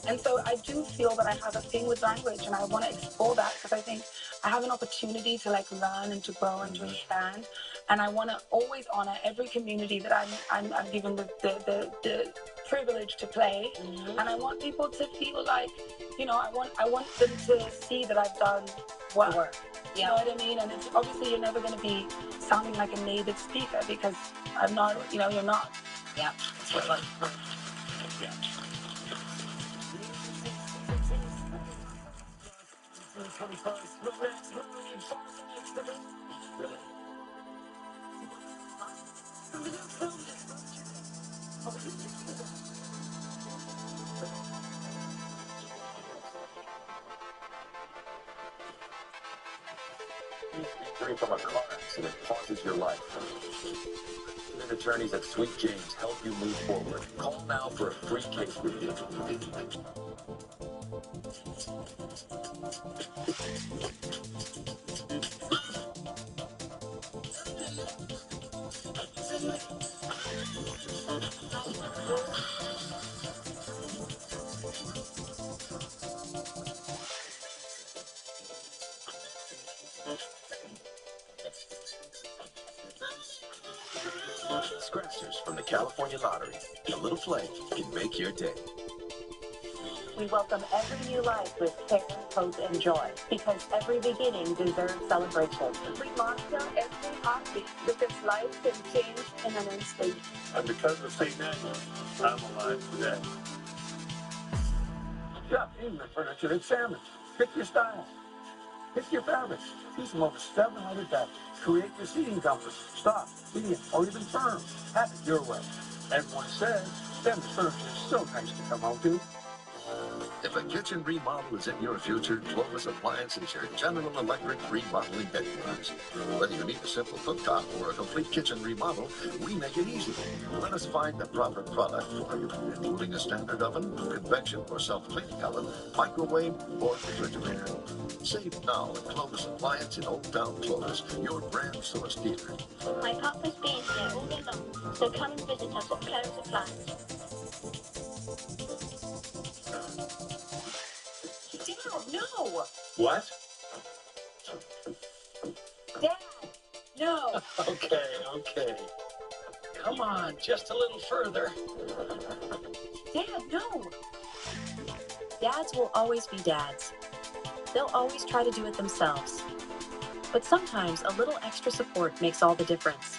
and so I do feel that I have a thing with language, and I want to explore that, because I think I have an opportunity to learn and to grow and to expand, and I want to always honor every community that I'm given the privilege to play, and I want people to feel like, I want them to see that I've done work. You know what I mean? And it's obviously you're never going to be sounding like a native speaker, because I'm not. You're not. Yeah. Yeah. Free from a car accident pauses your life. The attorneys at Sweet James help you move forward. Call now for a free case review. Scratchers from the California Lottery. A little play can make your day. We welcome every new life with care, hope, and joy, because every beginning deserves celebration. We master every heartbeat, because life can change in an instant. And because of St. Agnes, I'm alive today. Yeah, even the furniture examined. Pick your style. Pick your fabrics. Choose from over 700 fabrics. Create your seating comfort. Soft, medium, or even firm. Have it your way. Everyone says, Dennis Furniture is so nice to come home to. If a kitchen remodel is in your future, Clovis Appliance is your General Electric remodeling headquarters. Whether you need a simple cooktop or a complete kitchen remodel, we make it easy. Let us find the proper product for you, including a standard oven, convection or self-cleaning oven, microwave, or refrigerator. Save now at Clovis Appliance in Old Town Clovis, your brand source dealer. My papa's been here all along, so come and visit us at Clovis Appliance. No! What? Dad! No! Okay. Come on, just a little further. Dad, no! Dads will always be dads. They'll always try to do it themselves. But sometimes a little extra support makes all the difference.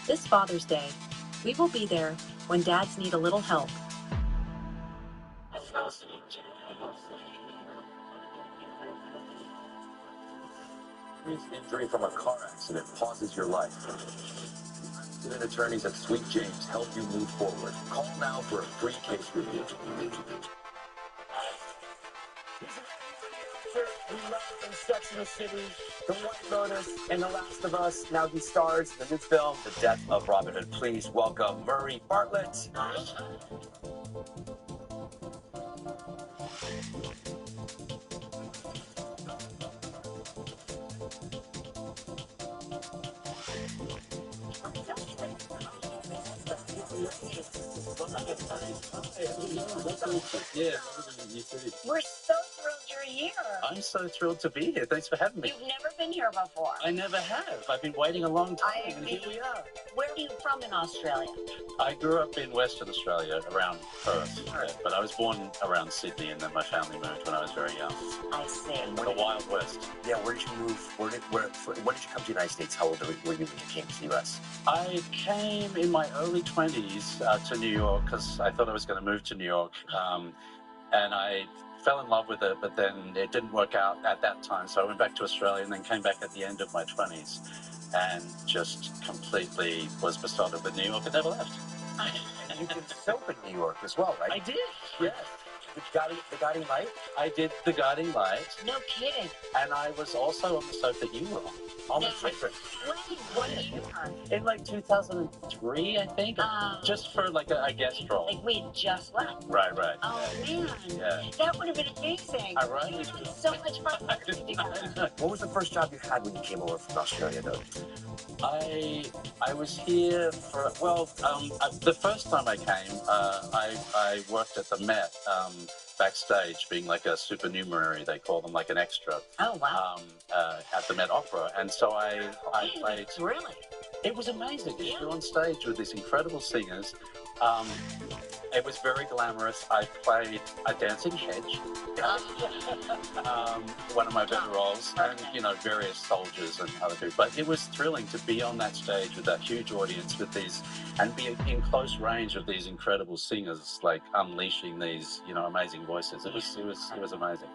This Father's Day, we will be there when dads need a little help. Injury from a car accident pauses your life. Accident attorneys at Sweet James help you move forward. Call now for a free case review. We love from Sex and the City, The White Lotus, and The Last of Us. Now he stars in the new film, The Death of Robin Hood. Please welcome Murray Bartlett. Yeah, you too. We're so thrilled you're here. I'm so thrilled to be here. Thanks for having me. You've never been here before. I never have. I've been waiting a long time, and here we are. Where are you from in Australia? I grew up in Western Australia, around Perth, but I was born around Sydney, and then my family moved when I was very young. I see. The Wild West. Yeah, where did you move? When did you come to the United States? How old were you when you came to the U.S.? I came in my early 20s to New York because I thought I was going to move to New York, and I fell in love with it, but then it didn't work out at that time, so I went back to Australia and then came back at the end of my 20s and just completely was besotted with New York and never left. And you did soap in New York as well, right? I did, yes. The Guiding Light? I did The Guiding Light. No kidding. And I was also on the soap that you were on. Almost favorite. What year? In like 2003, I think. Just for like a guest role. Like we had just left. Right. Oh, man. Yeah. That would have been amazing. Right. We would have had so much fun together. What was the first job you had when you came over from Australia, though? I was here for, the first time I came, I worked at the Met, backstage, being like a supernumerary, they call them, like an extra. Oh, wow. At the Met Opera. And so I played... Really? It was amazing. Yeah. You're on stage with these incredible singers. It was very glamorous. I played a dancing hedge, one of my better roles, and, various soldiers and other people. But it was thrilling to be on that stage with that huge audience with these, and be in close range of these incredible singers, like unleashing these, amazing voices. It was amazing.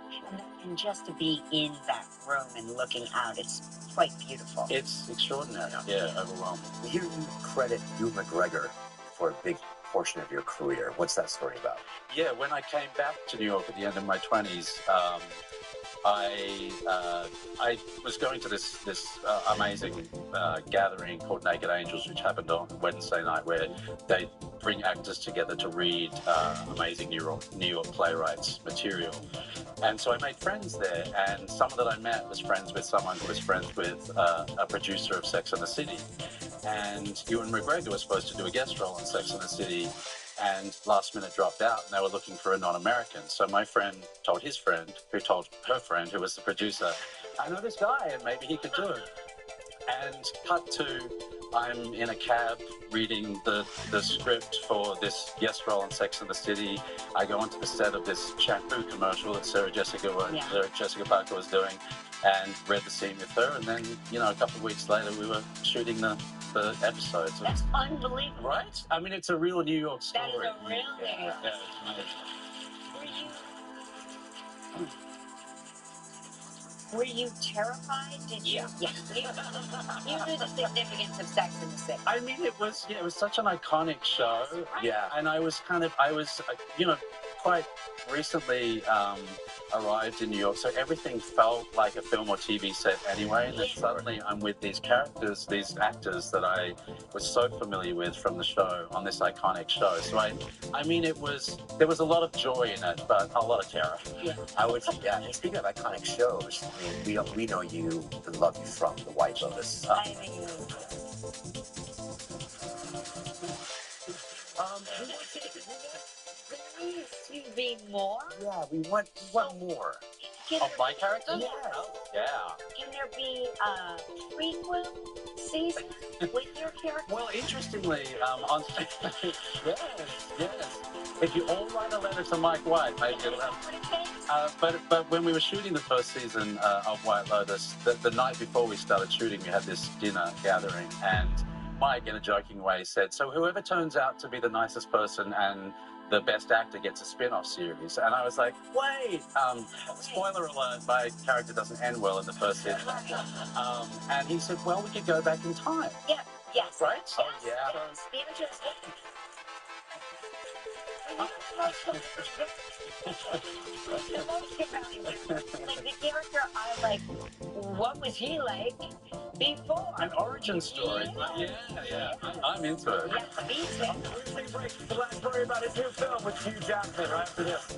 And just to be in that room and looking out, it's quite beautiful. It's extraordinary. Yeah, overwhelming. Here you credit Ewan McGregor for a big portion of your career. What's that story about? Yeah, when I came back to New York at the end of my 20s, I was going to this amazing gathering called Naked Angels, which happened on Wednesday night, where they bring actors together to read amazing New York playwrights' material. And so I made friends there, and someone that I met was friends with someone who was friends with a producer of Sex and the City. And Ewan McGregor was supposed to do a guest role on Sex and the City, and last minute dropped out, and they were looking for a non-American. So my friend told his friend, who told her friend, who was the producer, I know this guy, and maybe he could do it. And cut to, I'm in a cab reading the script for this guest role on Sex and the City. I go onto the set of this shampoo commercial that Sarah Jessica Parker was doing, and read the scene with her. And then, a couple of weeks later, we were shooting the episodes. That's unbelievable. Right? I mean, it's a real New York story. That is a real New York story. Yeah, it's amazing. Were you terrified? Did you? Yeah. You knew the significance of Sex in the City. I mean, it was such an iconic show. Yeah, and I was, quite recently arrived in New York, so everything felt like a film or TV set anyway. And then suddenly I'm with these characters, these actors that I was so familiar with from the show on this iconic show. So I mean, there was a lot of joy in it, but a lot of terror. Yeah. And speaking of iconic shows, I mean, we know you and love you from The White Lotus. There needs to be more. Yeah, we want more. Of my character? Yes. Oh, yeah. Can there be a prequel season with your character? Well, interestingly, on yes. If you all write a letter to Mike White, maybe it'll happen. But when we were shooting the first season of White Lotus, the night before we started shooting, we had this dinner gathering, and Mike, in a joking way, said, "So whoever turns out to be the nicest person and the best actor gets a spin-off series." And I was like, wait, spoiler alert, my character doesn't end well in the first season. And he said, well, we could go back in time. Yeah, yes. Right? Yes, Oh, yeah. Yes. Be interesting. The most compelling. Like the character, I like, what was he like before? An origin story. Yeah. I'm into it. Yes, me too. We'll take a break. The last story about his new film with Hugh Jackman right after this.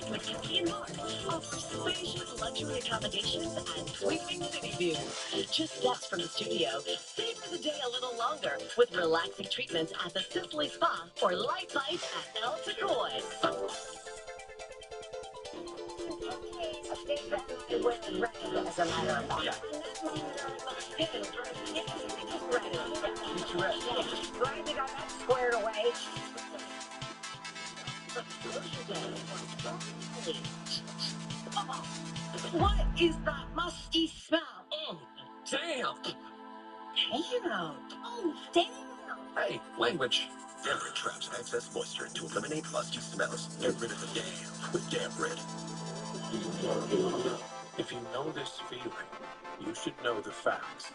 With Kathy and Mark offers spacious luxury accommodations and sweeping city views. Just steps from the studio. Savor the day a little longer with relaxing treatments at the Sisley Spa or Light Bites at El Sequoia. As a matter of fact. Glad we got that squared away. What is that musty smell? Damn! Damn. Oh, damn. Hey, language. Deodorant traps excess moisture to eliminate musty smells. Get rid of the damn with Damn Rid. If you know this feeling, you should know the facts.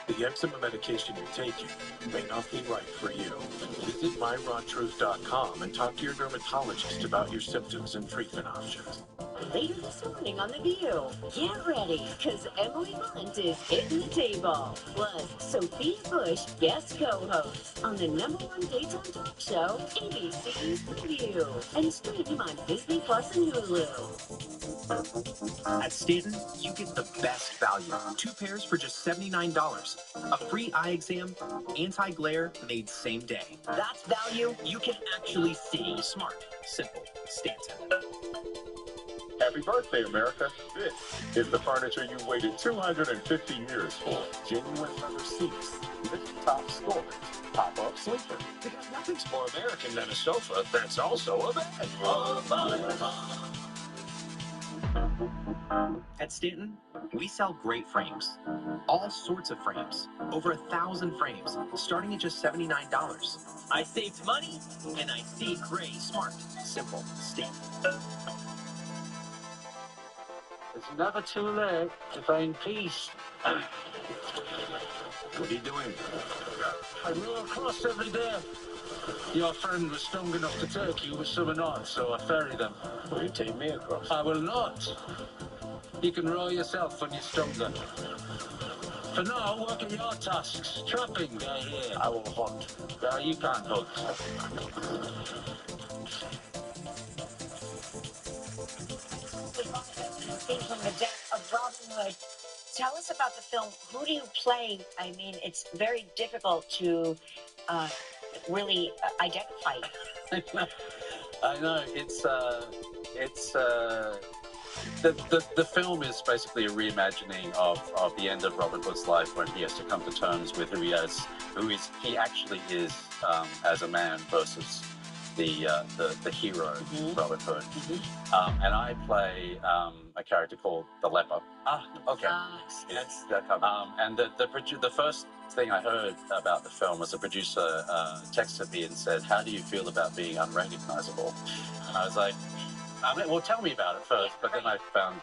The eczema medication you're taking may not be right for you. Visit myrawtruth.com and talk to your dermatologist about your symptoms and treatment options. Later this morning on The View, get ready, because Emily Blunt is hitting the table. Plus, Sophia Bush, guest co-host on the #1 daytime talk show, ABC's The View, and stream on Disney Plus and Hulu. At Stanton, you get the best value. 2 pairs for just $79. A free eye exam, anti-glare, made same day. That's value you can actually see. Smart, simple, Stanton. Happy birthday, America. This is the furniture you waited 250 years for. Genuine leather seats, lift top storage, pop-up sleeper. Because nothing's more American than a sofa that's also a bed. At Stanton, we sell great frames. All sorts of frames. Over 1,000 frames, starting at just $79. I saved money, and I see gray. Smart, simple, Stanton. It's never too late to find peace. What are you doing? I row across every day. Your friend was strong enough to take you with someone else, so I ferry them. Will you take me across? I will not. You can row yourself when you're stronger. For now, work at your tasks. Trapping, I hear. I will hunt. You can't hunt. From the death of Robin Hood. Tell us about the film. Who do you play? I mean, it's very difficult to really identify. I know. The film is basically a reimagining of the end of Robin Hood's life when he has to come to terms with who he actually is as a man versus the hero, Robin Hood. And I play a character called the Leper. Ah, okay. Yes. And the first thing I heard about the film was the producer texted me and said, "How do you feel about being unrecognizable?" And I was like, well, tell me about it first. But then I found,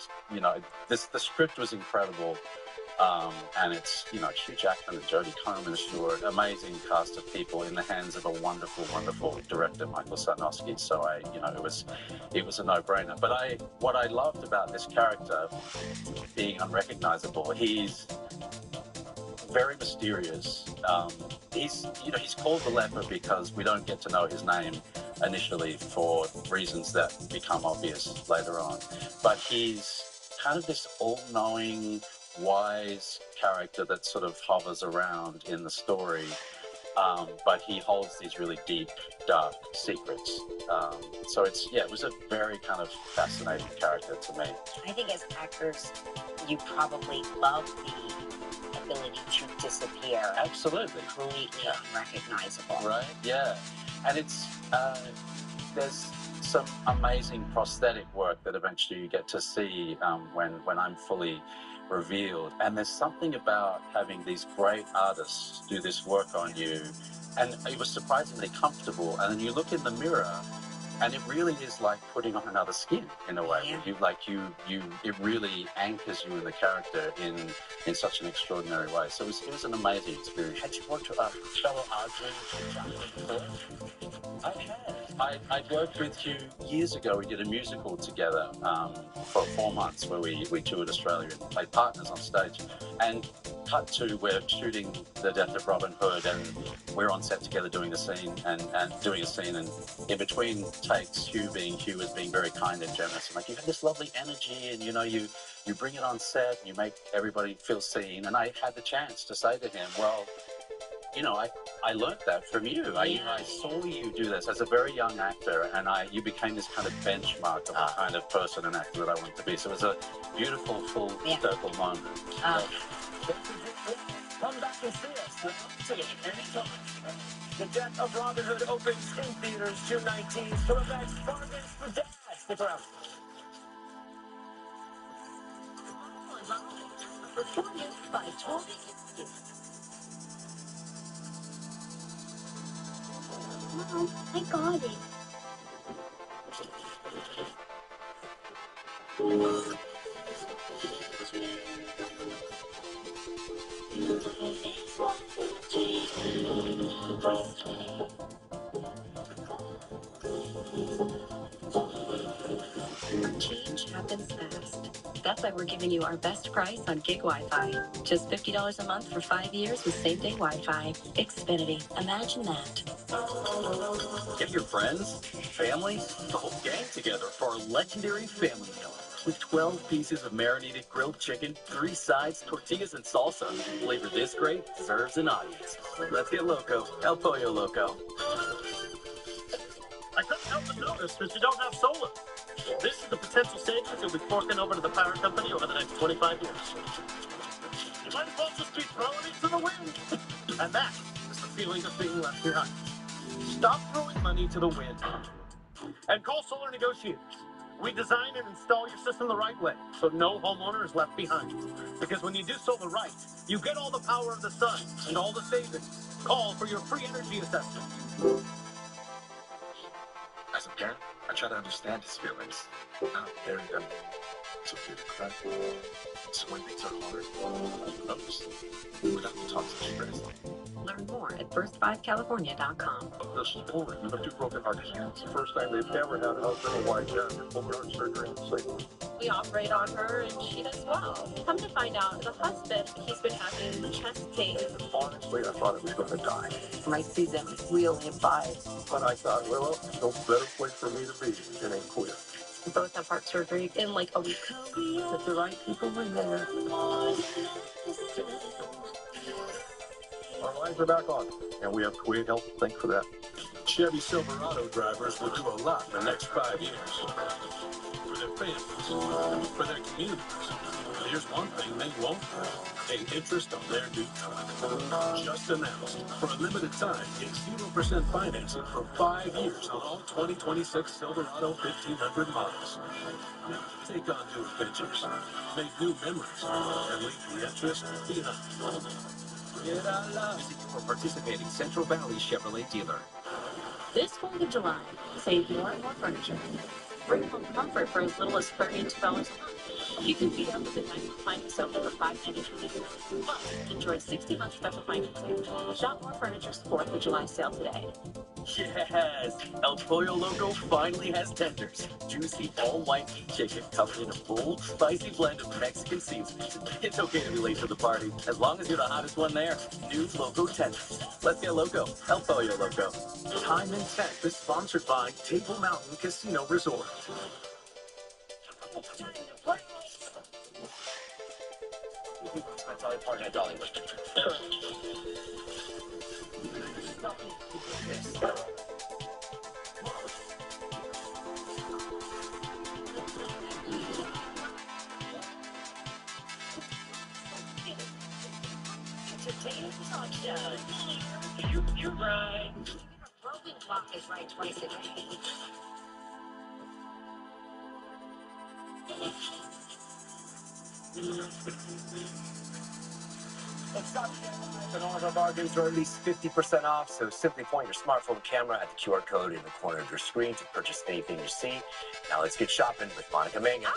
the script was incredible. And it's, Hugh Jackman and Jodie Comer, Stewart, amazing cast of people in the hands of a wonderful, wonderful director, Michael Sarnowski. So it was a no-brainer. But what I loved about this character being unrecognizable, he's very mysterious. He's called the Leper because we don't get to know his name initially for reasons that become obvious later on. But he's kind of this all-knowing, wise character that sort of hovers around in the story, but he holds these really deep, dark secrets. So it was a very kind of fascinating character to me. I think as actors, you probably love the ability to disappear. Absolutely. Completely unrecognizable. Right, yeah. And it's, there's some amazing prosthetic work that eventually you get to see when I'm fully revealed. And there's something about having these great artists do this work on you, and it was surprisingly comfortable. And then you look in the mirror, and it really is like putting on another skin in a way. It really anchors you in the character in such an extraordinary way. So it was an amazing experience. Had you worked with fellow Audrey before? I had. I worked with Hugh years ago. We did a musical together for 4 months where we toured Australia and played partners on stage. And cut to, we're shooting the death of Robin Hood, and we're on set together doing a scene and in between takes, Hugh was being very kind and generous. And like, you have this lovely energy, and you bring it on set, and you make everybody feel seen. And I had the chance to say to him, well, I learned that from you. I saw you do this as a very young actor, and you became this kind of benchmark of the kind of person and actor that I wanted to be. So it was a beautiful, full circle moment. Come back and see us today, anytime. The Death of Robin Hood opens in theaters June 19th. So that's Bargains for Dads. Stick around. Performance by Toby. Mom, I got it. Change happens fast. That's why we're giving you our best price on gig Wi-Fi. Just $50 a month for 5 years with same-day Wi-Fi. Xfinity. Imagine that. Get your friends, family, the whole gang together for our legendary family meal. With 12 pieces of marinated grilled chicken, 3 sides, tortillas, and salsa. Flavor this great deserves an audience. Let's get loco. El Pollo Loco. I couldn't help but notice that you don't have solar. This is the potential savings you'll be forking over to the power company over the next 25 years. You might as well just keep throwing it to the wind. And that is the feeling of being left behind. Stop throwing money to the wind and call Solar Negotiators. We design and install your system the right way, so no homeowner is left behind. Because when you do solar right, you get all the power of the sun and all the savings. Call for your free energy assessment. As a parent, I try to understand his feelings, not bury them. It's okay to cry. So when things are hard, you notice. Without the toxic stress. Learn more at first5california.com. This is Warren. You have 2 broken heart scans. It's the first time they've ever had a husband or wife have open heart surgery in the same. We operate on her, and she does well. Come to find out, the husband, he's been having chest pain. Honestly, I thought it was going to die. My season really advised. But I thought, well, no better place for me to be than in queer. We both have heart surgery in like a week. But the right people were there. Our lives are back on, and we have Kuwait Health. Thanks for that. Chevy Silverado drivers will do a lot in the next 5 years. For their families, for their communities. But here's one thing they won't pay interest on their new truck. Just announced, for a limited time, get 0% financing for 5 years on all 2026 Silverado 1500 models. Now, take on new adventures, make new memories, and leave the interest behind. Visit your participating Central Valley Chevrolet dealer. This 4th of July, save more and more furniture. Bring home comfort for as little as $32 a month. You can beat up with the Diamond Climbing Sofa for $5.99. Plus, enjoy 60-month special financing. Shop more furniture's 4th of July sale today. Yes! El Pollo Loco finally has tenders. Juicy, all-white meat chicken covered in a bold, spicy blend of Mexican seasonings. It's okay to be late to the party, as long as you're the hottest one there. New Loco tenders. Let's get loco. El Pollo Loco. Time and Tech is sponsored by Table Mountain Casino Resort. That's all it was. Entertainment touchdown. You're right. Broken clock is right twice a day. It's not and all of our bargains are at least 50% off, so simply point your smartphone camera at the QR code in the corner of your screen to purchase anything you see. Now let's get shopping with Monica Mangan.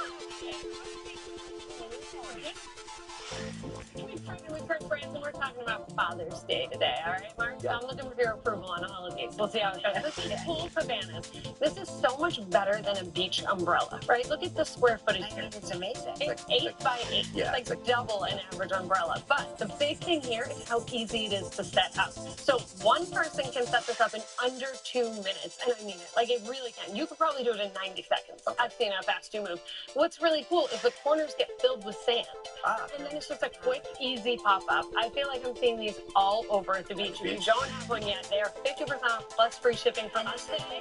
We're talking about Father's Day today, all right, Mark? So I'm looking for your approval on all of these. We'll see how it goes. This is Cool Cabanas. This is so much better than a beach umbrella, right? Look at the square footage here. It's amazing. It's 8 by 8. Yeah, it's like double an average umbrella. But the big thing here is how easy it is to set up. So one person can set this up in under 2 minutes. And I mean it. Like, it really can. You could probably do it in 90 seconds. Okay. I've seen how fast you move. What's really cool is the corners get filled with sand. And then it's just a quick, easy pop-up. I feel like I'm seeing these all over at the beach. If you don't have one yet, they are 50% off plus free shipping from us today.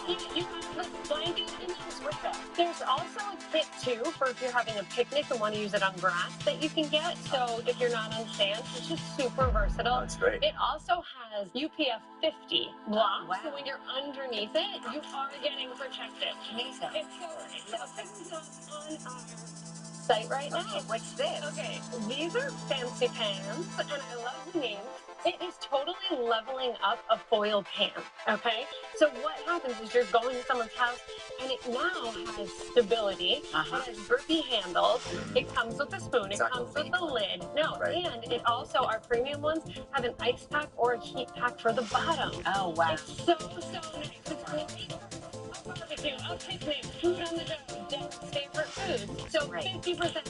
You can put blankets in this with them. There's also a kit too for if you're having a picnic and want to use it on grass that you can get. So if you're not on sand, it's just super versatile. That's great. It also has UPF 50 blocks. Wow. So when you're underneath it, you are getting protected. Amazing. It's so this is on our site right now. Okay, what's this? Okay, these are fancy pans, and I love the name. It is totally leveling up a foil pan, okay? So what happens is you're going to someone's house, and it now has stability. It has grippy handles. It comes with a spoon. It comes with a lid. No, and it also, our premium ones, have an ice pack or a heat pack for the bottom. Oh, wow. It's so nice. It's great. Barbecue, a picnic, food on the go, Dad's favorite food. So 50%.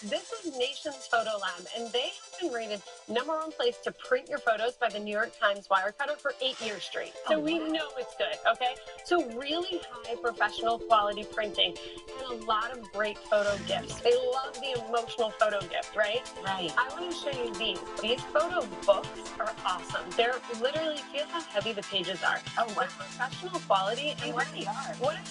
This is Nation's Photo Lab, and they have been rated #1 place to print your photos by the New York Times Wirecutter for 8 years straight. So we know it's good, okay? So really high professional quality printing and a lot of great photo gifts. They love the emotional photo gift, right? Right. I want to show you these. These photo books are awesome. They're literally, feel how heavy the pages are. Oh, wow. They're professional quality. And what I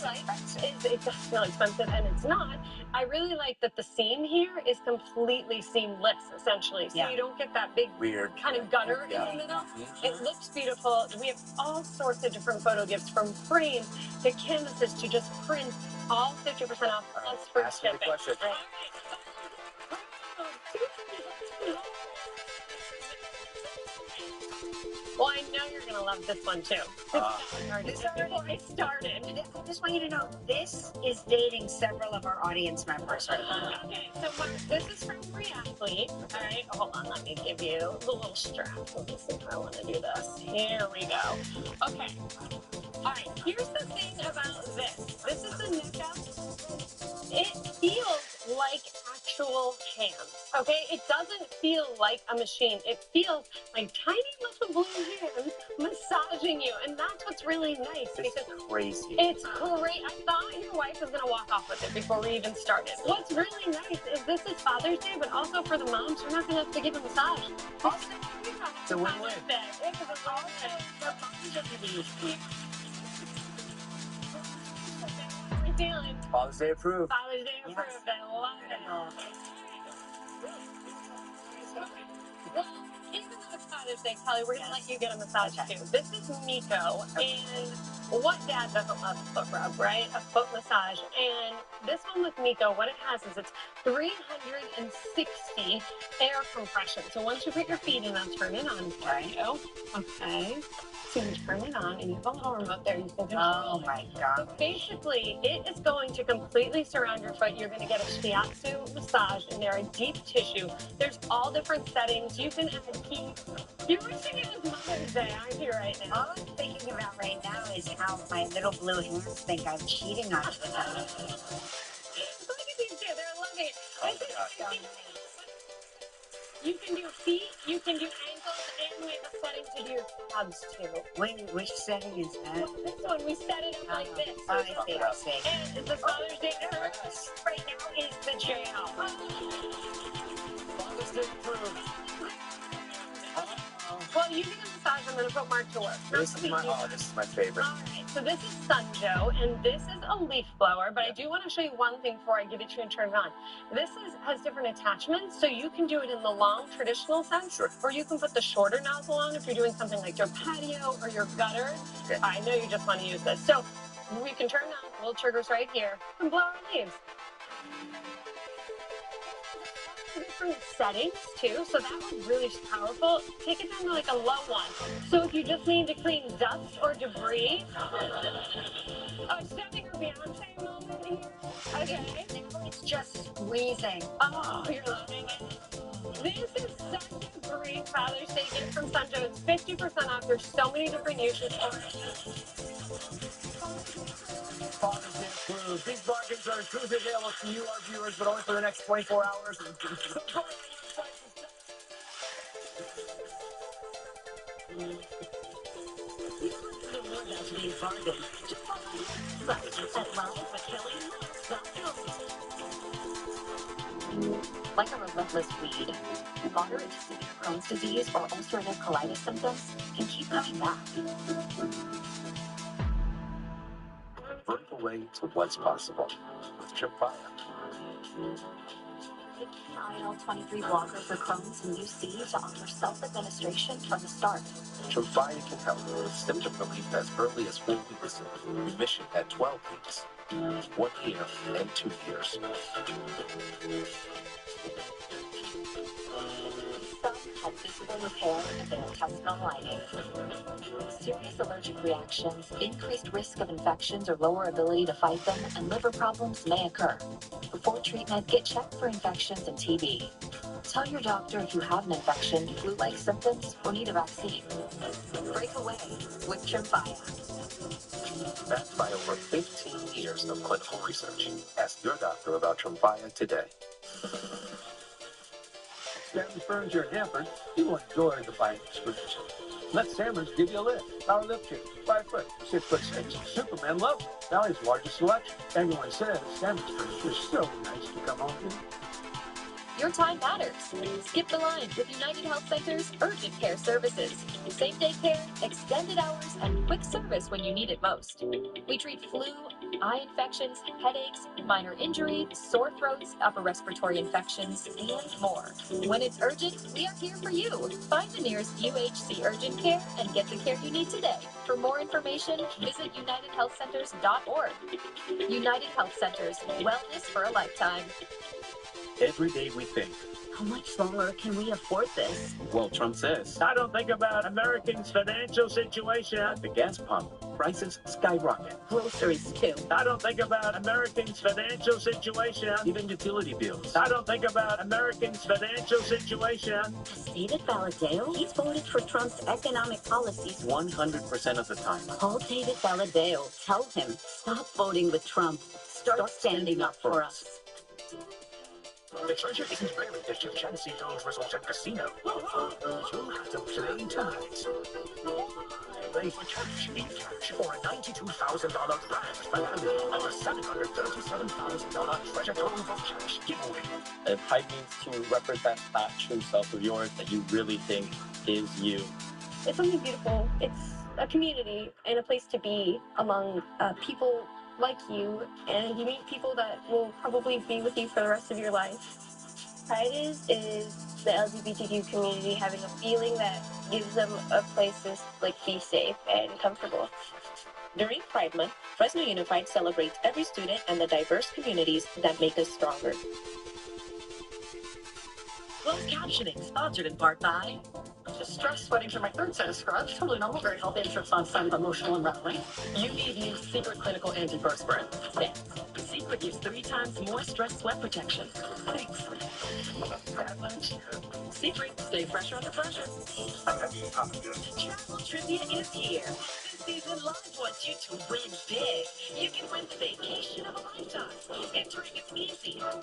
like is it does feel expensive, and it's not. I really like that the seam here is completely seamless, essentially. So you don't get that big weird kind of gutter in the middle. It looks beautiful. We have all sorts of different photo gifts, from frames to canvases to just print, all 50% off plus free shipping. Well, I know you're going to love this one, too. Before I started. I just want you to know, this is dating several of our audience members right now. Okay, so Mark, this is from Free Athlete. All right, hold on, let me give you the little strap. Let me see if I want to do this. Here we go. Okay. All right, here's the thing about this. This is the NECA. It feels like actual hands, okay? It doesn't feel like a machine. It feels like tiny little blue hands massaging massaging you, and that's what's really nice. This because is crazy. it's great. I thought your wife was gonna walk off with it before we even started. What's really nice is this is Father's Day, but also for the moms, you're not gonna have to give a massage. Also, it's a win-win. It's a win-win. Feeling. Father's Day approved. Father's Day approved. I love it. Well, even though it's Father's Day, Kelly, we're going to let you get a massage too. This is Miko, and what dad doesn't love a foot rub, right? A foot massage. And this one with Miko, what it has is it's 360 air compression. So once you put your feet in, I'll turn it on for you. Okay. So you turn it on, and you have a little remote there. You can control Oh my God. So basically, it is going to completely surround your foot. You're going to get a shiatsu massage in there, a deep tissue. There's all different settings. You can add heat. You're wishing it was Mother's Day, aren't you, right now? All I'm thinking about right now is how my little blue hands think I'm cheating on them. Look at these two. They're loving it. You can do feet, you can do ankles, and we have a setting to do your calves too. Wait, which setting is that? Well, this one, we set it up like this. I see. And the Father's Day nurse right now is the jail. Father's Day approved. Well, you get a massage. I'm going to put Mark to work. This is my favorite. All right, so this is Sunjo, and this is a leaf blower, but I do want to show you one thing before I give it to you and turn it on. This has different attachments, so you can do it in the long, traditional sense, or you can put the shorter nozzle on if you're doing something like your patio or your gutters. Okay. I know you just want to use this. So we can turn on, little triggers right here, and blow our leaves. Different settings too, so that one's really powerful. Take it down to like a low one. So if you just need to clean dust or debris, stepping or Beyonce moment here. Okay, it's just squeezing. Oh, you're loving it. This is such a great Father's Day gift from Sunjo. It's 50% off. There's so many different uses for it. Father's Day approved. These bargains are exclusively available to you, our viewers, but only for the next 24 hours. Like a relentless weed, moderate to severe Crohn's disease or ulcerative colitis symptoms can keep coming back. Convert the way to what's possible with Tremfya. IL-23 blocker for Crohn's and UC to offer self-administration from the start. Tremfya can help with symptom relief as early as 4 weeks, remission at 12 weeks, 1 year, and 2 years. Some have visible repair of their intestinal lining. Serious allergic reactions, increased risk of infections or lower ability to fight them, and liver problems may occur. Before treatment, get checked for infections and TB. Tell your doctor if you have an infection, flu-like symptoms, or need a vaccine. Break away with Tremfya. Backed by over 15 years of clinical research. Ask your doctor about Tremfya today. Stanley Furniture in Hanford, people enjoy the buying experience. Let Sammers give you a lift. Our lift kit, 5 foot, 6 foot 6. Superman loves it. Valley's largest selection. Everyone says Sammers Furniture is so nice to come home to. Your time matters. Skip the line with United Health Center's urgent care services. Same-day care, extended hours, and quick service when you need it most. We treat flu, eye infections, headaches, minor injury, sore throats, upper respiratory infections, and more. When it's urgent, we are here for you. Find the nearest UHC urgent care and get the care you need today. For more information, visit UnitedHealthCenters.org. United Health Centers, wellness for a lifetime. Every day we think, how much longer can we afford this? well, Trump says, I don't think about Americans' financial situation. at the gas pump, prices skyrocket. Groceries, too. I don't think about Americans' financial situation. Even utility bills. I don't think about Americans' financial situation. Has David Valadao? He's voted for Trump's economic policies 100% of the time. Call David Valadao. Tell him, stop voting with Trump. Start standing up for us. The treasure isn't buried at your Genesee Village Resort and Casino. You have to play tonight. play for cash in cash or a $92,000 grand finale and a $737,000 treasure trove of cash giveaway. Pride means to represent that true self of yours that you really think is you. It's something beautiful. It's a community and a place to be among people like you, and you meet people that will probably be with you for the rest of your life. Pride is the LGBTQ community having a feeling that gives them a place to be safe and comfortable. During Pride Month, Fresno Unified celebrates every student and the diverse communities that make us stronger. Closed captioning, sponsored in part by Stress sweating through my third set of scrubs. Totally normal, very healthy, and trips on sign of emotional unraveling. You need new Secret Clinical Antiperspirant. Thanks. Secret gives 3 times more stress sweat protection. Thanks. That much. Secret, stay fresher under pressure. Travel Trivia is here. This season, Live wants you to win big. You can win the vacation of a lifetime. Entering is easy. Online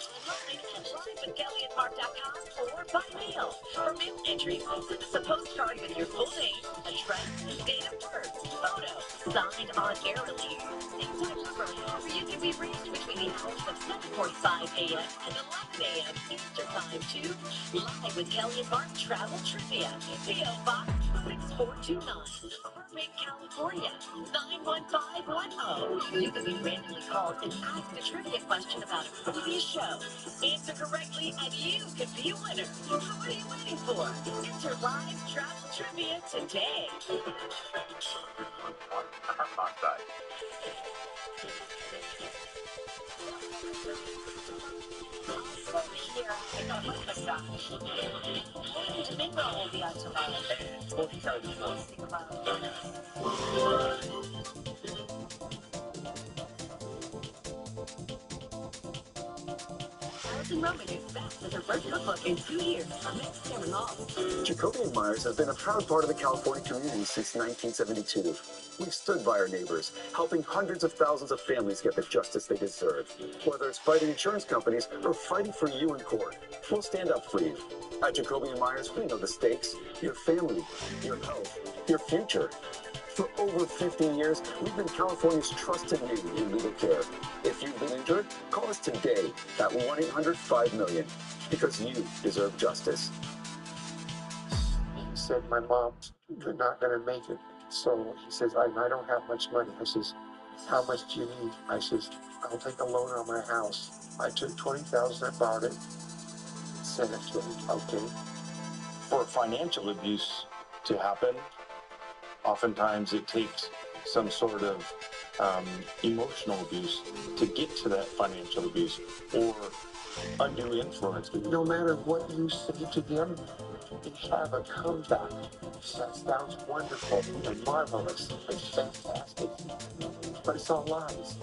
at livewithkellyandmark.com or by mail. For mail entries, send us a postcard with your full name, address, date of birth, photo, signed on airily. Same time number for you to be reached between the hours of 7:45 a.m. and 11 a.m. Eastern Time to Live with Kelly and Mark Travel Trivia. P.O. Box 6429, Burbank, California 91510. You can be randomly called and asked a trivia question about a previous show. Answer correctly and you could be a winner. So what are you waiting for? Enter Live Travel Trivia today. Here, I got my massage. Domingo will be on tomorrow. We'll see about Alison Roman is back with her first cookbook in 2 years. Next, Karen Hall. Jacoby & Myers has been a proud part of the California community since 1972. We've stood by our neighbors, helping hundreds of thousands of families get the justice they deserve. Whether it's fighting insurance companies or fighting for you in court, we'll stand up for you. At Jacoby & Myers, we know the stakes, your family, your health, your future. For over 15 years, we've been California's trusted name in legal care. If you've been injured, call us today at 1-800-5-million, because you deserve justice. He said, my mom, you're not going to make it. So he says, I don't have much money. I says, how much do you need? I says, I'll take a loan on my house. I took $20,000 and borrowed it, sent it to him. Okay. For financial abuse to happen, oftentimes it takes some sort of emotional abuse to get to that financial abuse or undue influence. No matter what you say to them, you have a comeback. That sounds wonderful and marvelous and fantastic, but it's all lies.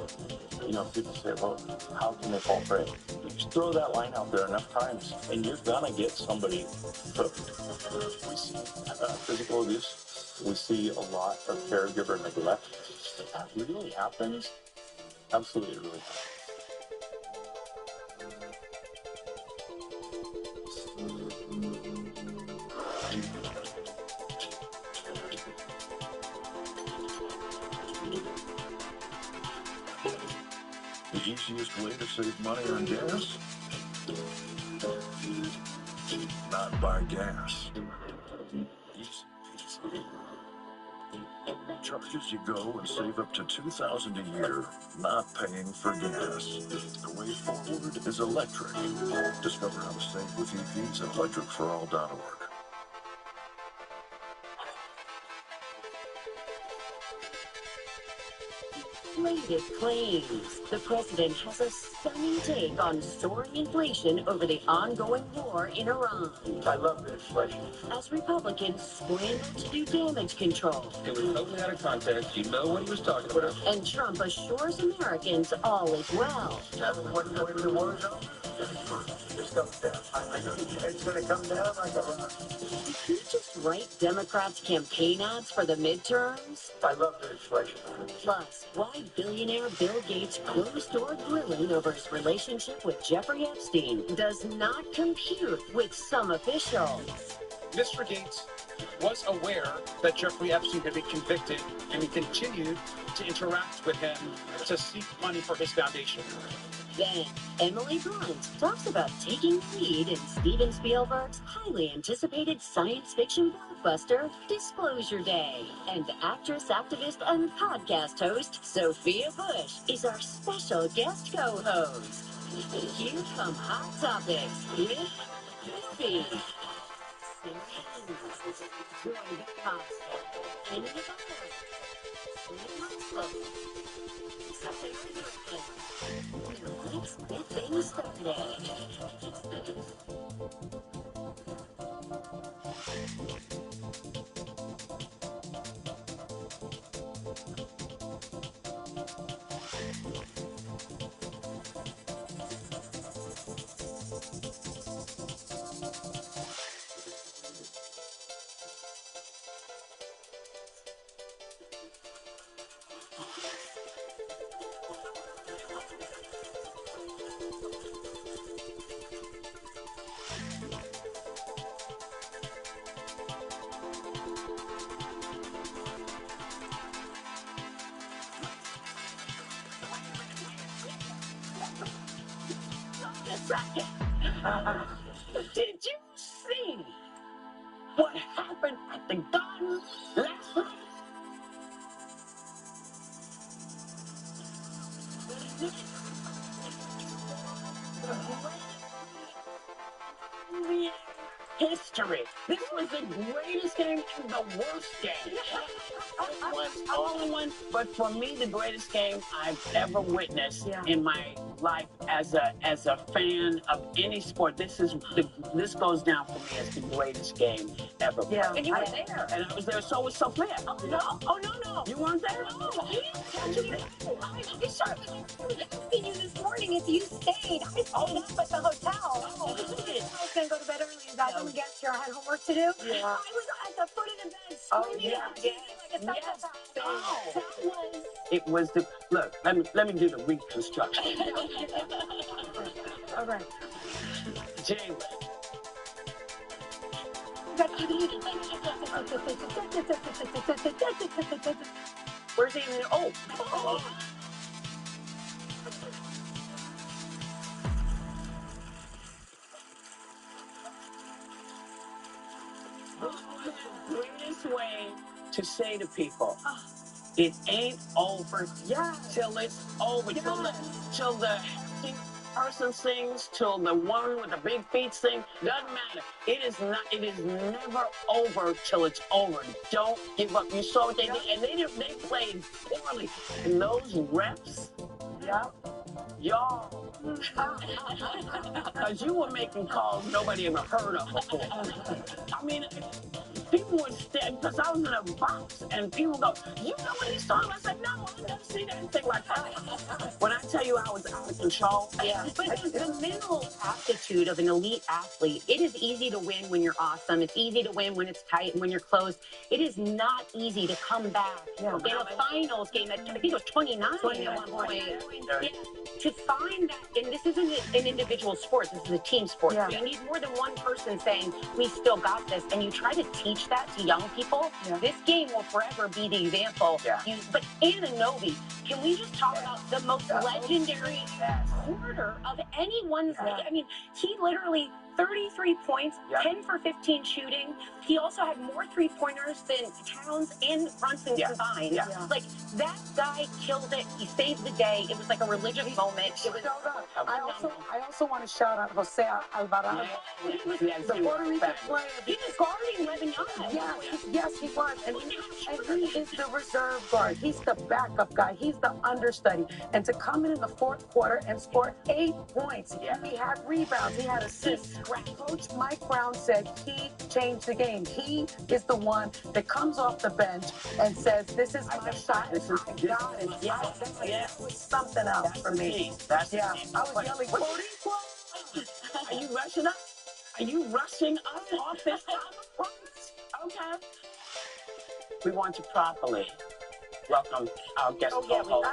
You know, people say, well, how can they fall prey? You just throw that line out there enough times, and you're gonna get somebody hooked. We see physical abuse. We see a lot of caregiver neglect. If that really happens, absolutely it really happens. The easiest way to save money on gas? Not buy gas. Easy. Charge as you go and save up to $2,000 a year, not paying for gas. The way forward is electric. Discover how to save with EVs at electricforall.org. Inflated claims. The president has a stunning take on soaring inflation over the ongoing war in Iran. I love the inflation. As Republicans scramble to do damage control. It was totally out of context. You know what he was talking about. And Trump assures Americans all is well. When the war is over, it's comes down. It's going to come down like a rock. Did he just write Democrats' campaign ads for the midterms? I love the inflation. Plus, why billionaire Bill Gates' closed-door grilling over his relationship with Jeffrey Epstein does not compute with some officials. Mr. Gates was aware that Jeffrey Epstein had been convicted, and he continued to interact with him to seek money for his foundation. Then, Emily Blunt talks about taking the lead in Steven Spielberg's highly anticipated science fiction blockbuster, Disclosure Day. And actress, activist, and podcast host, Sophia Bush, is our special guest co-host. Here come Hot Topics with Missy, Joy the Costa, Annie Let's get things started. Did you see what happened at the garden last night? History. This was the greatest game and the worst game. It was all in one, but for me, the greatest game I've ever witnessed in my life as a fan of any sport. This goes down for me as the greatest game ever. Yeah, And you were there. And I was there. So was Sophia. Oh no. You weren't there? No, you didn't touch me. I asking you this morning if you stayed. I stayed up at the hotel. I was going to go to bed early. You guys only get here. I had homework to do. Yeah. I was at the foot of the bed screaming at TV like a psychopath. That was... It was the look. Let me do the reconstruction. All right. Jalen. Where's he? Oh. The greatest way to say to people, it ain't over till it's over. Till the person sings, till the one with the big feet sing. Doesn't matter. It is never over till it's over. Don't give up. You saw what they did, and they played poorly. And those refs, y'all. Because you were making calls nobody ever heard of before. I mean, people were scared because I was in a box and people go, you know what he's talking about? I said, no, I've never seen anything like that. When I tell you I was out of control. Yeah, but the mental aptitude of an elite athlete, it is easy to win when you're awesome. It's easy to win when it's tight and when you're close. It is not easy to come back in a finals game that I think it was 29 at one point. Yeah. To find that, and this isn't an individual sport, this is a team sport. So you need more than one person saying, we still got this. And you try to teach that to young people. This game will forever be the example. But Anunoby, can we just talk about the most legendary quarter of anyone's league? I mean, he literally 33 points, 10 for 15 shooting. He also had more three-pointers than Towns and Brunson combined. Like, that guy killed it. He saved the day. It was like a religious moment. It was I also want to shout out Jose Alvarado. He was the Puerto Rican player. He was guarding Lebanon. Yes, he was. And he is the reserve guard. He's the backup guy. He's the understudy. And to come in the fourth quarter and score 8 points. He had rebounds. He had assists. Coach Mike Brown said he changed the game. He is the one that comes off the bench and says, this is my shot. I got it. That was something else for me. I was yelling, Cody, are you rushing up? Are you rushing up off this top? Okay. We want to properly welcome our guest co-host.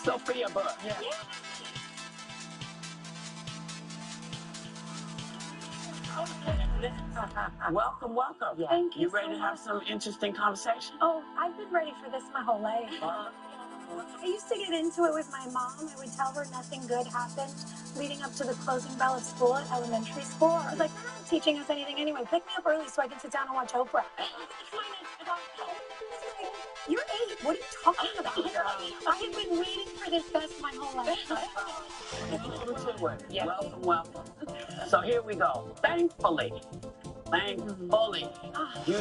Sophia Bush. Yeah. Welcome, welcome. Yeah. Thank you You ready so to have some interesting conversation? Oh, I've been ready for this my whole life. I used to get into it with my mom. I would tell her nothing good happened leading up to the closing bell of school at elementary school. I was like, they're not teaching us anything anyway. Pick me up early so I can sit down and watch Oprah. You're 8. What are you talking about? I have been waiting for this best my whole life. Yeah. Welcome, welcome. So here we go. Thankfully, you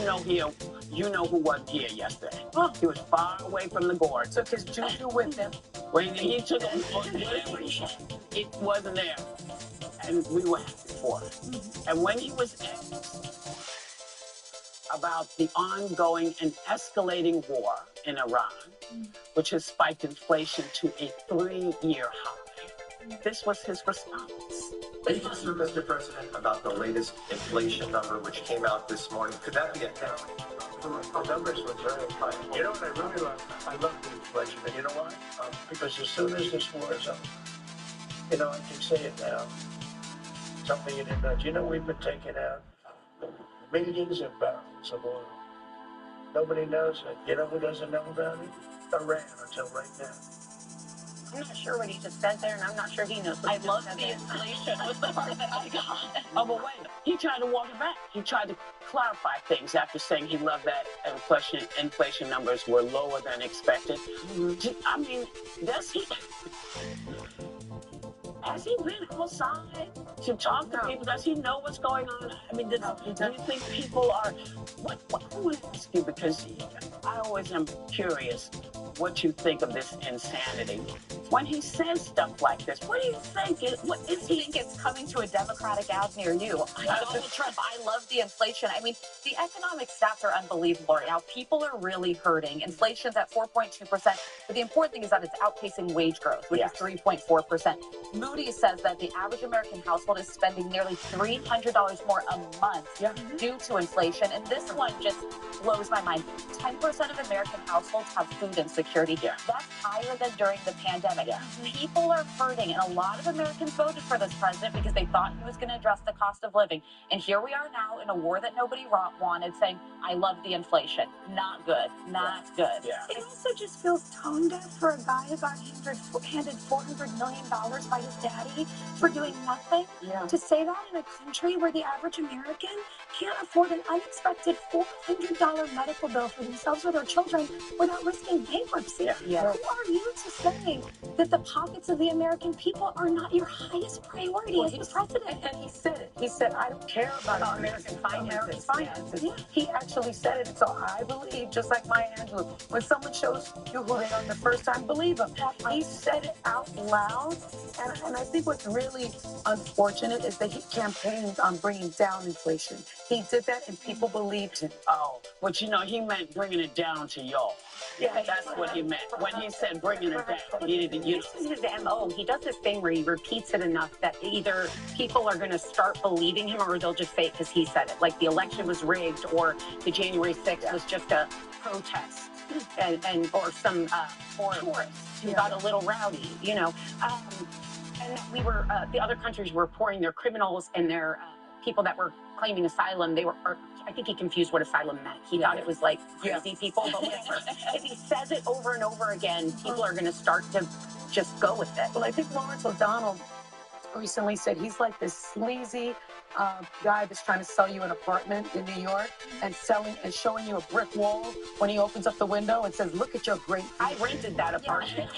know who wasn't here yesterday. He was far away from the gourd. Took his juju with him. When he took whatever it wasn't there. And we were happy for it. And when he was asked about the ongoing and escalating war in Iran, which has spiked inflation to a 3-year high, this was his response. Can you answer, Mr. President, about the latest inflation number which came out this morning? Could that be a headline? The numbers were very fine. You know what I really love? I love the inflation. And you know why? Because as soon as this war is up, you know, I can say it now. Something you didn't know. Do you know we've been taking out millions of barrels of oil? Nobody knows it. You know who doesn't know about it? Iran until right now. I'm not sure what he just said there, and I'm not sure he knows what he just said there. Inflation was the part that I got. Oh, but wait, he tried to walk it back. He tried to clarify things after saying he loved that inflation numbers were lower than expected. I mean, has he been outside to talk to people? Does he know what's going on? I mean, do you think people are... I want to ask you, because I always am curious what you think of this insanity. When he says stuff like this, what do you think? What is he think it's coming to a Democratic ad near you? Donald Trump, I love the inflation. I mean, the economic stats are unbelievable right now. People are really hurting. Inflation's at 4.2%. But the important thing is that it's outpacing wage growth, which is 3.4%. Moody's says that the average American household is spending nearly $300 more a month due to inflation. And this one just blows my mind. 10% of American households have food insecurity. That's higher than during the pandemic. People are hurting, and a lot of Americans voted for this president because they thought he was going to address the cost of living. And here we are now in a war that nobody wanted, saying, I love the inflation. Not good. Not good. It also just feels tone deaf for a guy who got handed $400 million by his daddy for doing nothing. To say that in a country where the average American can't afford an unexpected $400 medical bill for themselves or their children without risking bankruptcy. Who are you to say that the pockets of the American people are not your highest priority as the president? And he said it. He said, I don't care about American finances. He actually said it. So I believe, just like Maya Angelou, when someone shows you who they are the first time, believe them. He said it out loud. And I think what's really unfortunate is that he campaigned on bringing down inflation. He did that and people believed him. Oh, but you know, he meant bringing it down to y'all. That's what he meant. When he said bringing it down, he didn't use This is his MO. He does this thing where he repeats it enough that either people are going to start believing him or they'll just fake because he said it. Like the election was rigged or the January 6th was just a protest and or some tourists who got a little rowdy, you know. And we were, the other countries were pouring their criminals and their people that were claiming asylum. They were, I think he confused what asylum meant. He thought it was like crazy people, but whatever. If he says it over and over again, people are going to start to just go with it. Well, I think Lawrence O'Donnell recently said he's like this sleazy guy that's trying to sell you an apartment in New York and showing you a brick wall when he opens up the window and says, look at your great view. I rented that apartment.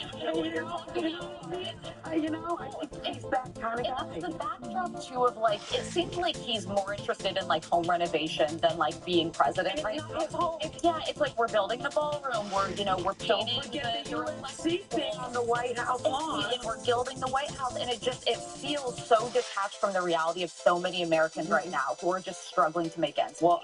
You know, I think he's that kind of guy. It's the backdrop too of like, it seems like he's more interested in like home renovation than like being president right now. It's like we're building the ballroom, we're painting the USC thing on the White House lawn. And we're gilding the White House, and it feels so detached from the reality of so many Americans right now who are just struggling to make ends meet. Well,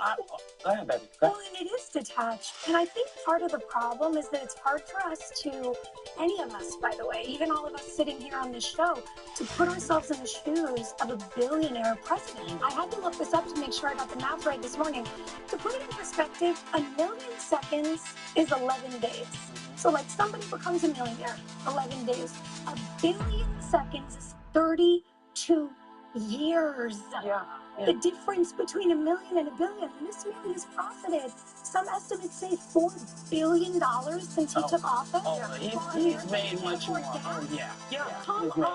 go ahead, baby. Well, and it is detached. And I think part of the problem is that it's hard for us to, any of us, by the way, even all of us sitting here on this show, to put ourselves in the shoes of a billionaire president. I had to look this up to make sure I got the math right this morning. To put it in perspective, 1 million seconds is 11 days. So like somebody becomes a millionaire, 11 days. A billion seconds is 32 years. Yeah. The difference between a million and a billion. This man has profited, some estimates say $4 billion since he took office. Oh, he's made much more. Oh, yeah. Yeah.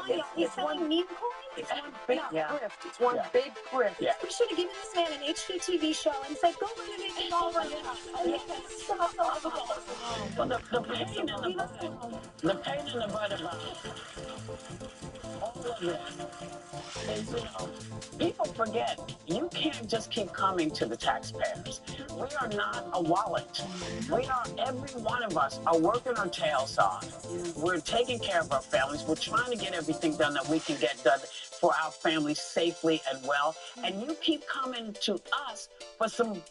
He's He's selling meme coins. It's one big grift. It's one big grift. Yeah. We should have given this man an HGTV show and said, go renovate the ballroom. Well, the pain in the butt about all of this is, people forget, you can't just keep coming to the taxpayers. We are not a wallet. We are, every one of us are working our tails off. We're taking care of our families. We're trying to get everything done that we can get done for our families safely and well. And you keep coming to us for some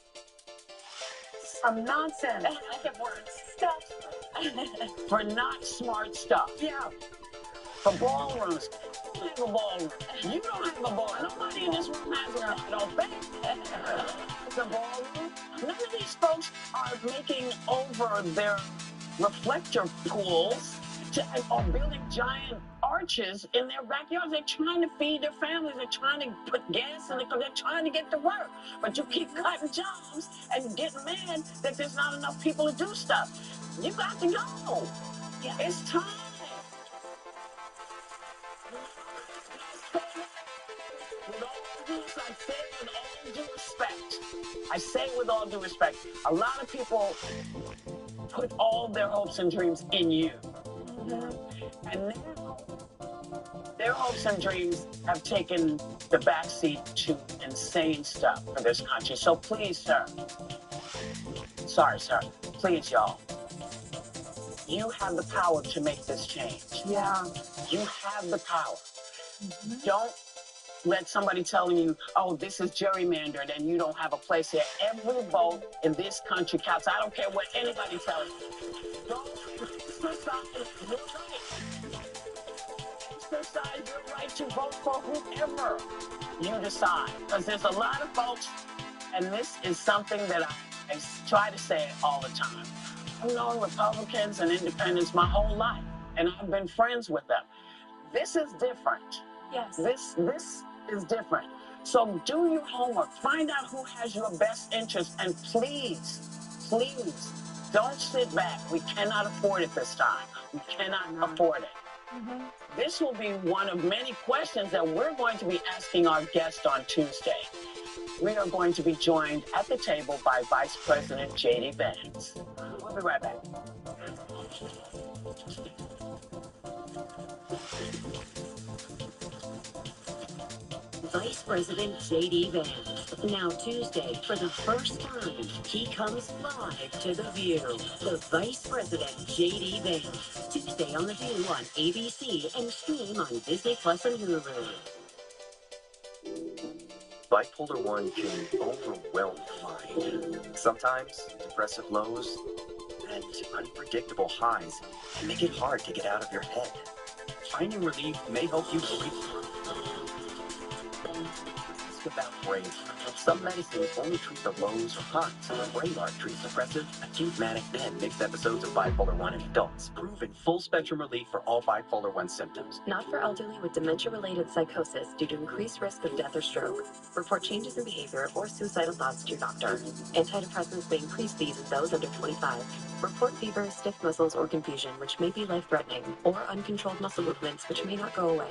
nonsense. I have words. Stuff. For not smart stuff. Yeah. For ballrooms. You don't have a ballroom. You don't have a ballroom. Nobody in this room has one. I don't think. It's a ballroom. None of these folks are making over their reflector pools or building giant arches in their backyards. They're trying to feed their families. They're trying to put gas in it because they're trying to get to work. But you keep cutting jobs and getting mad that there's not enough people to do stuff. You got to go. Yeah. It's time. With all this, I say with all due respect, a lot of people put all their hopes and dreams in you. And now, their hopes and dreams have taken the backseat to insane stuff for this country. So please, sir. Sorry, sir. Please, y'all. You have the power to make this change. Yeah. You have the power. Don't let somebody telling you, oh, this is gerrymandered and you don't have a place here. Every vote in this country counts. I don't care what anybody tells you. Don't exercise your right. Exercise your right to vote for whoever you decide. Because there's a lot of folks, and this is something that I try to say all the time. I've known Republicans and independents my whole life, and I've been friends with them. This is different. Yes. This is different. So do your homework. Find out who has your best interest, and please, please, don't sit back. We cannot afford it this time. We cannot afford it. This will be one of many questions that we're going to be asking our guest on Tuesday. We are going to be joined at the table by Vice President J.D. Vance. We'll be right back. Vice President J.D. Vance. Now Tuesday, for the first time, he comes live to The View. The Vice President J.D. Vance. Tuesday on The View on ABC and stream on Disney Plus and Hulu. Bipolar 1 can overwhelm the mind. Sometimes depressive lows and unpredictable highs can make it hard to get out of your head. Finding relief may help you breathe. Ask about Brain. Some medicines only treat the lows or highs. Brainmark treats depressive, acute manic, and mixed episodes of bipolar 1 in adults. Proven full-spectrum relief for all bipolar 1 symptoms. Not for elderly with dementia-related psychosis due to increased risk of death or stroke. Report changes in behavior or suicidal thoughts to your doctor. Antidepressants may increase these in those under 25. Report fever, stiff muscles, or confusion, which may be life-threatening, or uncontrolled muscle movements, which may not go away.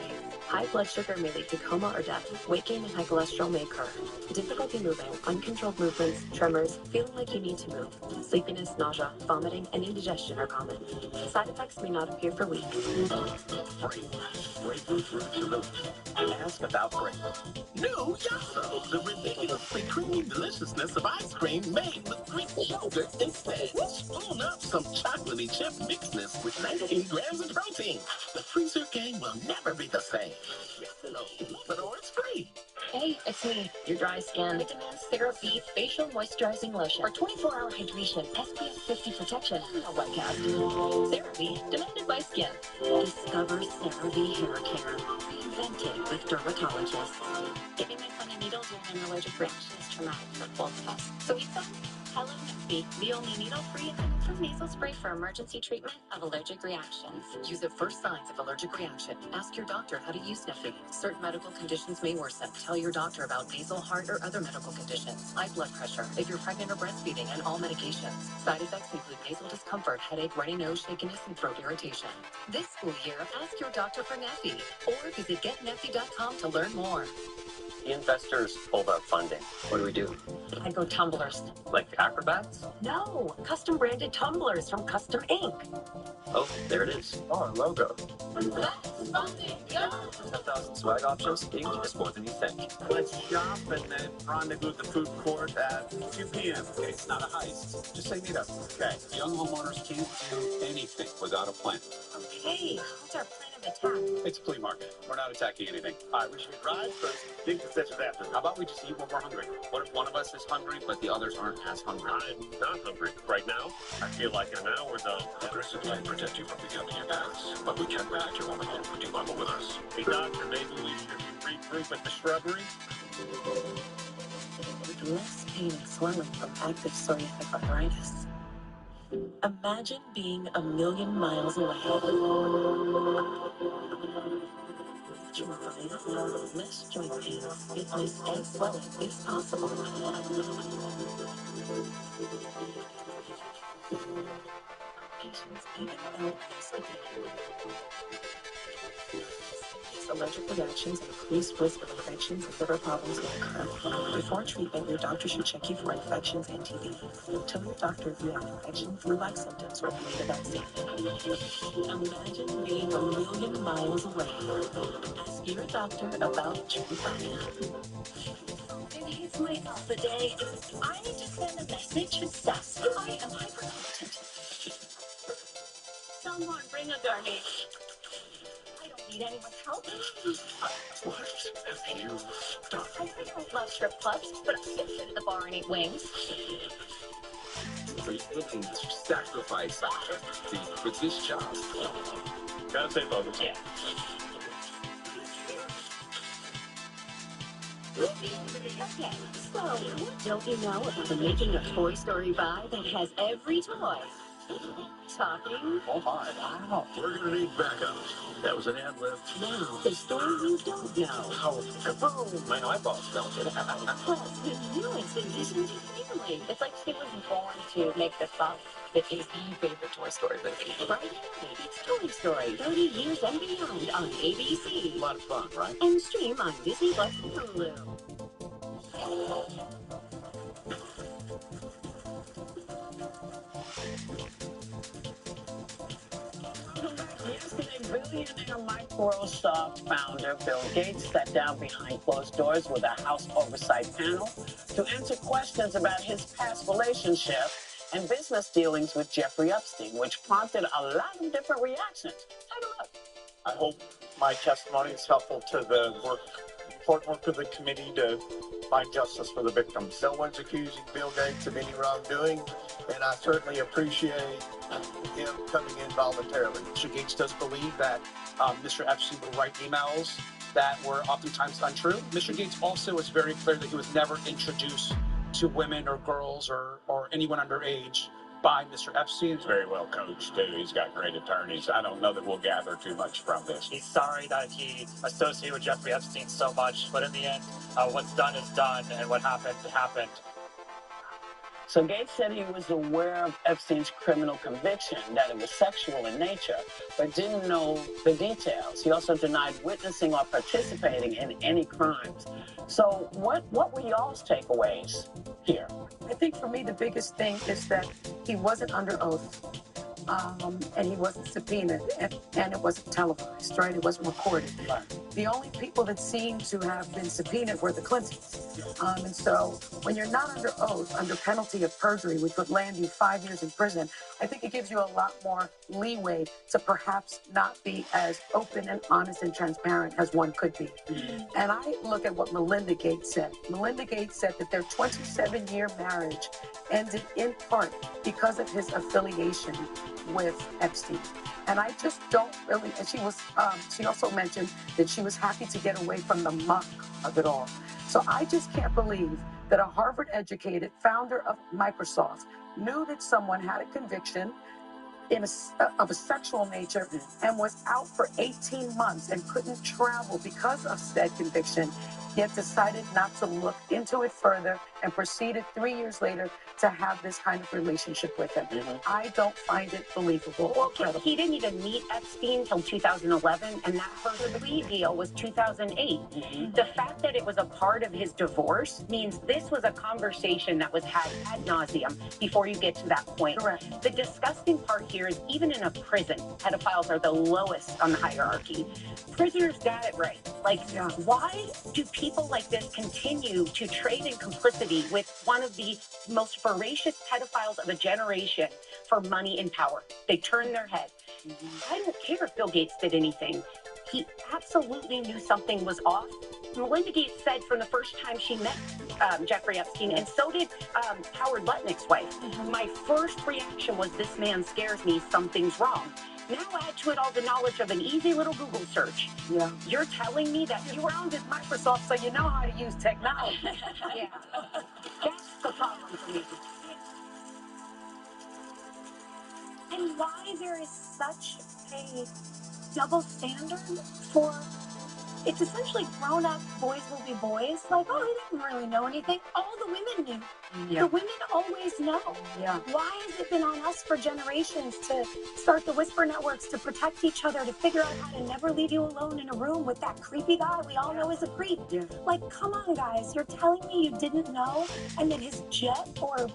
High blood sugar may lead to coma or death. Weight gain and high cholesterol may occur. Difficulty moving, uncontrolled movements, tremors, feeling like you need to move. Sleepiness, nausea, vomiting, and indigestion are common. Side effects may not appear for weeks. Grapefruit relief. Ask about Brain. New Yasso, the ridiculously creamy deliciousness of ice cream made with Greek yogurt instead. Spoon up some chocolatey chip mixness with 19 grams of protein. The freezer game will never be the same. But it's free. Hey, it's me, your dry skin. Vitamin Therapy Facial Moisturizing Lotion for 24-hour hydration, SPF 50 protection. A webcast. Therapy demanded by skin. Discover CeraVe Hair Care. Reinvented with dermatologists. Getting my funny needles during an allergic reaction is traumatic for both of us. So we thought, Hello Neffy, the only needle-free and penetrative nasal spray for emergency treatment of allergic reactions. Use it first signs of allergic reaction. Ask your doctor how to use Neffy. Certain medical conditions may worsen. Tell your doctor about nasal, heart, or other medical conditions. High blood pressure, if you're pregnant or breastfeeding, and all medications. Side effects include nasal discomfort, headache, runny nose, shakiness, and throat irritation. This school year, ask your doctor for Neffy, or visit getneffy.com to learn more. The investors pulled our funding. What do? I go tumblers. Like acrobats? No, custom branded tumblers from Custom Ink. Oh, there it is. Oh, our logo. That's funding, go! 10,000 swag options. You can get more than you think. Let's shop and then rendezvous at the food court at 2 p.m. Okay, it's not a heist. Just say meet up. Okay. Young homeowners can't do anything without a plan. Okay, what's our plan of attack? It's a flea market. We're not attacking anything. All right, we should drive first, big decisions after. How about we just eat when we're hungry? What if one of us is hungry, but the others aren't as hungry? I'm not hungry right now. I feel like in an hour though. Aggressive can protect you from becoming your parents, but we can't protect your woman when you level with us. Hey doctor, maybe we should regroup at the shrubbery? With less pain and swelling from active psoriatic arthritis. Imagine being a million miles away. Less joint pain, stiffness, and swelling is possible. Patients even out allergic reactions and increased risk of infections and liver problems may occur. Before treatment, your doctor should check you for infections and TB. Tell your doctor if you have infection, flu-like symptoms, or if you need a vaccine. Imagine being a million miles away. Ask your doctor about Truvada. Maybe it's my alpha day. I need to send a message with Sass. I am hypercompetent. Someone bring a gurney. Need anyone's help? What have you done? I don't love strip clubs, but I can sit at the bar and eat wings. Are you willing to sacrifice everything for this job? Gotta say focus. Yeah. Okay, so what don't you know about the making of Toy Story 5 that has every toy? Talking. Oh my, wow. We're gonna need backup. That was an ad lib. Now, the story you don't know. Oh, kaboom! My eyeballs melted. Plus, the newest addition to family. It's like she was born to make this up. It is the favorite Toy Story movie. Right now, it's Toy Story 30 years and beyond on ABC. A lot of fun, right? And stream on Disney Plus and Hulu. Yesterday, billionaire Microsoft founder Bill Gates sat down behind closed doors with a House Oversight panel to answer questions about his past relationship and business dealings with Jeffrey Epstein, which prompted a lot of different reactions. Take a look. I hope my testimony is helpful to the important work of the committee to find justice for the victims. No one's accusing Bill Gates of any wrongdoing, and I certainly appreciate him coming in voluntarily. Mr. Gates does believe that Mr. Epstein would write emails that were oftentimes untrue. Mr. Gates also is very clear that he was never introduced to women or girls or anyone underage by Mr. Epstein. He's very well coached, too. He's got great attorneys. I don't know that we'll gather too much from this. He's sorry that he associated with Jeffrey Epstein so much, but in the end, what's done is done, and what happened, happened. So Gates said he was aware of Epstein's criminal conviction, that it was sexual in nature, but didn't know the details. He also denied witnessing or participating in any crimes. So what were y'all's takeaways here? I think for me, the biggest thing is that he wasn't under oath. And he wasn't subpoenaed, and it wasn't televised, right? It wasn't recorded. Right. The only people that seem to have been subpoenaed were the Clintons. And so when you're not under oath, under penalty of perjury, which would land you 5 years in prison, I think it gives you a lot more leeway to perhaps not be as open and honest and transparent as one could be. And I look at what Melinda Gates said. Melinda Gates said that their 27-year marriage ended in part because of his affiliation with Epstein. And I just don't really, and she also mentioned that she was happy to get away from the muck of it all. So I just can't believe that a Harvard-educated founder of Microsoft knew that someone had a conviction of a sexual nature and was out for 18 months and couldn't travel because of said conviction, yet decided not to look into it further and proceeded 3 years later to have this kind of relationship with him. I don't find it believable. Well, he didn't even meet Epstein until 2011, and that first plea deal was 2008. The fact that it was a part of his divorce means this was a conversation that was had ad nauseum before you get to that point. Correct. The disgusting part here is even in a prison, pedophiles are the lowest on the hierarchy. Prisoners got it right. Like, why do people like this continue to trade in complicity with one of the most voracious pedophiles of a generation for money and power? They turn their head. I don't care if Bill Gates did anything. He absolutely knew something was off. Melinda Gates said from the first time she met Jeffrey Epstein, and so did Howard Lutnick's wife, my first reaction was, this man scares me, something's wrong. Now add to it all the knowledge of an easy little Google search. Yeah. You're telling me that You founded Microsoft, so you know how to use technology. Yeah. That's the problem for me. And why there is such a double standard for, it's essentially grown-up boys will be boys. Like, oh, he didn't really know anything. All the women knew. Yeah. The women always know. Yeah. Why has it been on us for generations to start the whisper networks, to protect each other, to figure out how to never leave you alone in a room with that creepy guy we all know is a creep? Yeah. Like, come on, guys. You're telling me you didn't know, and that his jet or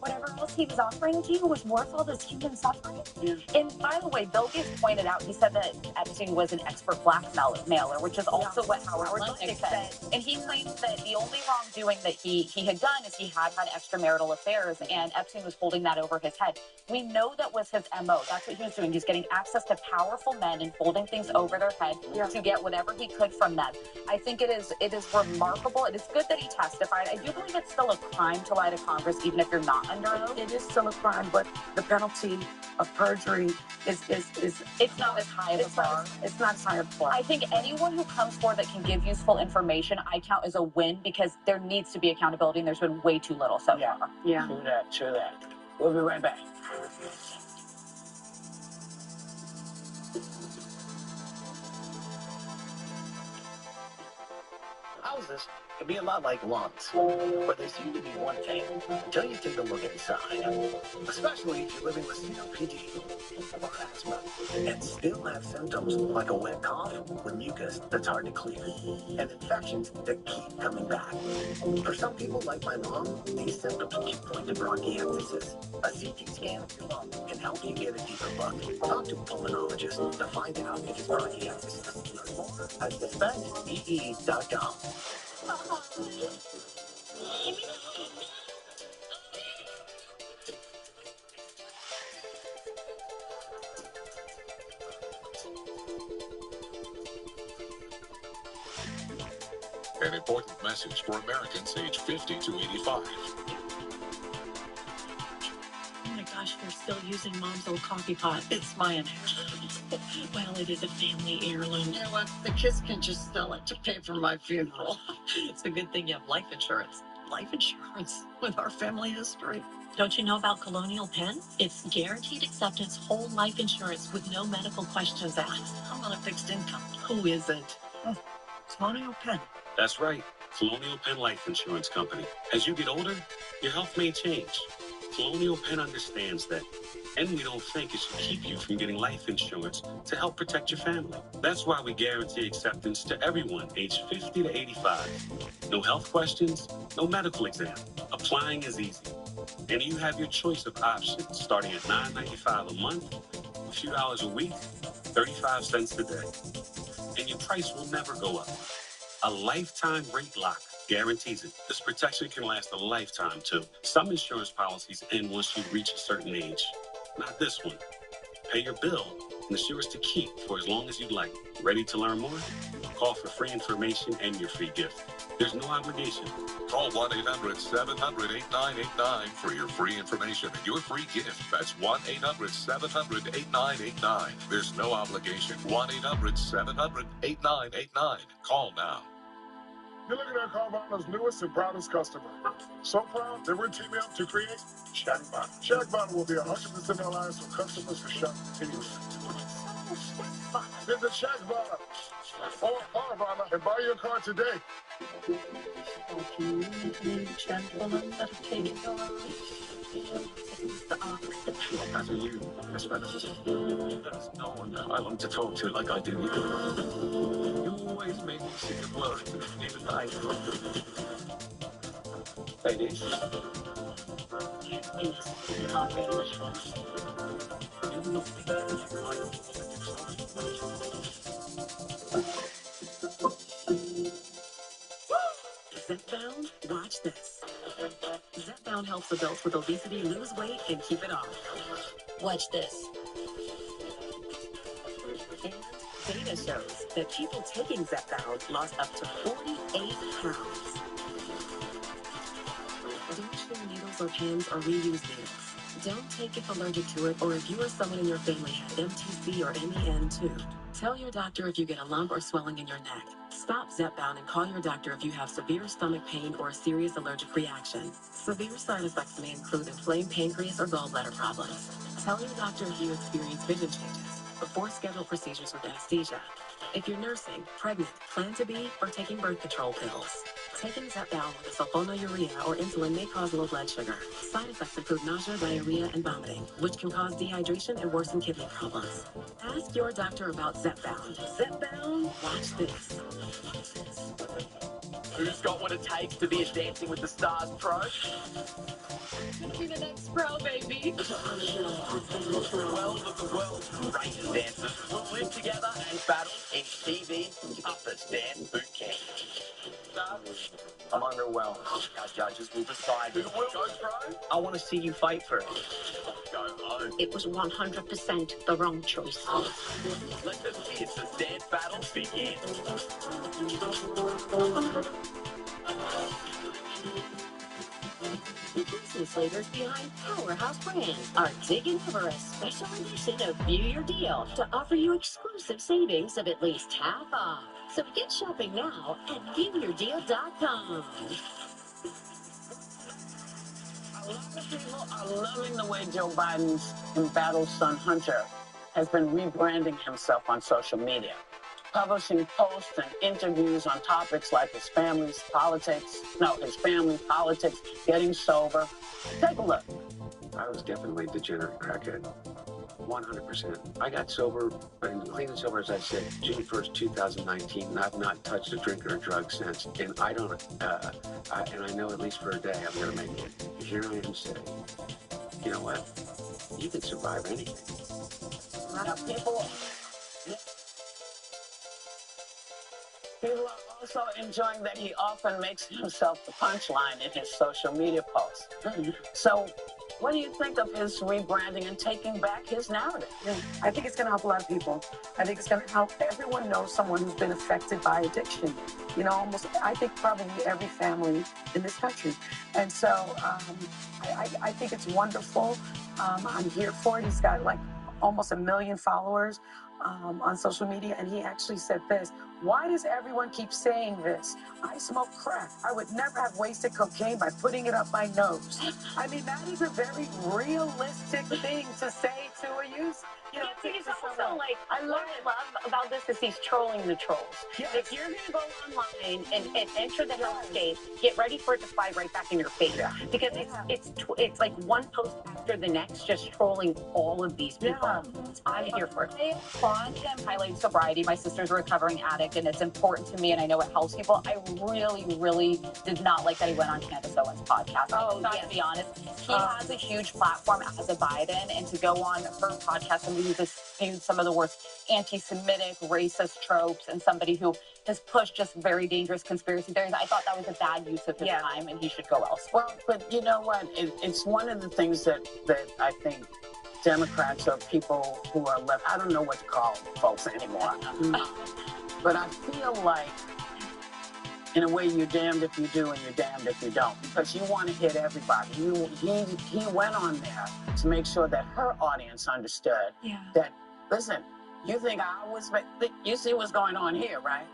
whatever else he was offering to you was worth all this human suffering? Yeah. And by the way, Bill Gates pointed out, he said that Epstein was an expert blackmailer, which is also what Howard Lutnick said. And he claims that the only wrongdoing that he had done is he had extramarital affairs, and Epstein was holding that over his head. We know that was his MO. That's what he was doing. He was getting access to powerful men and holding things over their head to get whatever he could from them. I think it is remarkable. It is good that he testified. I do believe it's still a crime to lie to Congress, even if you're not under oath. It is still a crime, but the penalty of perjury is it's not as high of a bar. It's not as high of a bar. I think anyone who comes forward that can give useful information, I count as a win, because there needs to be accountability, and there's been way too little so far. Yeah. True that. We'll be right back. Houses can be a lot like lungs, where they seem to be one thing until you take a look inside. Especially if you're living with COPD or asthma and still have symptoms like a wet cough with mucus that's hard to clear and infections that keep coming back. For some people like my mom, these symptoms keep pointing to bronchiectasis. A CT scan of your lung can help you get a deeper look. Talk to a pulmonologist to find out if it's bronchiectasis. Learn more at suspectee.com. An important message for Americans aged 50 to 85. Oh my gosh, they're still using Mom's old coffee pot. It's my inheritance. Well, it is a family heirloom. You know what? The kids can just sell it to pay for my funeral. It's a good thing you have life insurance. Life insurance with our family history. Don't you know about Colonial Penn? It's guaranteed acceptance whole life insurance with no medical questions asked. I'm on a fixed income. Who isn't? Colonial Penn. That's right. Colonial Penn Life Insurance Company. As you get older, your health may change. Colonial Penn understands that, and we don't think it should keep you from getting life insurance to help protect your family. That's why we guarantee acceptance to everyone aged 50 to 85. No health questions, no medical exam. Applying is easy. And you have your choice of options starting at $9.95 a month, a few dollars a week, 35 cents a day. And your price will never go up. A lifetime rate lock guarantees it. This protection can last a lifetime, too. Some insurance policies end once you reach a certain age. Not this one. Pay your bill, and it's yours to keep for as long as you'd like. Ready to learn more? Call for free information and your free gift. There's no obligation. Call 1-800-700-8989 for your free information and your free gift. That's 1-800-700-8989. There's no obligation. 1-800-700-8989. Call now. You're looking at Carvana's newest and proudest customer. So proud that we're teaming up to create Shackbot. Shackbot will be 100% aligned for customers who shop continuously. Visit Shackbot or Carvana and buy your car today. As are you, there's no one that I want to talk to like I do you. You always make me sick of work, even I. Ladies. Zepbound? Watch this. Zepbound helps adults with obesity lose weight and keep it off. Watch this. And data shows that people taking Zepbound lost up to 48 pounds. Don't share needles or pens or reuse needles. Don't take if allergic to it or if you or someone in your family had MTC or MEN too. Tell your doctor if you get a lump or swelling in your neck. Stop Zepbound and call your doctor if you have severe stomach pain or a serious allergic reaction. Severe side effects may include inflamed pancreas or gallbladder problems. Tell your doctor if you experience vision changes before scheduled procedures with anesthesia. If you're nursing, pregnant, plan to be, or taking birth control pills. Taking Zepbound with a sulfonylurea or insulin may cause low blood sugar. Side effects include nausea, diarrhea, and vomiting, which can cause dehydration and worsen kidney problems. Ask your doctor about Zepbound. Zepbound? Watch this. Who's got what it takes to be a Dancing with the Stars pro? Be the next pro, baby. 12 of the world's greatest dancers will live together and battle in TV toughest dance boot camp. I'm underwhelmed. Our judges will decide who will go pro. I want to see you fight for it. Go home. It was 100% the wrong choice. Let the fiercest dance battles begin. The business leaders behind Powerhouse Brands are digging over a special edition of View Your Deal to offer you exclusive savings of at least half off. So get shopping now at viewyourdeal.com. A lot of people are loving the way Joe Biden's embattled son Hunter has been rebranding himself on social media, publishing posts and interviews on topics like his family, politics, getting sober. Take a look. I was definitely a degenerate crackhead. 100%. I got sober, and clean and sober, as I said, June 1st, 2019, and I've not touched a drink or a drug since. And I don't, and I know at least for a day I'm going to make it. Here I am saying, you know what? You can survive anything. Now, people are also enjoying that he often makes himself the punchline in his social media posts. So, what do you think of his rebranding and taking back his narrative? I think it's going to help a lot of people. I think it's going to help everyone know someone who's been affected by addiction. You know, I think probably every family in this country. And so I think it's wonderful. I'm here for it. He's got like almost 1 million followers on social media, and he actually said this: why does everyone keep saying this? I smoke crack. I would never have wasted cocaine by putting it up my nose. I mean, that is a very realistic thing to say to a youth. You know, he's also like, what I love about this is he's trolling the trolls. Yes. If you're going to go online and enter the hellscape, get ready for it to fly right back in your face. Yeah. Because it's like one post after the next, just trolling all of these people. Yeah. I'm here for it. I applaud him highlighting sobriety. My sister's a recovering addict, and it's important to me, and I know it helps people. I really, really did not like that he went on Candace Owens' podcast. To be honest, he has a huge platform as a Biden, and to go on her podcast and who's spewed some of the worst anti-Semitic, racist tropes, and somebody who has pushed just very dangerous conspiracy theories. I thought that was a bad use of his time, and he should go elsewhere. Well, but you know what? It's one of the things that I think Democrats or people who are left, I don't know what to call folks anymore. But I feel like, in a way, you're damned if you do and you're damned if you don't, because you want to hit everybody. He went on there to make sure that her audience understood that, listen, You think I was? You see what's going on here, right?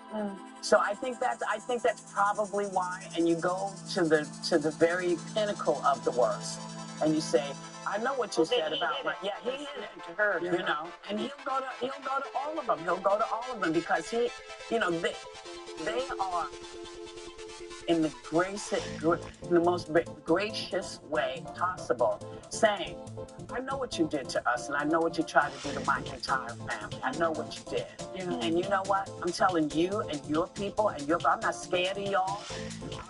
So I think that's probably why. And you go to the very pinnacle of the worst, and you say, I know what you said about my. Yeah, he hit it to her, you know. And he'll go to all of them. He'll go to all of them because he, you know, they are in the most gracious way possible, saying, I know what you did to us, and I know what you tried to do to my entire family. I know what you did. Yeah. And you know what? I'm telling you and your people, and I'm not scared of y'all.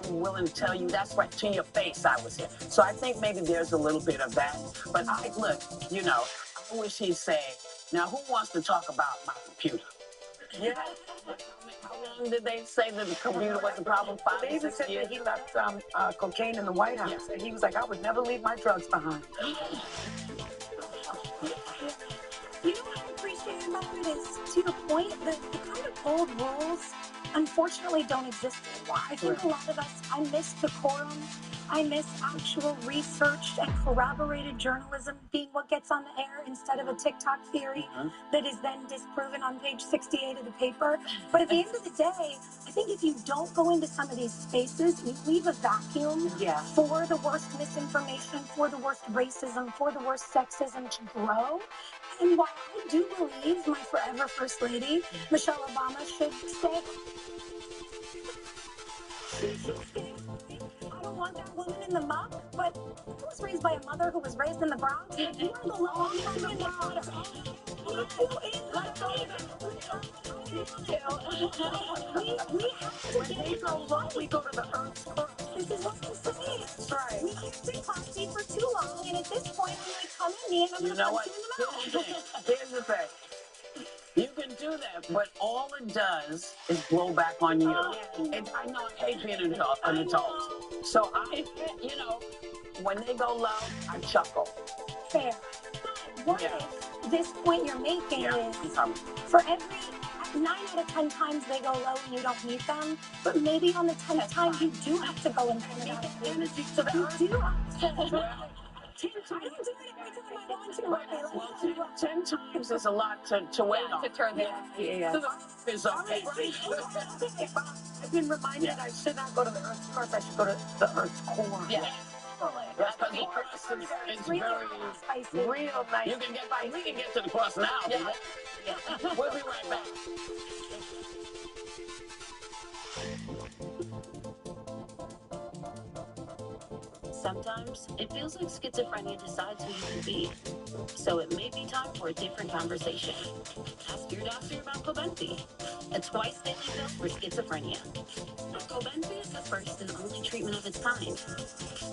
I'm willing to tell you that's right to your face I was here. So I think maybe there's a little bit of that. But look, you know, I wish he'd say, now who wants to talk about my computer? Yeah. How long did they say that the computer was a problem? 5 They even said that he left cocaine in the White House. Yeah. And he was like, I would never leave my drugs behind. You know what I appreciate about it is, to your point, the kind of old rules unfortunately don't exist anymore. I think a lot of us, I miss decorum. I miss actual researched and corroborated journalism being what gets on the air instead of a TikTok theory that is then disproven on page 68 of the paper. But at the end of the day, I think if you don't go into some of these spaces, you leave a vacuum for the worst misinformation, for the worst racism, for the worst sexism to grow. And while I do believe my forever First Lady, Michelle Obama, should stay, I don't want that woman in the muck, but I was raised by a mother who was raised in the Bronx. You are the long time in the Bronx. We have to when they go low, we go to the Earth's core. This is what I'm saying. That's right. We can't stay classy for too long, and at this point, I'm like, come at me, and I'm going to punch you in the mouth. Here's the thing. You can do that, but all it does is blow back on you. I know I hate being an adult. So you know, when they go low, I chuckle. Fair. What if this point you're making is for every 9 out of 10 times they go low and you don't meet them, but maybe on the 10th time you do have to go and turn it on. Energy to the earth. You do have to. 10 times. I don't do it every time I want to. Well, 10 times is a lot to wait on. To turn the It's okay. I've been reminded I should not go to the Earth's core. I should go to the Earth's core. Yeah. That's because it's very real nice. We can get to the cross now. Yeah. We'll be right back. Sometimes it feels like schizophrenia decides who you can be. So it may be time for a different conversation. Ask your doctor about Cobenfy, a twice-daily pill for schizophrenia. Cobenfy is the first and only treatment of its kind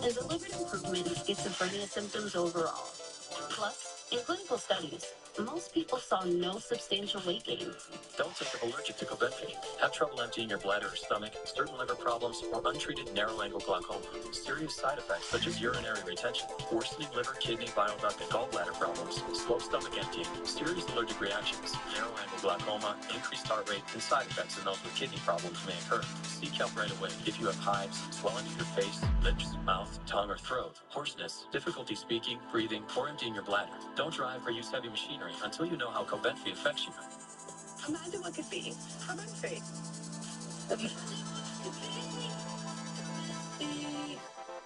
and delivered improvement in schizophrenia symptoms overall. Plus, in clinical studies, most people saw no substantial weight gain. Don't think you're allergic to Cobenfy. Have trouble emptying your bladder or stomach, certain liver problems, or untreated narrow-angle glaucoma. Serious side effects such as urinary retention, worsening liver, kidney, bile duct, and gallbladder problems, slow stomach emptying, serious allergic reactions, narrow-angle glaucoma, increased heart rate, and side effects in those with kidney problems may occur. Seek help right away if you have hives, swelling of your face, lips, mouth, tongue, or throat, hoarseness, difficulty speaking, breathing, or emptying your bladder. Don't drive or use heavy machinery until you know how Cobenfy affects you. Imagine what could be Cobenfy.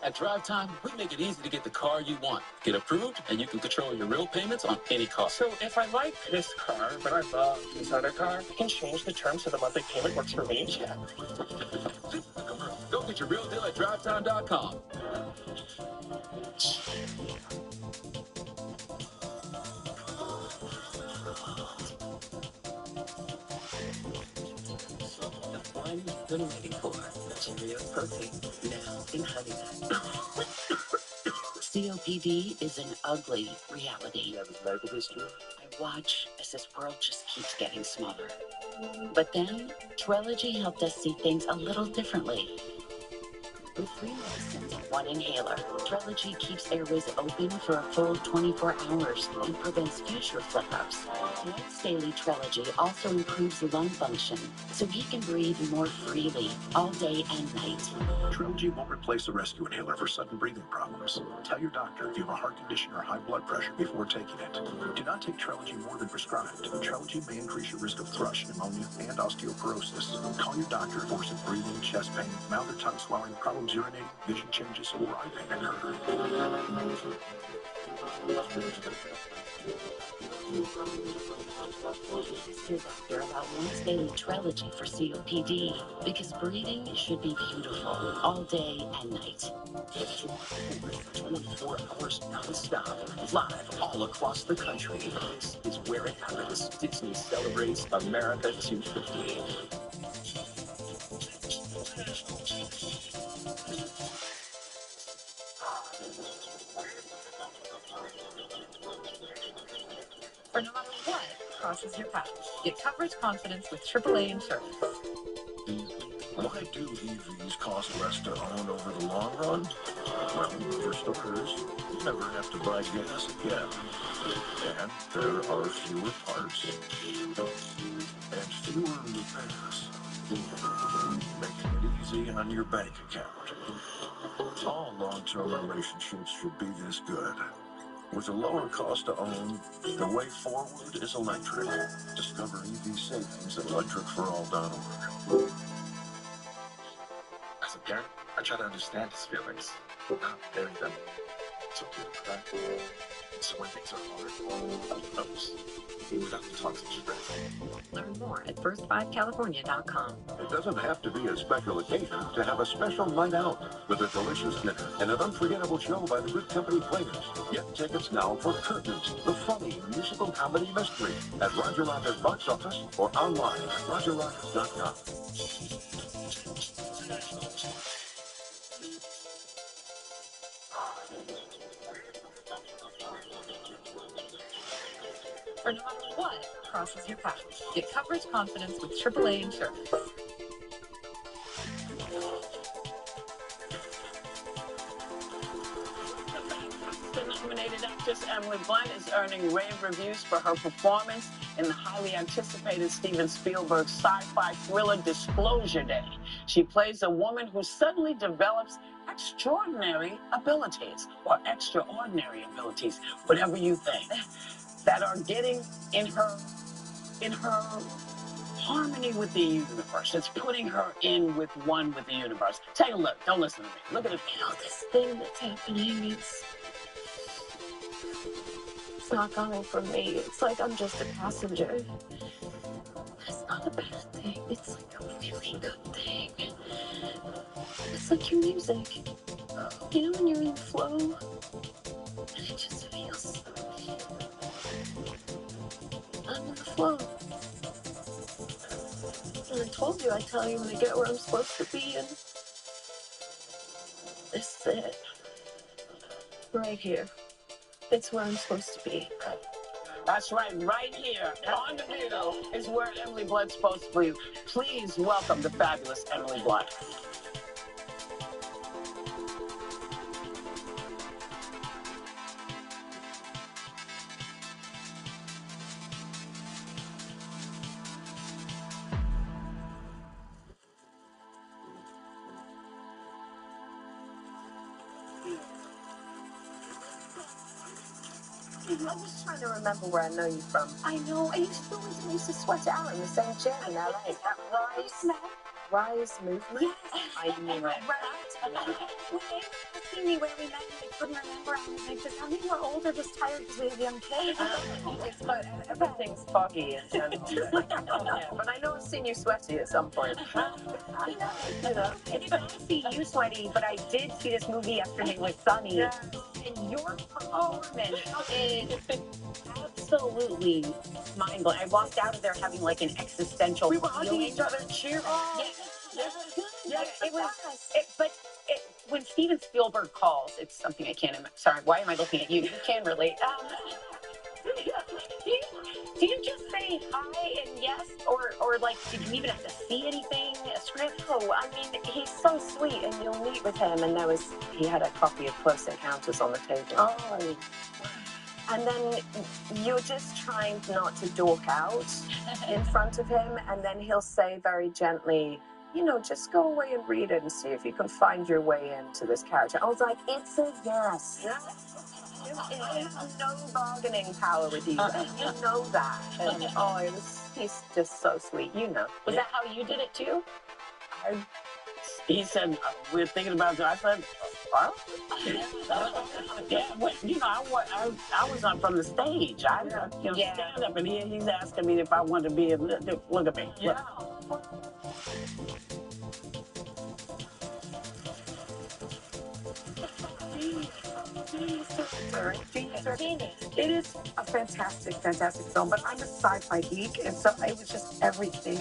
At Drive Time, we make it easy to get the car you want. Get approved, and you can control your real payments on any car. So if I like this car, but I love this other car, I can change the terms so the monthly payment works for me? Yeah. Go get your real deal at DriveTime.com. I've been waiting for Cheerio protein, now in Honey Nut. COPD is an ugly reality. You have a medical history? I watch as this world just keeps getting smaller. But then, Trelegy helped us see things a little differently. With 3 medicines and 1 inhaler, Trelegy keeps airways open for a full 24 hours and prevents future flare-ups. Once daily Trelegy also improves lung function, so he can breathe more freely all day and night. Trilogy won't replace a rescue inhaler for sudden breathing problems. Tell your doctor if you have a heart condition or high blood pressure before taking it. Do not take Trilogy more than prescribed. Trilogy may increase your risk of thrush, pneumonia, and osteoporosis. Call your doctor if worsening breathing, chest pain, mouth or tongue swelling, problems urinating, vision changes, or eye pain occur. Ask your doctor about once daily Trelegy for COPD, because breathing should be beautiful all day and night. 24 hours non-stop, live all across the country. This is where it happens. Disney celebrates America 250. For no matter what crosses your path, get coverage confidence with AAA insurance. Why do EVs cost less to own over the long run? Well, for starters, you never have to buy gas again. And there are fewer parts and fewer repairs, making it easy on your bank account. All long-term relationships should be this good. With a lower cost to own, the way forward is electric. Discover EV savings at electricforall.org. As a parent, I try to understand his feelings, not bury them. It's okay to cry. So when things are hard, he knows. Without the toxic stress. Learn more at first5california.com. It doesn't have to be a special occasion to have a special night out with a delicious dinner and an unforgettable show by the good company Players. Get tickets now for Curtains, the funny musical comedy mystery at Roger Rocker's box office or online at rogerrocker.com. For no matter what crosses your path, get coverage confidence with AAA insurance. Nominated actress Emily Blunt is earning rave reviews for her performance in the highly anticipated Steven Spielberg sci-fi thriller Disclosure Day. She plays a woman who suddenly develops extraordinary abilities, or extraordinary abilities, whatever you think, that are getting in her harmony with the universe. It's putting her in with one with the universe. Take a look. Don't listen to me. Look at it. You know, this thing that's happening, it's not coming from me. It's like I'm just a passenger. It's not a bad thing. It's like a really good thing. It's like your music. You know when you're in the flow and it just feels... I'm in the flow. And I told you, I tell you when I get where I'm supposed to be, and this is it. Right here. It's where I'm supposed to be. That's right, right here on the video is where Emily Blunt's supposed to be. Please welcome the fabulous Emily Blunt. I'm just trying to remember where I know you from. I know. I used to sweat out in the same gym in LA. That Rise movement? Yes. I knew it. When they asked me where we met and I couldn't remember, I was like, does that mean we're older, just tired because we have young kids? Everything's foggy in general. Yeah, but I know I've seen you sweaty at some point. I didn't see you sweaty, but I did see this movie yesterday with Sunny. Yeah. And your performance is absolutely mind-blowing. I walked out of there having like an existential We were hugging feeling. each other, cheering. But when Steven Spielberg calls, it's something I can't imagine. Sorry, why am I looking at you? You can relate. Do you just say hi and yes, or like, did you even have to see anything, a script? No, I mean, he's so sweet, and you'll meet with him, and he had a copy of Close Encounters on the table. Oh. And then you're just trying not to dork out in front of him, and then he'll say very gently, just go away and read it and see if you can find your way into this character. I was like, it's a yes. I have no bargaining power with you. You know that. And he's just so sweet, Was that how you did it too? He said, we're thinking about it. I said, well, yeah, I was on from the stage. I stand up, and he's asking me if I want to be in. Look at me. Yeah. It is a fantastic film, but I'm a sci-fi geek, and so it was just everything.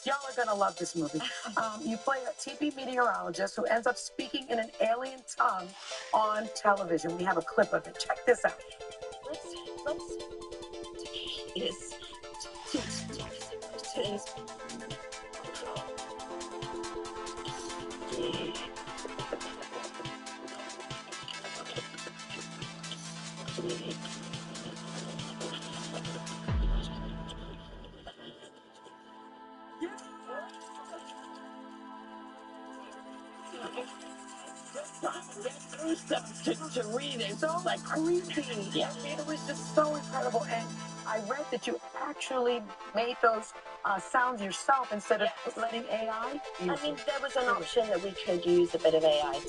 Y'all are gonna love this movie. You play a TB meteorologist who ends up speaking in an alien tongue on television. We have a clip of it. Check this out. To read it, so like creepy. Yeah, it was just so incredible. And I read that you actually made those sounds yourself instead of letting AI use I mean, there was an option that we could use a bit of AI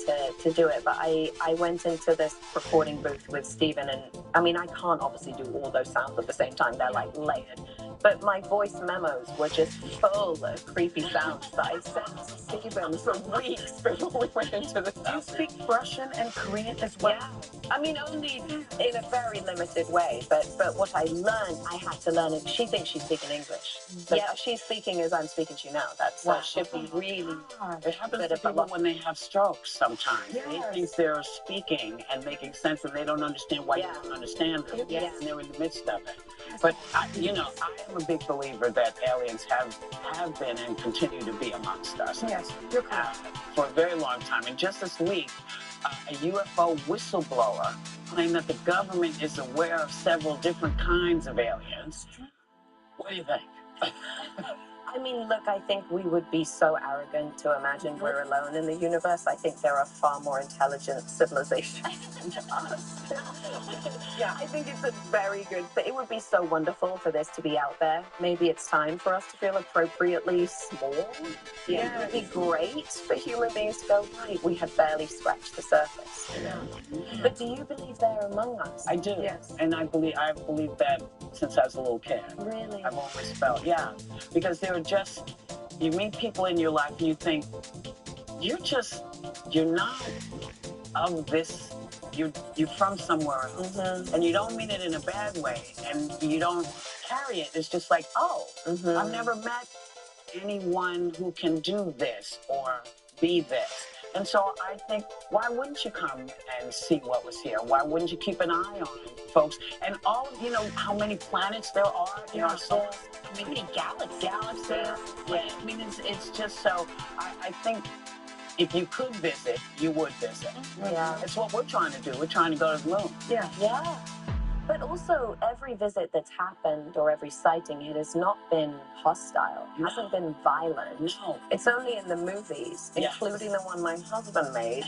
to do it, but I went into this recording booth with Stephen, and I mean, I can't obviously do all those sounds at the same time. They're like layered. But my voice memos were just full of creepy sounds that I sent to Stephen for weeks before we went into the Do you speak Russian and Korean as well? Yeah. I mean, only in a very limited way, but what I learned, I had to learn it. She thinks she's speaking English. So she's speaking as I'm speaking to you now. That should be really It happens to people when they have strokes sometimes. They think they're speaking and making sense, and they don't understand why you don't understand them. Yes. And they're in the midst of it. But, I am a big believer that aliens have been and continue to be amongst us. Yes, you're correct. For a very long time. And just this week, a UFO whistleblower claimed that the government is aware of several different kinds of aliens. What do you think? I mean, look, I think we would be so arrogant to imagine we're alone in the universe. I think there are far more intelligent civilizations than us. Yeah, I think it's a very good thing. It would be so wonderful for this to be out there. Maybe it's time for us to feel appropriately small. Yeah, it would be great for human beings to go, right, we have barely scratched the surface. But do you believe they're among us? I do. Yes. And I've believed that since I was a little kid. Really? I've always felt, because you meet people in your life and you think, you're not of this, you're from somewhere else. And you don't mean it in a bad way, and you don't carry it. It's just like, I've never met anyone who can do this or be this. And so I think, why wouldn't you come and see what was here? Why wouldn't you keep an eye on folks? And how many planets there are in our solar system? How many galaxies? Yeah, I mean, it's just so, I think if you could visit, you would visit. Yeah. It's what we're trying to do. We're trying to go to the moon. Yeah. But also, every visit that's happened or every sighting, it has not been hostile. It hasn't been violent. No. It's only in the movies, including the one my husband made.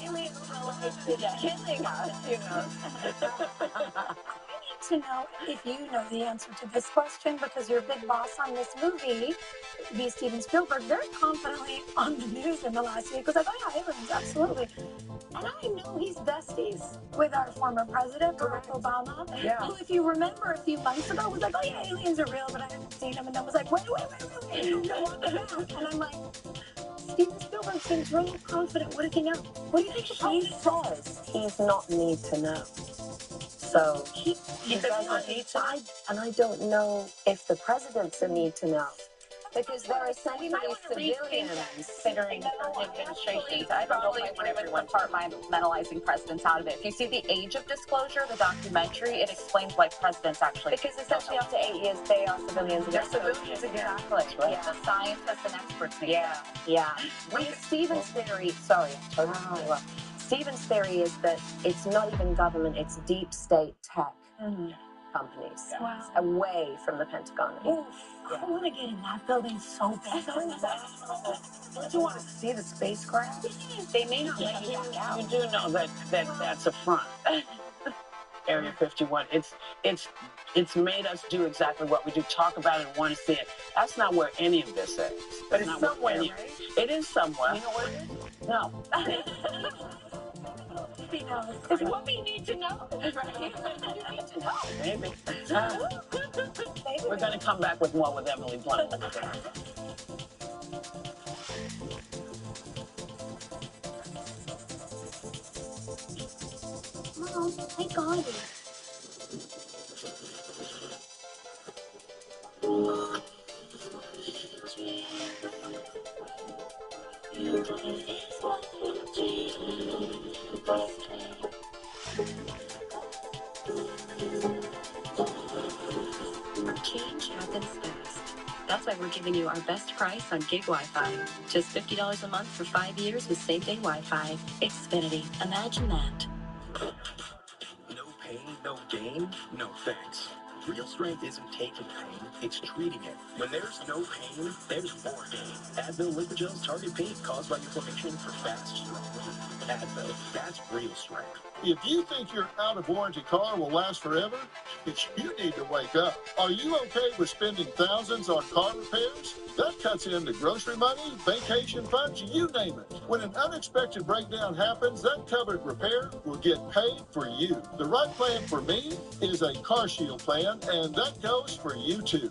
Aliens are like killing us, To know if you know the answer to this question, because your big boss on this movie, be Steven Spielberg, very confidently on the news in the last week was like, oh yeah, aliens, absolutely. And I know he's besties with our former president, Barack Obama, who, if you remember a few months ago, was like, oh yeah, aliens are real, but I haven't seen them. And then was like, wait, go on the map. And I'm like, Steven Spielberg seems really confident. What does he know? What do you think He says he's not need to know. So he doesn't need to know. And I don't know if the president's a need to know. Because there are essentially civilians considering certain administrations. I don't know if I want everyone compartmentalizing presidents out of it. If you see the Age of Disclosure, the documentary, it explains why presidents actually. Because essentially up to 8 years, they are civilians. They're civilians again. Exactly. Right. Yeah. The scientists and experts. Yeah. Stephen's theory, Stephen's theory is that it's not even government, it's deep state tech companies away from the Pentagon. I want to get in that building so bad. Don't you want to see the spacecraft? They may not let you back out. You do know that that's a front. Area 51. It's made us do exactly what we do. Talk about it and want to see it. That's not where any of this is. But it's somewhere, right? It is somewhere. You know where it is? No. He knows. It's what we need to know. Right? You need to know. Maybe. We're going to come back with more with Emily Blunt. Mom, I got it. Change happens fast. That's why we're giving you our best price on gig Wi-Fi. Just $50 a month for 5 years with same-day Wi-Fi. Xfinity. Imagine that. No pain, no gain, no thanks. Real strength isn't taking pain, it's treating it. When there's no pain, there's more gain. Advil Liquid Gel's target pain caused by inflammation for fast, strong relief. Advil, that's real strength. If you think your out-of-warranty car will last forever, you need to wake up. Are you okay with spending thousands on car repairs? That cuts into grocery money, vacation funds, you name it. When an unexpected breakdown happens, that covered repair will get paid for you. The right plan for me is a CarShield plan, and that goes for you too.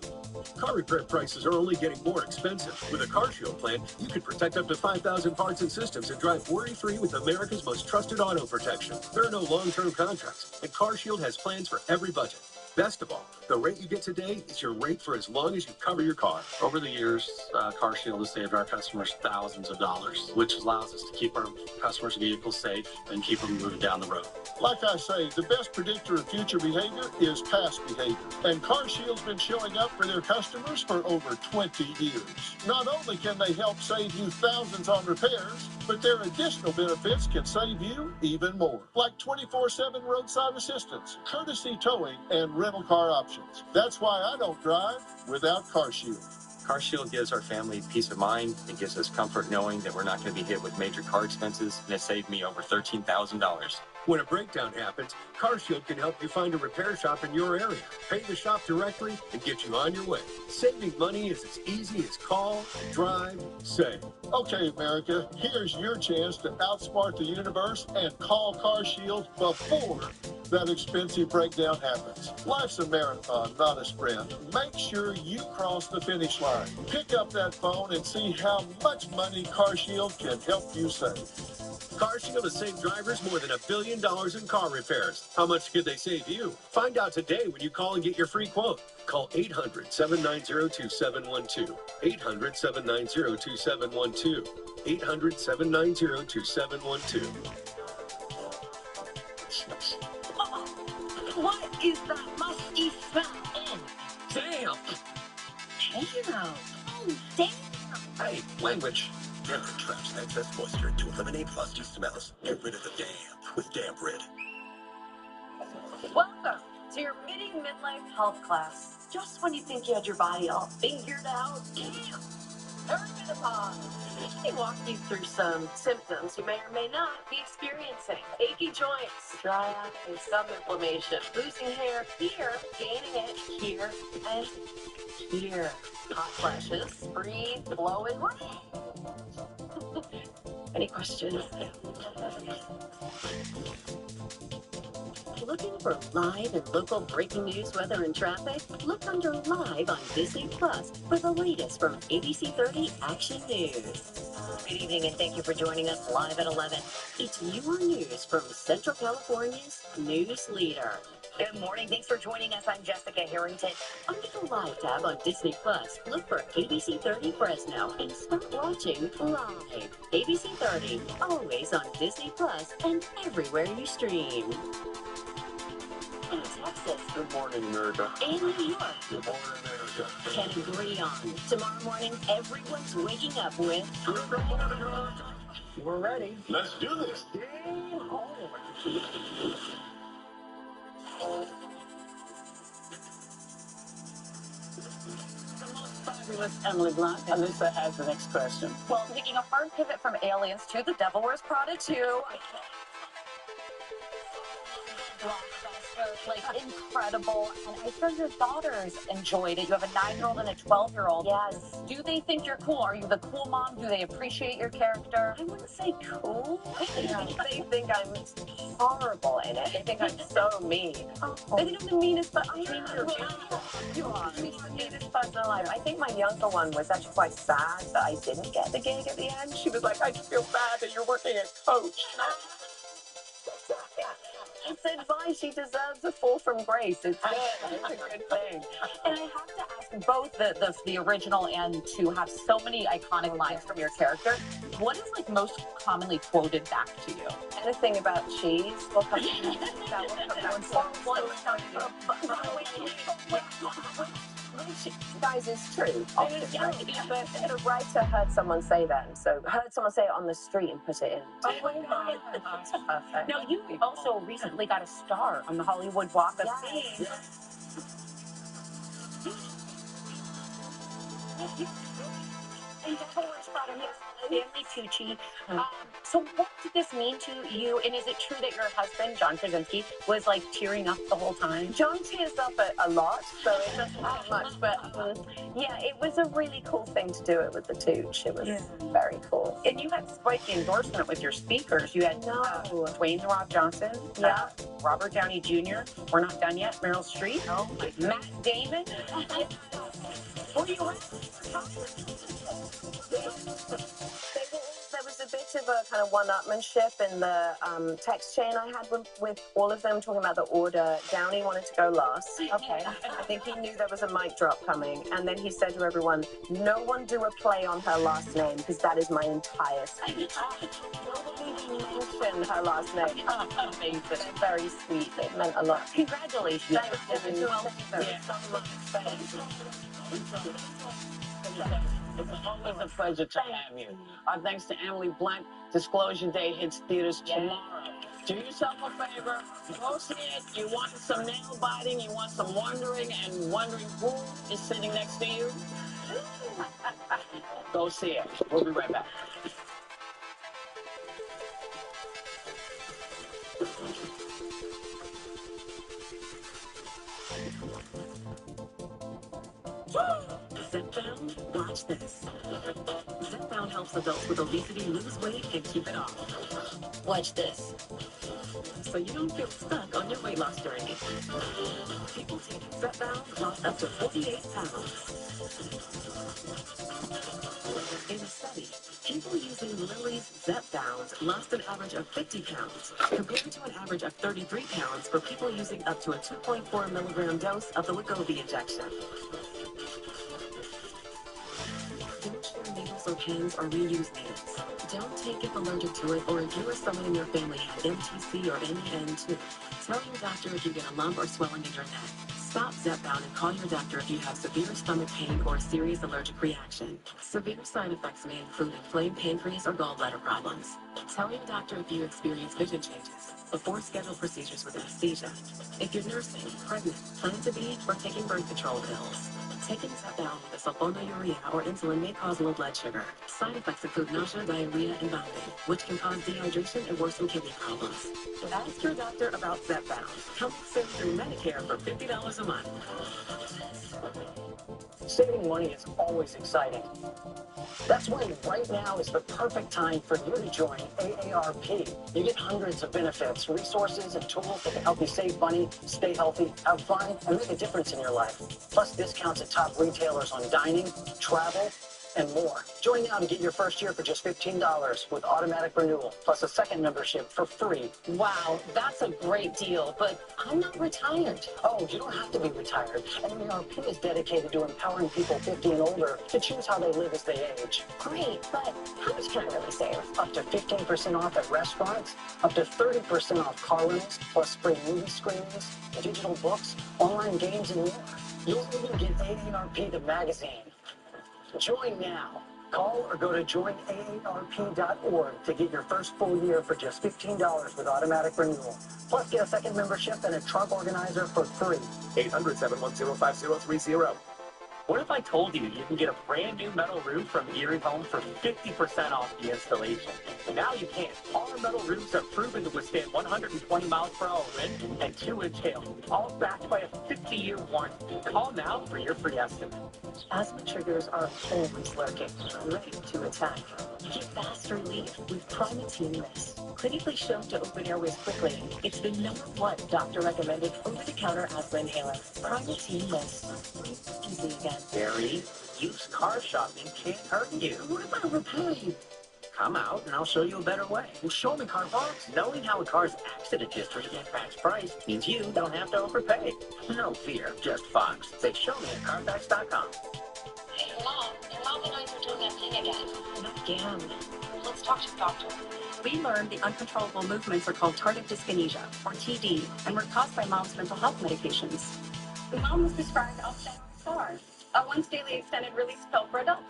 Car repair prices are only getting more expensive. With a CarShield plan, you can protect up to 5,000 parts and systems and drive worry-free with America's most trusted auto protection. There are no long-term contracts, and CarShield has plans for every budget. Best of all, the rate you get today is your rate for as long as you cover your car. Over the years, CarShield has saved our customers thousands of dollars, which allows us to keep our customers' vehicles safe and keep them moving down the road. Like I say, the best predictor of future behavior is past behavior. And CarShield's been showing up for their customers for over 20 years. Not only can they help save you thousands on repairs, but their additional benefits can save you even more. Like 24/7 roadside assistance, courtesy towing, and rental car options. That's why I don't drive without CarShield. CarShield gives our family peace of mind. It gives us comfort knowing that we're not going to be hit with major car expenses, and it saved me over $13,000. When a breakdown happens, CarShield can help you find a repair shop in your area. Pay the shop directly and get you on your way. Saving money is as easy as call, drive, save. Okay, America, here's your chance to outsmart the universe and call CarShield before that expensive breakdown happens. Life's a marathon, not a sprint. Make sure you cross the finish line. Pick up that phone and see how much money CarShield can help you save. CarShield has saved drivers more than $1 billion in car repairs. How much could they save you? Find out today when you call and get your free quote. Call 800-790-2712. 800-790-2712. 800-790-2712. What is that musty smell? Oh, damn. Damn. Oh, damn. Hey, language. Damp traps excess moisture to eliminate musty smells. Get rid of the damp with Damp Rid. Welcome to your mini midlife health class. Just when you think you had your body all figured out, damn, perimenopause. They walk you through some symptoms you may or may not be experiencing. Achy joints, dry acne, some inflammation, losing hair here, gaining it here, and here. Hot flashes, breathe, blowing. Any questions? Looking for live and local breaking news, weather, and traffic? Look under Live on Disney Plus for the latest from ABC 30 Action News. Good evening, and thank you for joining us live at 11. It's your news from Central California's news leader. Good morning. Thanks for joining us. I'm Jessica Harrington. Under the Live tab on Disney Plus, look for ABC 30 Fresno and start watching live. ABC 30, always on Disney Plus and everywhere you stream. In Texas. Good morning, America. In New York. Good morning, America. Can agree on. Tomorrow morning, everyone's waking up with... We're ready. Let's do this. Fabulous Emily Blunt. Alyssa has the next question. Well, taking a hard pivot from Aliens to The Devil Wears Prada 2. Blockbuster, like incredible. And I heard your daughters enjoyed it. You have a 9-year-old and a 12-year-old. Yes. Do they think you're cool? Are you the cool mom? Do they appreciate your character? I wouldn't say cool. They think I'm horrible in it. They think I'm so mean. They think I'm the meanest, but I think you are the meanest person alive. I think my younger one was actually quite sad that I didn't get the gig at the end. She was like, I just feel bad that you're working as coach. It's advice. She deserves a fall from grace. It's good. It's a good thing. And I have to ask both the original and to have so many iconic lines from your character. What is like most commonly quoted back to you? Anything about cheese? We'll come Guys, it's true. But a writer heard someone say that, and so heard someone say it on the street and put it in. Oh my God, that's perfect. Now, you also recently got a star on the Hollywood Walk of Fame. And Devil Wears Prada makes Stanley Tucci. So what did this mean to you? And is it true that your husband, John Krasinski, was like tearing up the whole time? John tears up a lot, so it doesn't take much. But yeah, it was a really cool thing to do it with the Tooch. It was very cool. And you had spiky endorsement with your speakers. You had Dwayne The Rock Johnson, Robert Downey Jr., We're Not Done Yet, Meryl Streep, Matt Damon. Who you There was a bit of a kind of one-upmanship in the text chain I had with all of them talking about the order. Downey wanted to go last. Okay. I think he knew there was a mic drop coming. And then he said to everyone, no one do a play on her last name because that is my entire speech. Nobody mentioned her last name. Amazing. They're very sweet. It meant a lot. Congratulations. Thank you. It's always a pleasure to have you. Our thanks to Emily Blunt. Disclosure Day hits theaters tomorrow. Do yourself a favor. Go see it. You want some nail biting. You want some wondering who is sitting next to you. Go see it. We'll be right back. Zepbound, watch this. Zepbound helps adults with obesity lose weight and keep it off. Watch this. So you don't feel stuck on your weight loss journey. People taking Zepbound lost up to 48 pounds. In a study, people using Lilly's Zepbound lost an average of 50 pounds, compared to an average of 33 pounds for people using up to a 2.4 milligram dose of the Wegovy injection. Don't share needles or pens or reuse needles. Don't take if allergic to it or if you or someone in your family had MTC or NEN2. Tell your doctor if you get a lump or swelling in your neck. Stop Zepbound and call your doctor if you have severe stomach pain or a serious allergic reaction. Severe side effects may include inflamed pancreas or gallbladder problems. Tell your doctor if you experience vision changes before scheduled procedures with anesthesia. If you're nursing, pregnant, plan to be, or taking birth control pills. Taking Zepbound with a sulfonylurea or insulin may cause low blood sugar. Side effects include nausea, diarrhea, and vomiting, which can cause dehydration and worsen kidney problems. Ask your doctor about Zepbound. Help save through Medicare for $50 a month. Saving money is always exciting. That's why right now is the perfect time for you to join AARP. You get hundreds of benefits, resources, and tools that can help you save money, stay healthy, have fun, and make a difference in your life. Plus discounts at top retailers on dining, travel, and more. Join now to get your first year for just $15 with automatic renewal, plus a second membership for free. Wow, that's a great deal, but I'm not retired. Oh, you don't have to be retired. AARP is dedicated to empowering people 50 and older to choose how they live as they age. Great, but how much can I really save? Up to 15% off at restaurants, up to 30% off car rentals, plus free movie screenings, digital books, online games, and more. You'll even get AARP the magazine. Join now. Call or go to joinaarp.org to get your first full year for just $15 with automatic renewal. Plus, get a second membership and a trunk organizer for free. 800-710-5030. What if I told you you can get a brand new metal roof from Erie Home for 50% off the installation? Now you can. Our metal roofs are proven to withstand 120 miles per hour wind and 2-inch hail, all backed by a 50-year warranty. Call now for your free estimate. Asthma triggers are always lurking, ready to attack. Get fast relief with Primatene Mist. Clinically shown to open airways quickly, it's the #1 doctor-recommended over-the-counter asthma inhaler. Primatene Mist. Breathe easy again. Barry, used car shopping can't hurt you. What if I overpay? Come out and I'll show you a better way. Well, show me, Carfax. Knowing how a car's accident history impacts price means you don't have to overpay. No fear, just Fox. Say show me at Carfax.com. Hey, Mom, your mouth and eyes are doing that thing again. Not again. Let's talk to the doctor. We learned the uncontrollable movements are called tardive dyskinesia, or TD, and were caused by mom's mental health medications. The mom was prescribed Austedo XR, a once-daily extended-release pill for adults.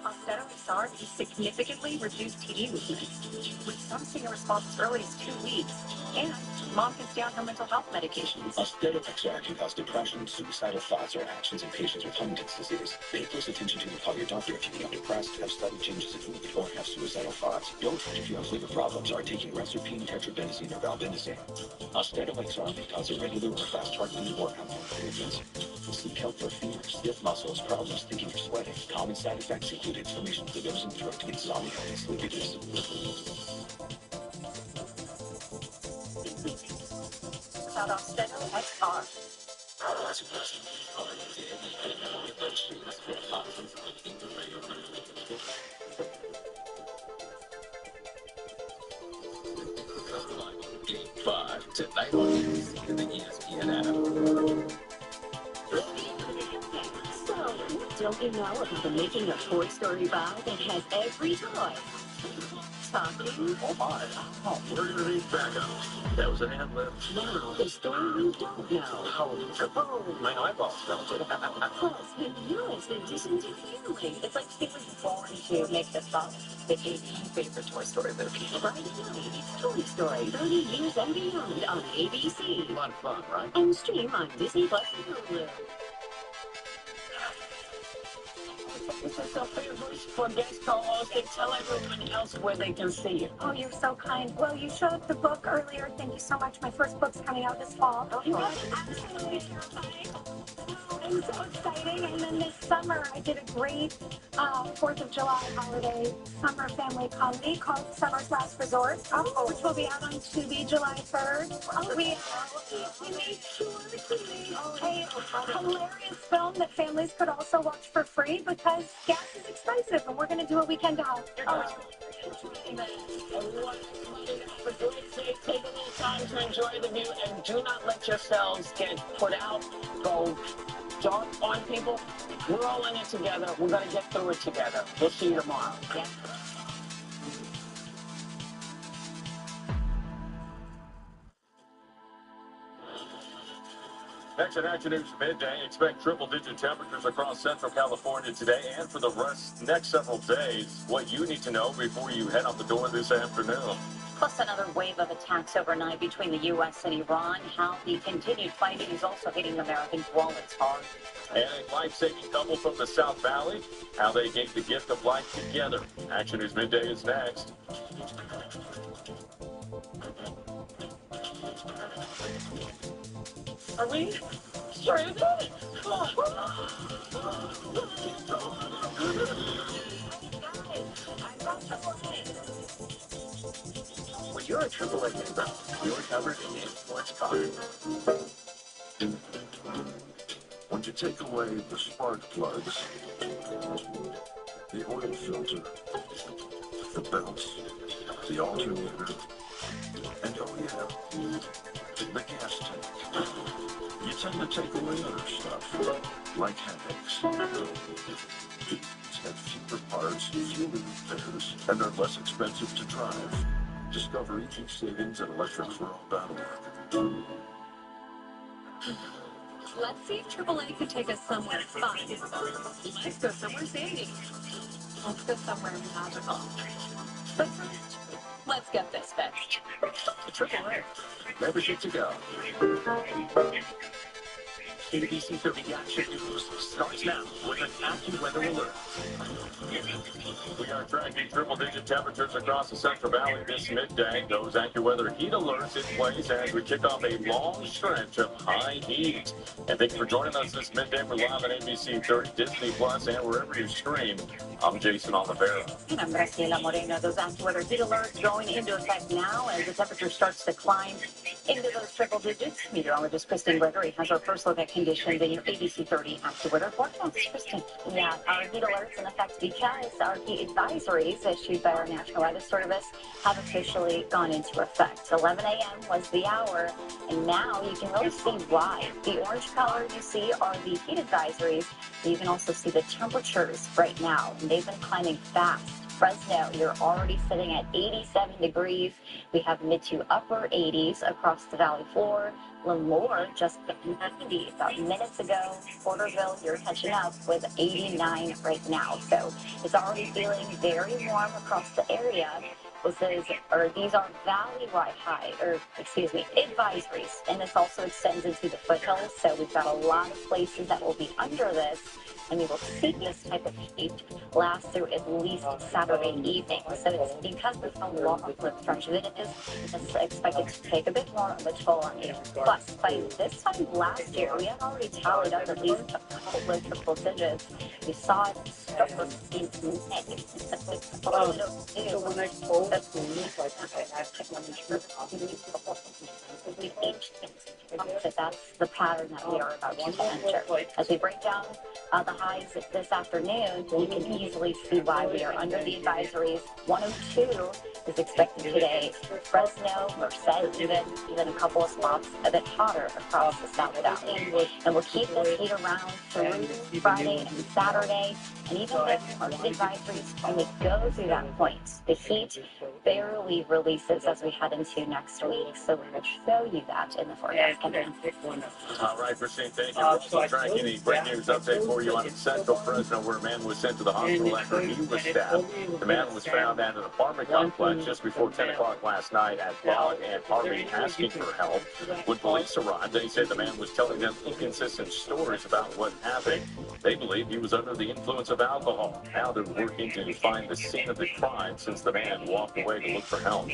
Austedo XR can significantly reduce TD movements, with some seeing a response as early as 2 weeks, and mom can stay on her mental health medications. Austedo XR can cause depression, suicidal thoughts, or actions in patients with Huntington's disease. Pay close attention to and call your doctor if you become depressed, have sudden changes in mood, or have suicidal thoughts. Don't take if you have liver problems, are taking Reserpine, tetrabenazine, or valbenazine. Austedo XR may cause irregular or fast heartbeat or abnormal movements. Seek help for fever, stiff muscles, problems thinking or sweating. Common side effects include inflammation of the nose and throat, insomnia, and sleepiness. About Austedo XR. Game 5 tonight on ABC and the ESPN app. So, don't you know about the Making a Toy Story bar that has every toy? Talking. Oh my. Oh, we're going to need backup. That was an ad lib. Now, the story you don't know. Oh, my eyeballs felt it. Plus, the newest addition to family. It's like he was born to make this up. It is my favorite Toy Story movie. Friday night, it's Toy Story 30 Years and Beyond on ABC. A lot of fun, right? And stream on Disney Plus and Hulu. This is Sophia Bush for guest co-host, and tell everyone else where they can see you. Oh, you're so kind. Well, you showed the book earlier. Thank you so much. My first book's coming out this fall. Oh, It was absolutely terrifying. And so exciting. And then this summer, I did a great 4th of July holiday summer family comedy called Summer's Last Resort, which will be out on Tubi July 3rd. We made sure to create a hilarious film that families could also watch for free because gas is expensive, and we're going to do what we can to help. Take a little time to enjoy the view, and do not let yourselves get put out, go dark on people. We're all in it together. We're going to get through it together. We'll see you tomorrow. Yeah. Next at Action News Midday, expect triple-digit temperatures across Central California today and for the next several days. What you need to know before you head out the door this afternoon. Plus another wave of attacks overnight between the U.S. and Iran. How the continued fighting is also hitting American wallets hard. And a life-saving couple from the South Valley, how they gave the gift of life together. Action News Midday is next. Are we stranded? When you're a AAA member, you're covered in the Influence Card. Once you take away the spark plugs, the oil filter, the belts, the alternator, and oh yeah, the gas tank. You tend to take away other stuff, like headaches. These have fewer parts, fewer repairs, and are less expensive to drive. Discover EV savings at electricforall.org. Let's see if AAA can take us somewhere fun. Let's go somewhere sandy. Let's go somewhere magical. But first, let's get this fixed. AAA. Membership to go. ABC 30 Action News starts now with an AccuWeather alert. We are tracking triple-digit temperatures across the Central Valley this midday. Those AccuWeather heat alerts in place as we kick off a long stretch of high heat. And thank you for joining us this midday. We're live on ABC 30, Disney Plus, and wherever you stream. I'm Jason Oliveira. And I'm Graciela Moreno. Those AccuWeather heat alerts going into effect now as the temperature starts to climb into those triple digits. Meteorologist Kristen Gregory has our first look at conditions in your ABC 30 AccuWeather forecast. Kristen. Yeah, our heat alerts in effect because our heat advisories issued by our National Weather Service have officially gone into effect. 11 a.m. was the hour, and now you can really see why. The orange color you see are the heat advisories. You can also see the temperatures right now, and they've been climbing fast. Fresno, you're already sitting at 87 degrees. We have mid to upper 80s across the valley floor. Lemoore just hit 90 about minutes ago. Porterville, you're catching up with 89 right now. So it's already feeling very warm across the area. These are valley-wide advisories, and this also extends into the foothills. So we've got a lot of places that will be under this, and we will see this type of heat last through at least Saturday evening. So it's because of how long the stretch of it is, it's expected to take a bit more of a toll on you. Plus, by this time last year, we had already tallied up at least a couple of triple digits. We saw it start to see that's the pattern that we are about to enter. As we break down the highs this afternoon, you can easily see why we are under the advisories. 102 is expected today. Fresno, Merced, even a couple of spots a bit hotter across the South Valley. And we'll keep this heat around through Friday and Saturday. And even with our advisories only go through that point, the heat barely releases as we head into next week. So we will show you that in the forecast. All right, Christine, thank you. We're also tracking the great news update for you on Central Fresno, where a man was sent to the hospital after he was stabbed. The man was found at an apartment complex just before 10 o'clock last night at Bog and Harvey asking for help. When police arrived, they said the man was telling them inconsistent stories about what happened. They believe he was under the influence of alcohol. Now they're working to find the scene of the crime since the man walked away to look for help.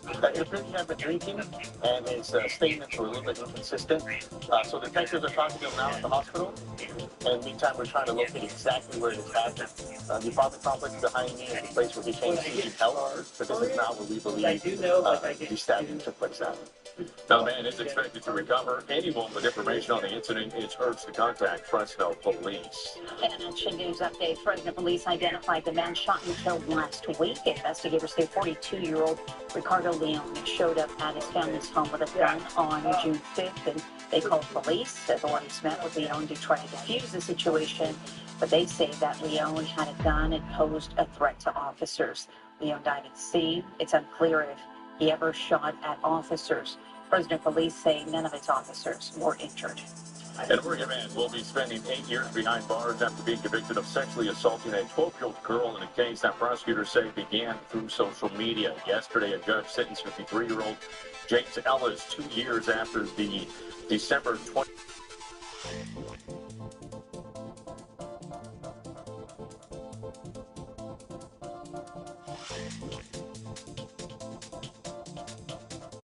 It appears he had been drinking, and his statements were a little bit inconsistent. So detectives are talking to him now at the hospital. And meantime, we're trying to locate exactly where it happened. The apartment complex behind me is the place where he came to seek help. But this is now where we believe the stabbing took place at. Now, the man is expected to recover. Anyone with information on the incident is urged to contact Fresno Police. And an Action News update. Fresno Police identified the man shot and killed last week. Investigators say 42-year-old Ricardo Leone showed up at his family's home with a gun on June 5th, and they called police. Authorities met with Leone to try to defuse the situation, but they say that Leone had a gun and posed a threat to officers. Leone died at sea. It's unclear if he ever shot at officers. Fresno Police say none of its officers were injured. An Oregon man will be spending 8 years behind bars after being convicted of sexually assaulting a 12-year-old girl in a case that prosecutors say began through social media. Yesterday, a judge sentenced 53-year-old James Ellis 2 years after the December 20...